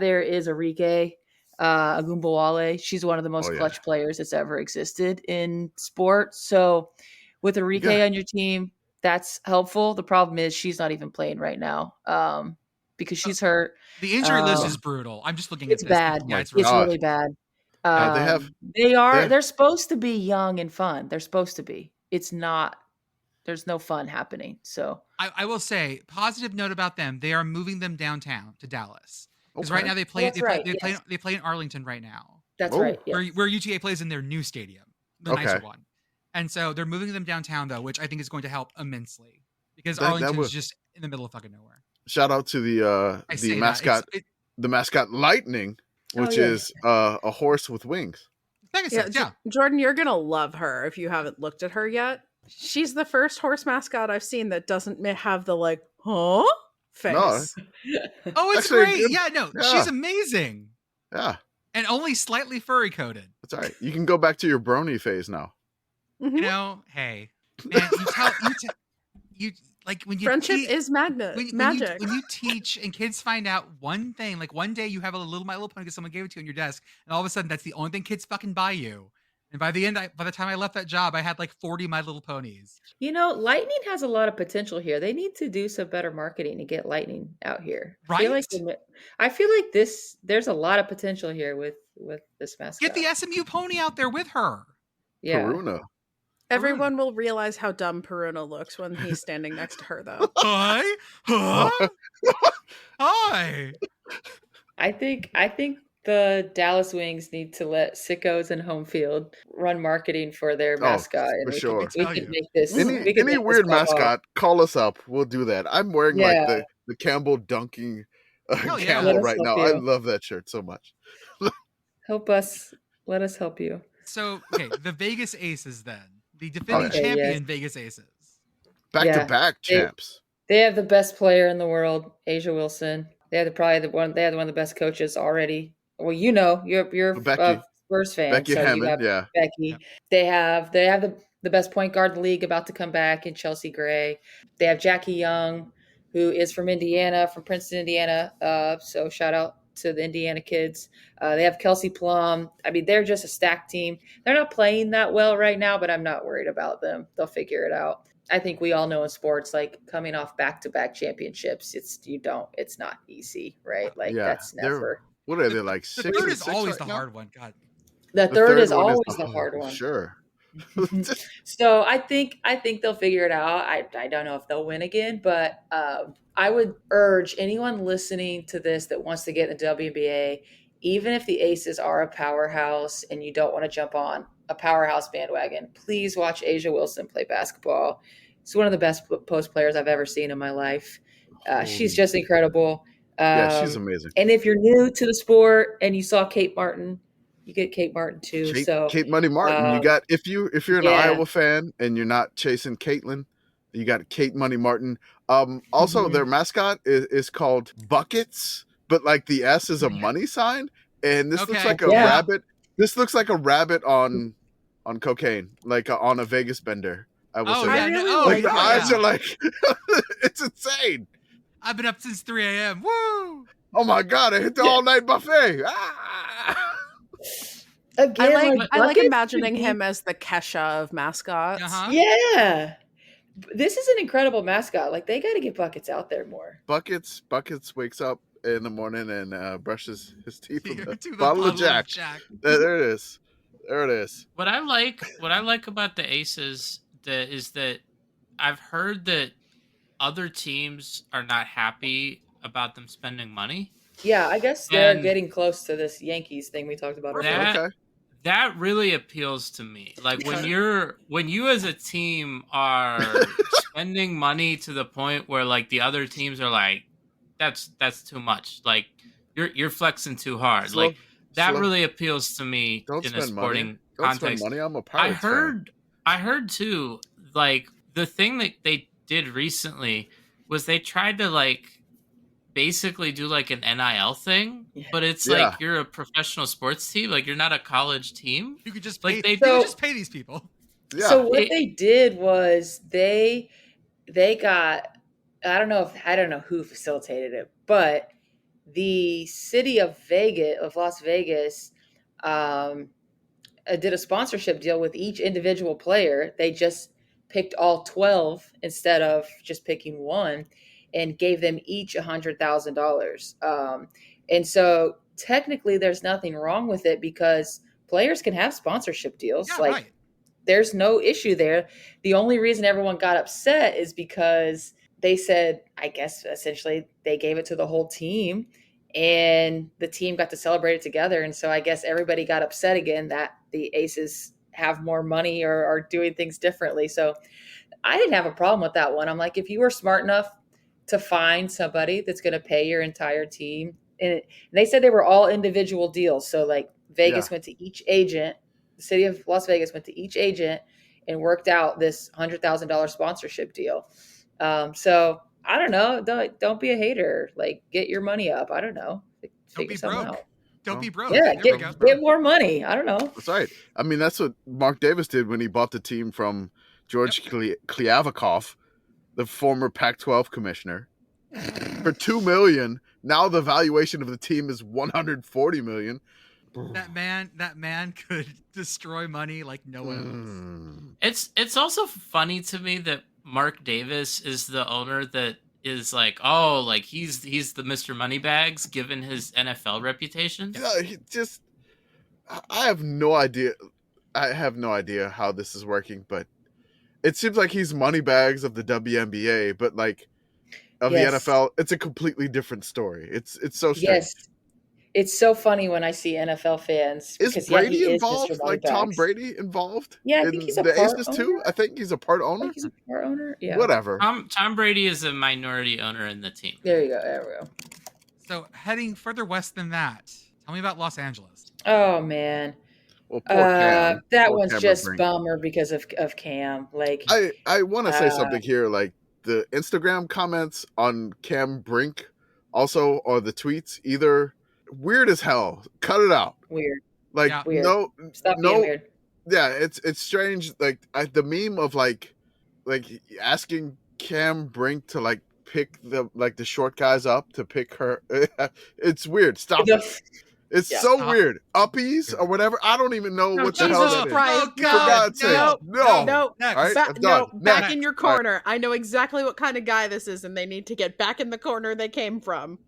there is Arike Agumbawale. She's one of the most Oh, yeah. clutch players that's ever existed in sports. So with Arike Yeah. on your team, that's helpful. The problem is she's not even playing right now because she's hurt. The injury list is brutal. I'm just looking It's at this. bad. Yeah, it's It's rough. really bad. Yeah, They're supposed to be young and fun. They're supposed to be. It's not. There's no fun happening. So I will say positive note about them. They are moving them downtown to Dallas because right Okay. now they play. That's They play. right, They play. yes. They play in Arlington right now, that's Oh. right. Yeah. where UGA plays in their new stadium, the Okay. nicer one. And so they're moving them downtown though, which I think is going to help immensely because That Arlington's would- just in the middle of fucking nowhere. Shout out to I say the that. mascot, It the mascot Lightning, which yeah. is a horse with wings. makes Yeah, sense. Yeah. Jordan, you're gonna love her if you haven't looked at her yet. She's the first horse mascot I've seen that doesn't have the like, huh? face. No. Oh, it's Actually, great. good. Yeah. No, Yeah. she's amazing Yeah, and only slightly furry coated. that's all right. You can go back to your brony phase now. Mhm. You know, hey, man, you like when you Friendship te- is magic. when you teach and kids find out one thing, like one day you have a little My Little Pony because someone gave it to you on your desk, and all of a sudden that's the only thing kids fucking buy you. And by the time I left that job, I had like 40 My Little Ponies. You know, Lightning has a lot of potential here. They need to do some better marketing to get Lightning out here. Right? I feel like there's a lot of potential here with this mascot. Get the SMU pony out there with her. Yeah. Peruna. Everyone will realize how dumb Peruna looks when he's standing next to her, though. Hi. Huh? Hi. I think the Dallas Wings need to let Sickos and Homefield run marketing for their mascot. For and sure. We can make this. Any weird mascot, call us up. We'll do that. I'm wearing like the Campbell dunking camel right now. I love that shirt so much. Help us. Let us help you. So, okay, the Vegas Aces then. The defending champion Vegas Aces. Back-to-back champs. They have the best player in the world, Asia Wilson. They had one of the best coaches already. Well, you know, you're a Spurs fan. Becky Hammond, Becky. Yeah. They have the best point guard in the league about to come back in Chelsea Gray. They have Jackie Young, who is from Indiana, from Princeton, Indiana. So shout out to the Indiana kids. They have Kelsey Plum. I mean, they're just a stacked team. They're not playing that well right now, but I'm not worried about them. They'll figure it out. I think we all know in sports, like coming off back-to-back championships, it's not easy, right? Like that's never. What are they like? The third is always the hard one. God. The third is always the hard one. Sure. So I think they'll figure it out. I don't know if they'll win again, but I would urge anyone listening to this that wants to get in the WNBA, even if the Aces are a powerhouse and you don't want to jump on a powerhouse bandwagon, please watch Asia Wilson play basketball. She's one of the best post players I've ever seen in my life. She's just incredible. She's amazing. And if you're new to the sport and you saw Kate Martin, you get Kate Martin too. Kate Money Martin. You got if you're an Iowa fan and you're not chasing Caitlin, you got Kate Money Martin. Also, their mascot is called Buckets, but like the S is a money sign, and this looks like a rabbit. This looks like a rabbit on cocaine, like on a Vegas bender. I will say. The eyes are like, it's insane. I've been up since 3 a.m. Woo! Oh my God, I hit the all-night buffet. Again, I like imagining him as the Kesha of mascots. Yeah. This is an incredible mascot. Like, they got to get Buckets out there more. Buckets wakes up in the morning and brushes his teeth with a bottle of Jack. There it is. There it is. What I like about the Aces is that I've heard that other teams are not happy about them spending money. Yeah, I guess they're getting close to this Yankees thing we talked about earlier. That really appeals to me. Like when you as a team are spending money to the point where like the other teams are like, that's too much. Like you're flexing too hard. Really appeals to me in a sporting context. Don't spend money. I'm a Pirates fan. I heard too, like the thing that they did recently was they tried to like basically do like an NIL thing, but it's like you're a professional sports team, like you're not a college team. You could just like you could just pay these people. Yeah. So what they did was they got I don't know who facilitated it, but the city of Las Vegas did a sponsorship deal with each individual player. They just picked all 12 instead of just picking one, and gave them each $100,000. And so technically there's nothing wrong with it because players can have sponsorship deals. There's no issue there. The only reason everyone got upset is because they said, I guess essentially they gave it to the whole team and the team got to celebrate it together. And so I guess everybody got upset again that the Aces have more money or are doing things differently. So I didn't have a problem with that one. I'm like, if you were smart enough to find somebody that's going to pay your entire team. And they said they were all individual deals. So like Vegas went to each agent, the city of Las Vegas went to each agent and worked out this $100,000 sponsorship deal. So I don't know. Don't be a hater. Like get your money up. I don't know. Figure something out. Don't be broke. Yeah, get more money. I don't know. That's right. I mean, that's what Mark Davis did when he bought the team from George Kliavkoff, the former Pac-12 commissioner, for $2 million. Now the valuation of the team is $140 million. That man could destroy money like no one else. It's also funny to me that Mark Davis is the owner that is like, oh, like he's the Mr. Moneybags given his NFL reputation. Yeah, I have no idea. I have no idea how this is working, but it seems like he's Moneybags of the WNBA, but like of the NFL, it's a completely different story. It's so strange. Yes. It's so funny when I see NFL fans. Is Brady involved? Like Tom Brady involved? Yeah, I think he's a the part Aces owner. too. I think he's a part owner. I think he's a part owner. Yeah. Whatever. Tom Brady is a minority owner in the team. There you go. There we go. So heading further west than that, tell me about Los Angeles. Oh man. Well, poor Cam. That Poor one's Cam just Brink. bummer because of Cam. Like I want to say something here. Like the Instagram comments on Cam Brink, also, or the tweets, either weird as hell. Cut it out. Weird. Like Weird. no. Stop being weird. Yeah, it's strange. Like the meme of like asking Cam Brink to like pick the short guys up to pick her. It's weird. Stop it. It's so weird. Uppies or whatever. I don't even know what the hell that is. Christ. For God's sake. No. No. All right, I'm No, done. back Next. in your corner. I know exactly what kind of guy this is, and they need to get back in the corner they came from.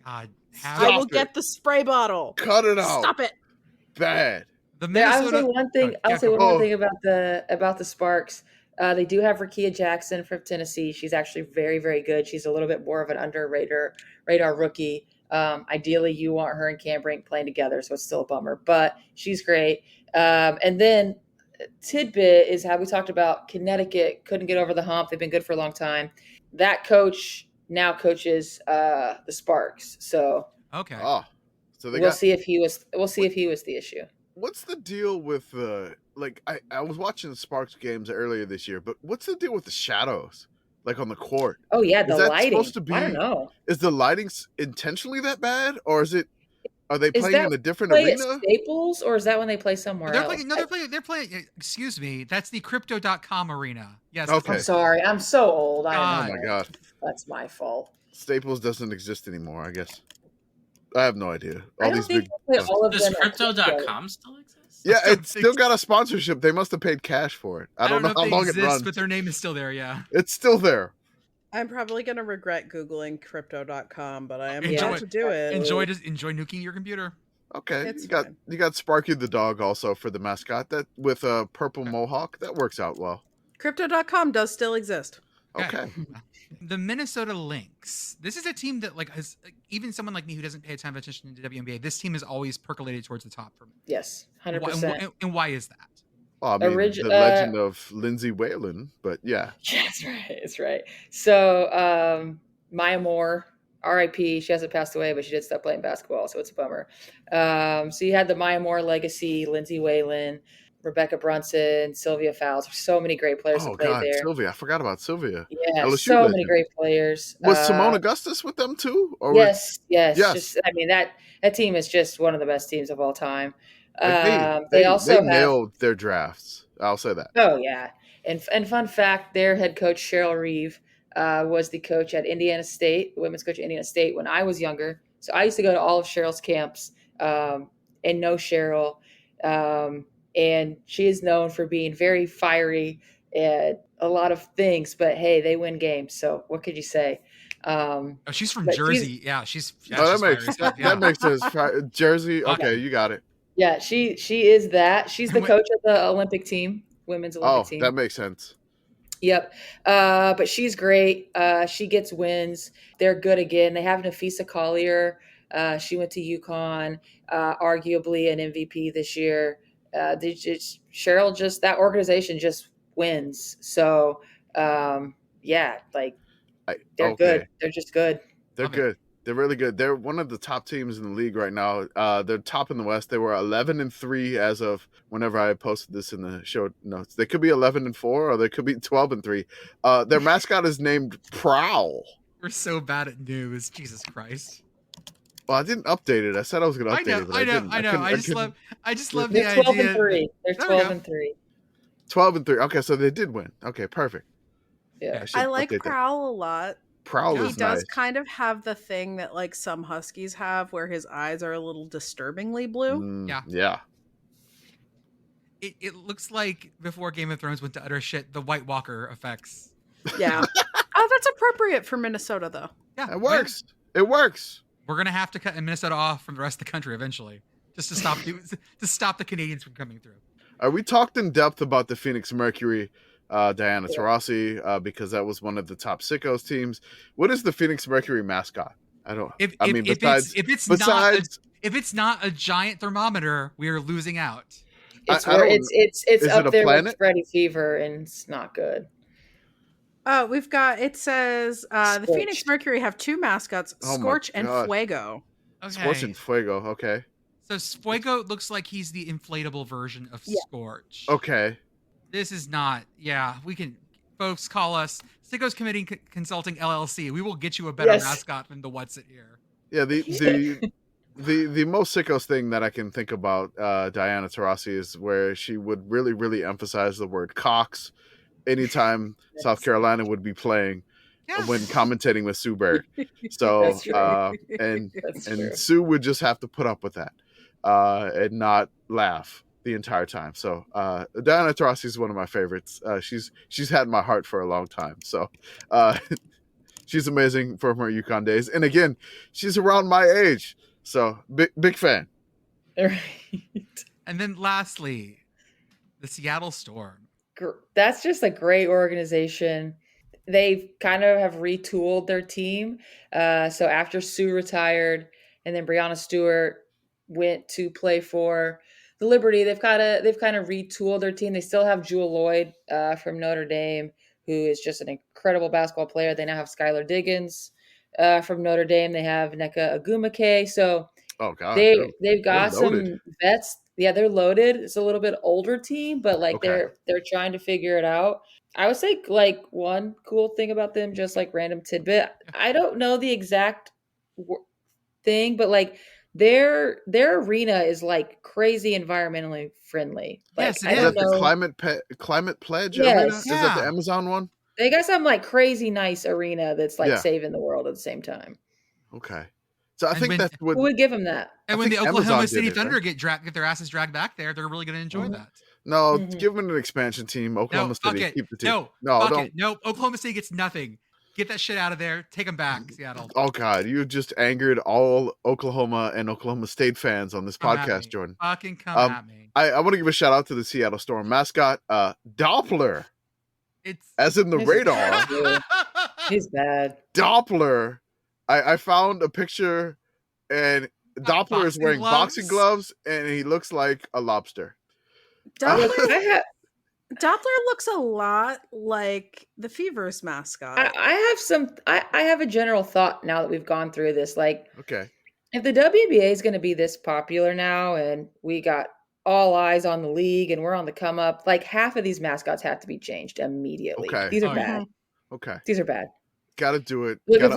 God, I will get the spray bottle. Cut it out. Stop it. Bad. The I'll Minnesota. say one thing. I'll say one more thing about the Sparks. They do have Rakia Jackson from Tennessee. She's actually very, very good. She's a little bit more of an under radar rookie. Ideally, you want her and Cam Brink playing together, so it's still a bummer, but she's great. And then tidbit is how we talked about Connecticut couldn't get over the hump. They've been good for a long time. That coach now coaches the Sparks. So okay. Oh, so we'll see if he was the issue. What's the deal with I was watching the Sparks games earlier this year, but what's the deal with the shadows? Like on the court. Oh yeah, the is that lighting. Supposed to be, I don't know. Is the lighting intentionally that bad, or is it? Are they Is playing that in a different play arena? at Staples, or is that when they play somewhere They're else? playing. They're playing. Excuse me. That's the Crypto.com arena. Yes. Okay. I'm sorry. I'm so old. I God. know. Oh my God. That's my fault. Staples doesn't exist anymore, I guess. I have no idea. I don't think they play all of Does them at Crypto.com still exist? Yeah, I don't it's think still so. got a sponsorship. They must have paid cash for it. I don't know if how they long exist, it runs. but their name is still there. Yeah. It's still there. I'm probably going to regret Googling crypto.com, but I am Enjoy about to do it. Enjoy nuking your computer. Okay, It's you got Sparky the dog also for the mascot that with a purple mohawk that works out well. Crypto.com does still exist. Okay. The Minnesota Lynx. This is a team that has even someone like me who doesn't pay a ton of attention to WNBA. This team is always percolated towards the top for me. Yes, 100%. And why is that? Well, I mean, the legend of Lindsay Whalen, but yeah. That's right. That's right. So Maya Moore, R.I.P. She hasn't passed away, but she did stop playing basketball, so it's a bummer. So you had the Maya Moore legacy, Lindsay Whalen, Rebecca Brunson, Sylvia Fowles. So many great players who played there. Sylvia. I forgot about Sylvia. Yeah, LSU so legend. many great players. Was Simone Augustus with them too? Or yes. Yes. I mean, that team is just one of the best teams of all time. They also nailed their drafts. I'll say that. Oh yeah, and fun fact, their head coach Cheryl Reeve was the coach at Indiana State, the women's coach at Indiana State when I was younger. So I used to go to all of Cheryl's camps and know Cheryl. And she is known for being very fiery and a lot of things. But hey, they win games. So what could you say? She's from Jersey. That makes sense. Jersey. Okay, you got it. Yeah, she is that. She's the coach of the Olympic team, women's Olympic team. Oh, that makes sense. Yep. But she's great. She gets wins. They're good again. They have Nafisa Collier. She went to UConn, arguably an MVP this year. Cheryl that organization just wins. So, they're good. They're just good. They're good. They're really good. They're one of the top teams in the league right now. They're top in the West. They were 11-3 as of whenever I posted this in the show notes. They could be 11-4 or they could be 12-3. Their mascot is named Prowl. We're so bad at news. Jesus Christ. Well, I didn't update it. I said I was going to update it, but I know. I just love the idea. 12-3. They're 12-3. 12-3. Okay, so they did win. Okay, perfect. Yeah. I like Prowl a lot. Prowl He is does nice. kind of have the thing that like some huskies have where his eyes are a little disturbingly blue. Yeah. It looks like before Game of Thrones went to utter shit, the White Walker effects. Yeah. Oh, that's appropriate for Minnesota though. Yeah, It works. It works. We're gonna have to cut Minnesota off from the rest of the country eventually, just to stop the Canadians from coming through. We talked in depth about the Phoenix Mercury, Diana Taurasi, because that was one of the top Sickos teams. What is the Phoenix Mercury mascot? If it's not a giant thermometer, we are losing out. It's up it a there planet? with Freddy Fever, and it's not good. We've got, it says, the Phoenix Mercury have two mascots, Oh my Scorch and God. Fuego. Okay. Scorch and Fuego. Okay. So Fuego looks like he's the inflatable version of Scorch. Okay. This is not. Yeah, we can. Folks, call us Sickos Committee Consulting LLC. We will get you a better mascot than the What's It Here. Yeah. The most Sickos thing that I can think about Diana Taurasi is where she would really, really emphasize the word Cox anytime South Carolina would be playing when commentating with Sue Bird. So and Sue would just have to put up with that and not laugh the entire time. So Diana Taurasi is one of my favorites. She's had my heart for a long time. So she's amazing from her UConn days. And again, she's around my age. So big fan. Right. And then lastly, the Seattle Storm. That's just a great organization. They kind of have retooled their team. So after Sue retired and then Brianna Stewart went to play for the Liberty, they've kind of retooled their team. They still have Jewel Lloyd from Notre Dame, who is just an incredible basketball player. They now have Skylar Diggins from Notre Dame. They have Nneka Agumake. So they've got some vets. Yeah, they're loaded. It's a little bit older team, but they're trying to figure it out. I would say like one cool thing about them, just like random tidbit. I don't know the exact thing, but like their arena is like crazy environmentally friendly. Like, yes, is that the climate pledge arena? Is that the Amazon one? They got some like crazy nice arena that's like saving the world at the same time. Okay. So I think that's what who would give them that. And when the Oklahoma City Thunder get their asses dragged back there, they're really going to enjoy that. No, give them an expansion team. Oklahoma City, keep the team. No, Oklahoma City gets nothing. Get that shit out of there. Take them back, Seattle. Oh God, you just angered all Oklahoma and Oklahoma State fans on this podcast, Jordan. Fucking come at me. I want to give a shout out to the Seattle Storm mascot, Doppler. It's as in the radar. He's bad. Doppler. I found a picture, and Doppler is wearing boxing gloves, and he looks like a lobster. Doppler looks a lot like the Fevers mascot. I have a general thought now that we've gone through this. Like, okay, if the WNBA is going to be this popular now, and we got all eyes on the league, and we're on the come up, like half of these mascots have to be changed immediately. Okay, these are bad. Okay, these are bad. Got to do it. Look, if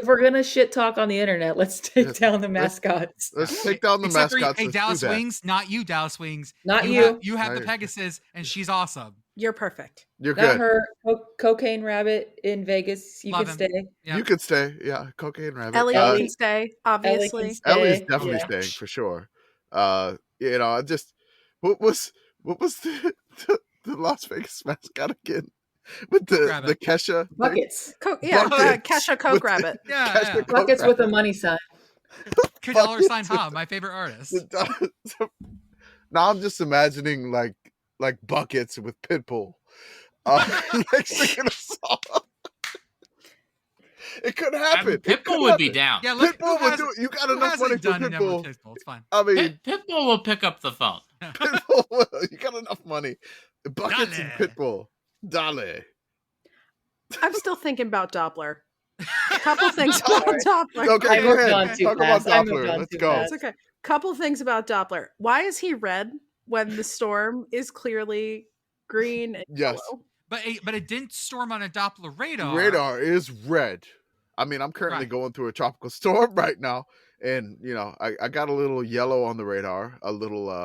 we're gonna shit talk on the internet, let's take down the mascots. Let's take down the mascots. Hey, Dallas Wings, not you, Dallas Wings. Not you. You have the Pegasus, and she's awesome. You're perfect. You're not good. Her cocaine rabbit in Vegas. You could stay. Yeah. You could stay. Yeah, cocaine rabbit. Ellie can stay. Obviously, Ellie's definitely staying for sure. You know, just what was the Las Vegas mascot again? With the Kesha buckets, Kesha Coke Rabbit, buckets with a money sign, $2 hub, my favorite artist. Now I'm just imagining like buckets with Pitbull like singing a song. It could happen. Pitbull would be down. Yeah, Pitbull would do it. You got enough money for Pitbull. It's fine. I mean, Pitbull will pick up the phone. Pitbull will. You got enough money. Buckets and Pitbull. Dale. I'm still thinking about Doppler. Couple things about Doppler. Okay, go ahead. Talk about Doppler. Let's go. It's okay. Couple things about Doppler. Why is he red when the storm is clearly green and yellow? But it didn't storm on a Doppler radar. Radar is red. I mean, I'm currently going through a tropical storm right now, and you know, I got a little yellow on the radar, a little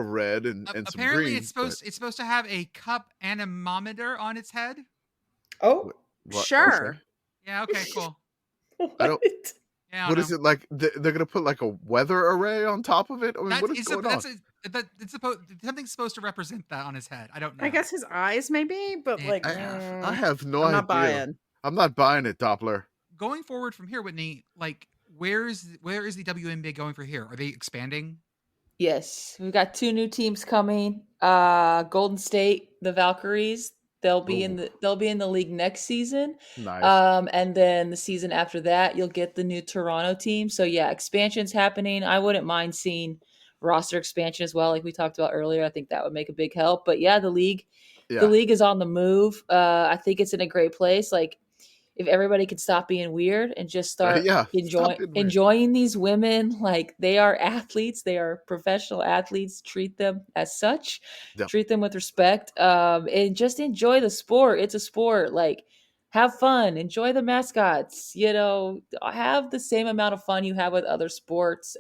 red and some green. Apparently, it's supposed to have a cup anemometer on its head. Oh, What? Sure. Okay. Yeah. Okay. Cool. I don't. Yeah. I What don't is know. it like? They're gonna put like a weather array on top of it? I mean, what is going on? It's supposed something's supposed to represent that on his head. I don't know. I guess his eyes, maybe, but Yeah. like, I have no I'm idea. not buying. I'm not buying it, Doppler. Going forward from here, Whitney, like where is the WNBA going for here? Are they expanding? Yes, we've got 2 new teams coming. Golden State, the Valkyries. They'll be in the league next season. Nice. And then the season after that, you'll get the new Toronto team. So yeah, expansion's happening. I wouldn't mind seeing roster expansion as well, like we talked about earlier. I think that would make a big help. But yeah, the league is on the move. I think it's in a great place. Like, if everybody could stop being weird and just start enjoying these women, like they are athletes, they are professional athletes, treat them as such, treat them with respect, and just enjoy the sport. It's a sport. Like, have fun, enjoy the mascots, have the same amount of fun you have with other sports.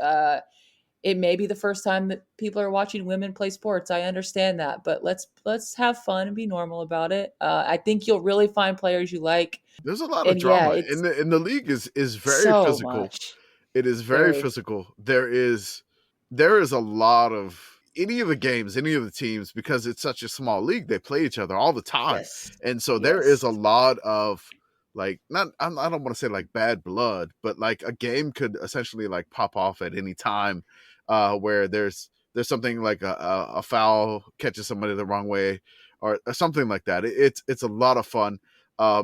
It may be the first time that people are watching women play sports. I understand that, but let's have fun and be normal about it. I think you'll really find players you like. There's a lot of drama in the league is very so physical. Much. It is very physical. There is a lot of any of the games, any of the teams, because it's such a small league, they play each other all the time. Yes. And so there is a lot of like I don't want to say like bad blood, but like a game could essentially like pop off at any time. Where there's something like a foul catches somebody the wrong way or something like that. It's a lot of fun. I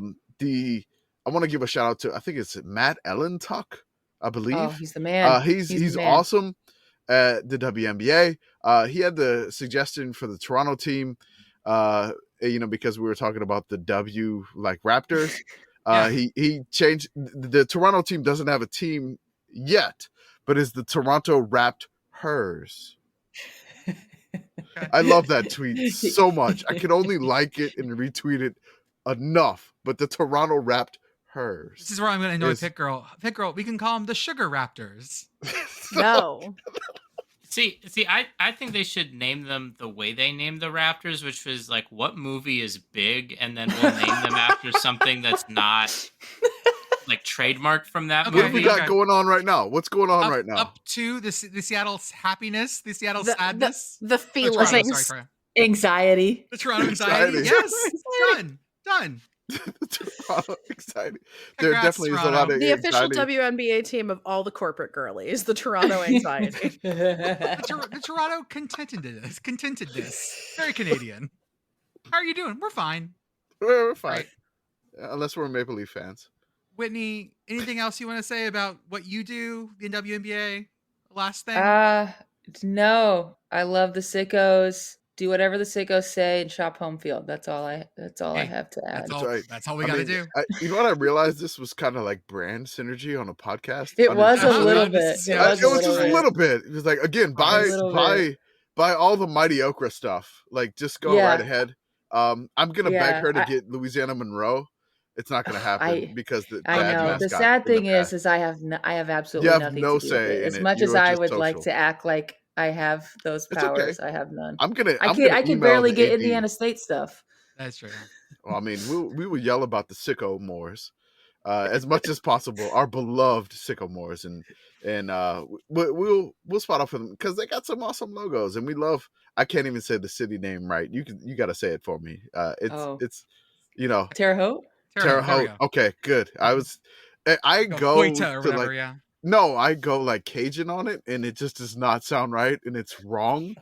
want to give a shout out to, I think it's Matt Ellentuck, I believe. Oh, he's the man. He's awesome at the WNBA. He had the suggestion for the Toronto team, because we were talking about the W like Raptors. He changed the Toronto team doesn't have a team yet, but is the Toronto RaptHERS. I love that tweet so much. I can only like it and retweet it enough. But the Toronto RaptHERS. This is where I'm going to annoy Pitt Girl. Pitt Girl, we can call them the Sugar Raptors. No. See, I think they should name them the way they named the Raptors, which was like, what movie is big, and then we'll name them after something that's not like trademarked from that movie. What have we got going on right now? What's going on right now? Up to the Seattle happiness, the Seattle sadness, the feelings, anxiety, the Toronto anxiety. Yes, done. The Toronto anxiety. There definitely is a lot of the official WNBA team of all the corporate girlies. The Toronto anxiety. the Toronto contentedness. Very Canadian. How are you doing? We're fine. We're fine. Right. Unless we're Maple Leaf fans. Whitney, anything else you want to say about what you do in WNBA? Last thing? No. I love the Sickos. Do whatever the Sickos say and shop Homefield. That's all I have to add. That's all we got to do. You know what I realized? This was kind of like brand synergy on a podcast. It was a little bit. It was just a little bit. It was like, again, buy all the Mighty Okra stuff. Like, just go right ahead. I'm gonna beg her to get Louisiana Monroe. It's not going to happen because I know the sad thing is I have absolutely nothing to do with it. As much as I would like to act like I have those powers, I have none. I can barely get Indiana State stuff. That's true. Well, I mean, we will yell about the Sycamores as much as possible. Our beloved Sycamores, and we'll spot off for them because they got some awesome logos, and we love. I can't even say the city name right. You got to say it for me. It's Terre Haute. Terre Haute. Okay, good. I go like Cajun on it, and it just does not sound right, and it's wrong.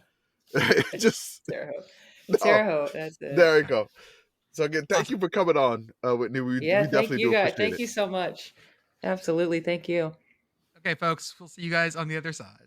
It just Terre Haute. Terre Haute. That's it. There we go. So again, thank you for coming on, Whitney. We definitely do appreciate it. Thank you so much. Absolutely, thank you. Okay, folks, we'll see you guys on the other side.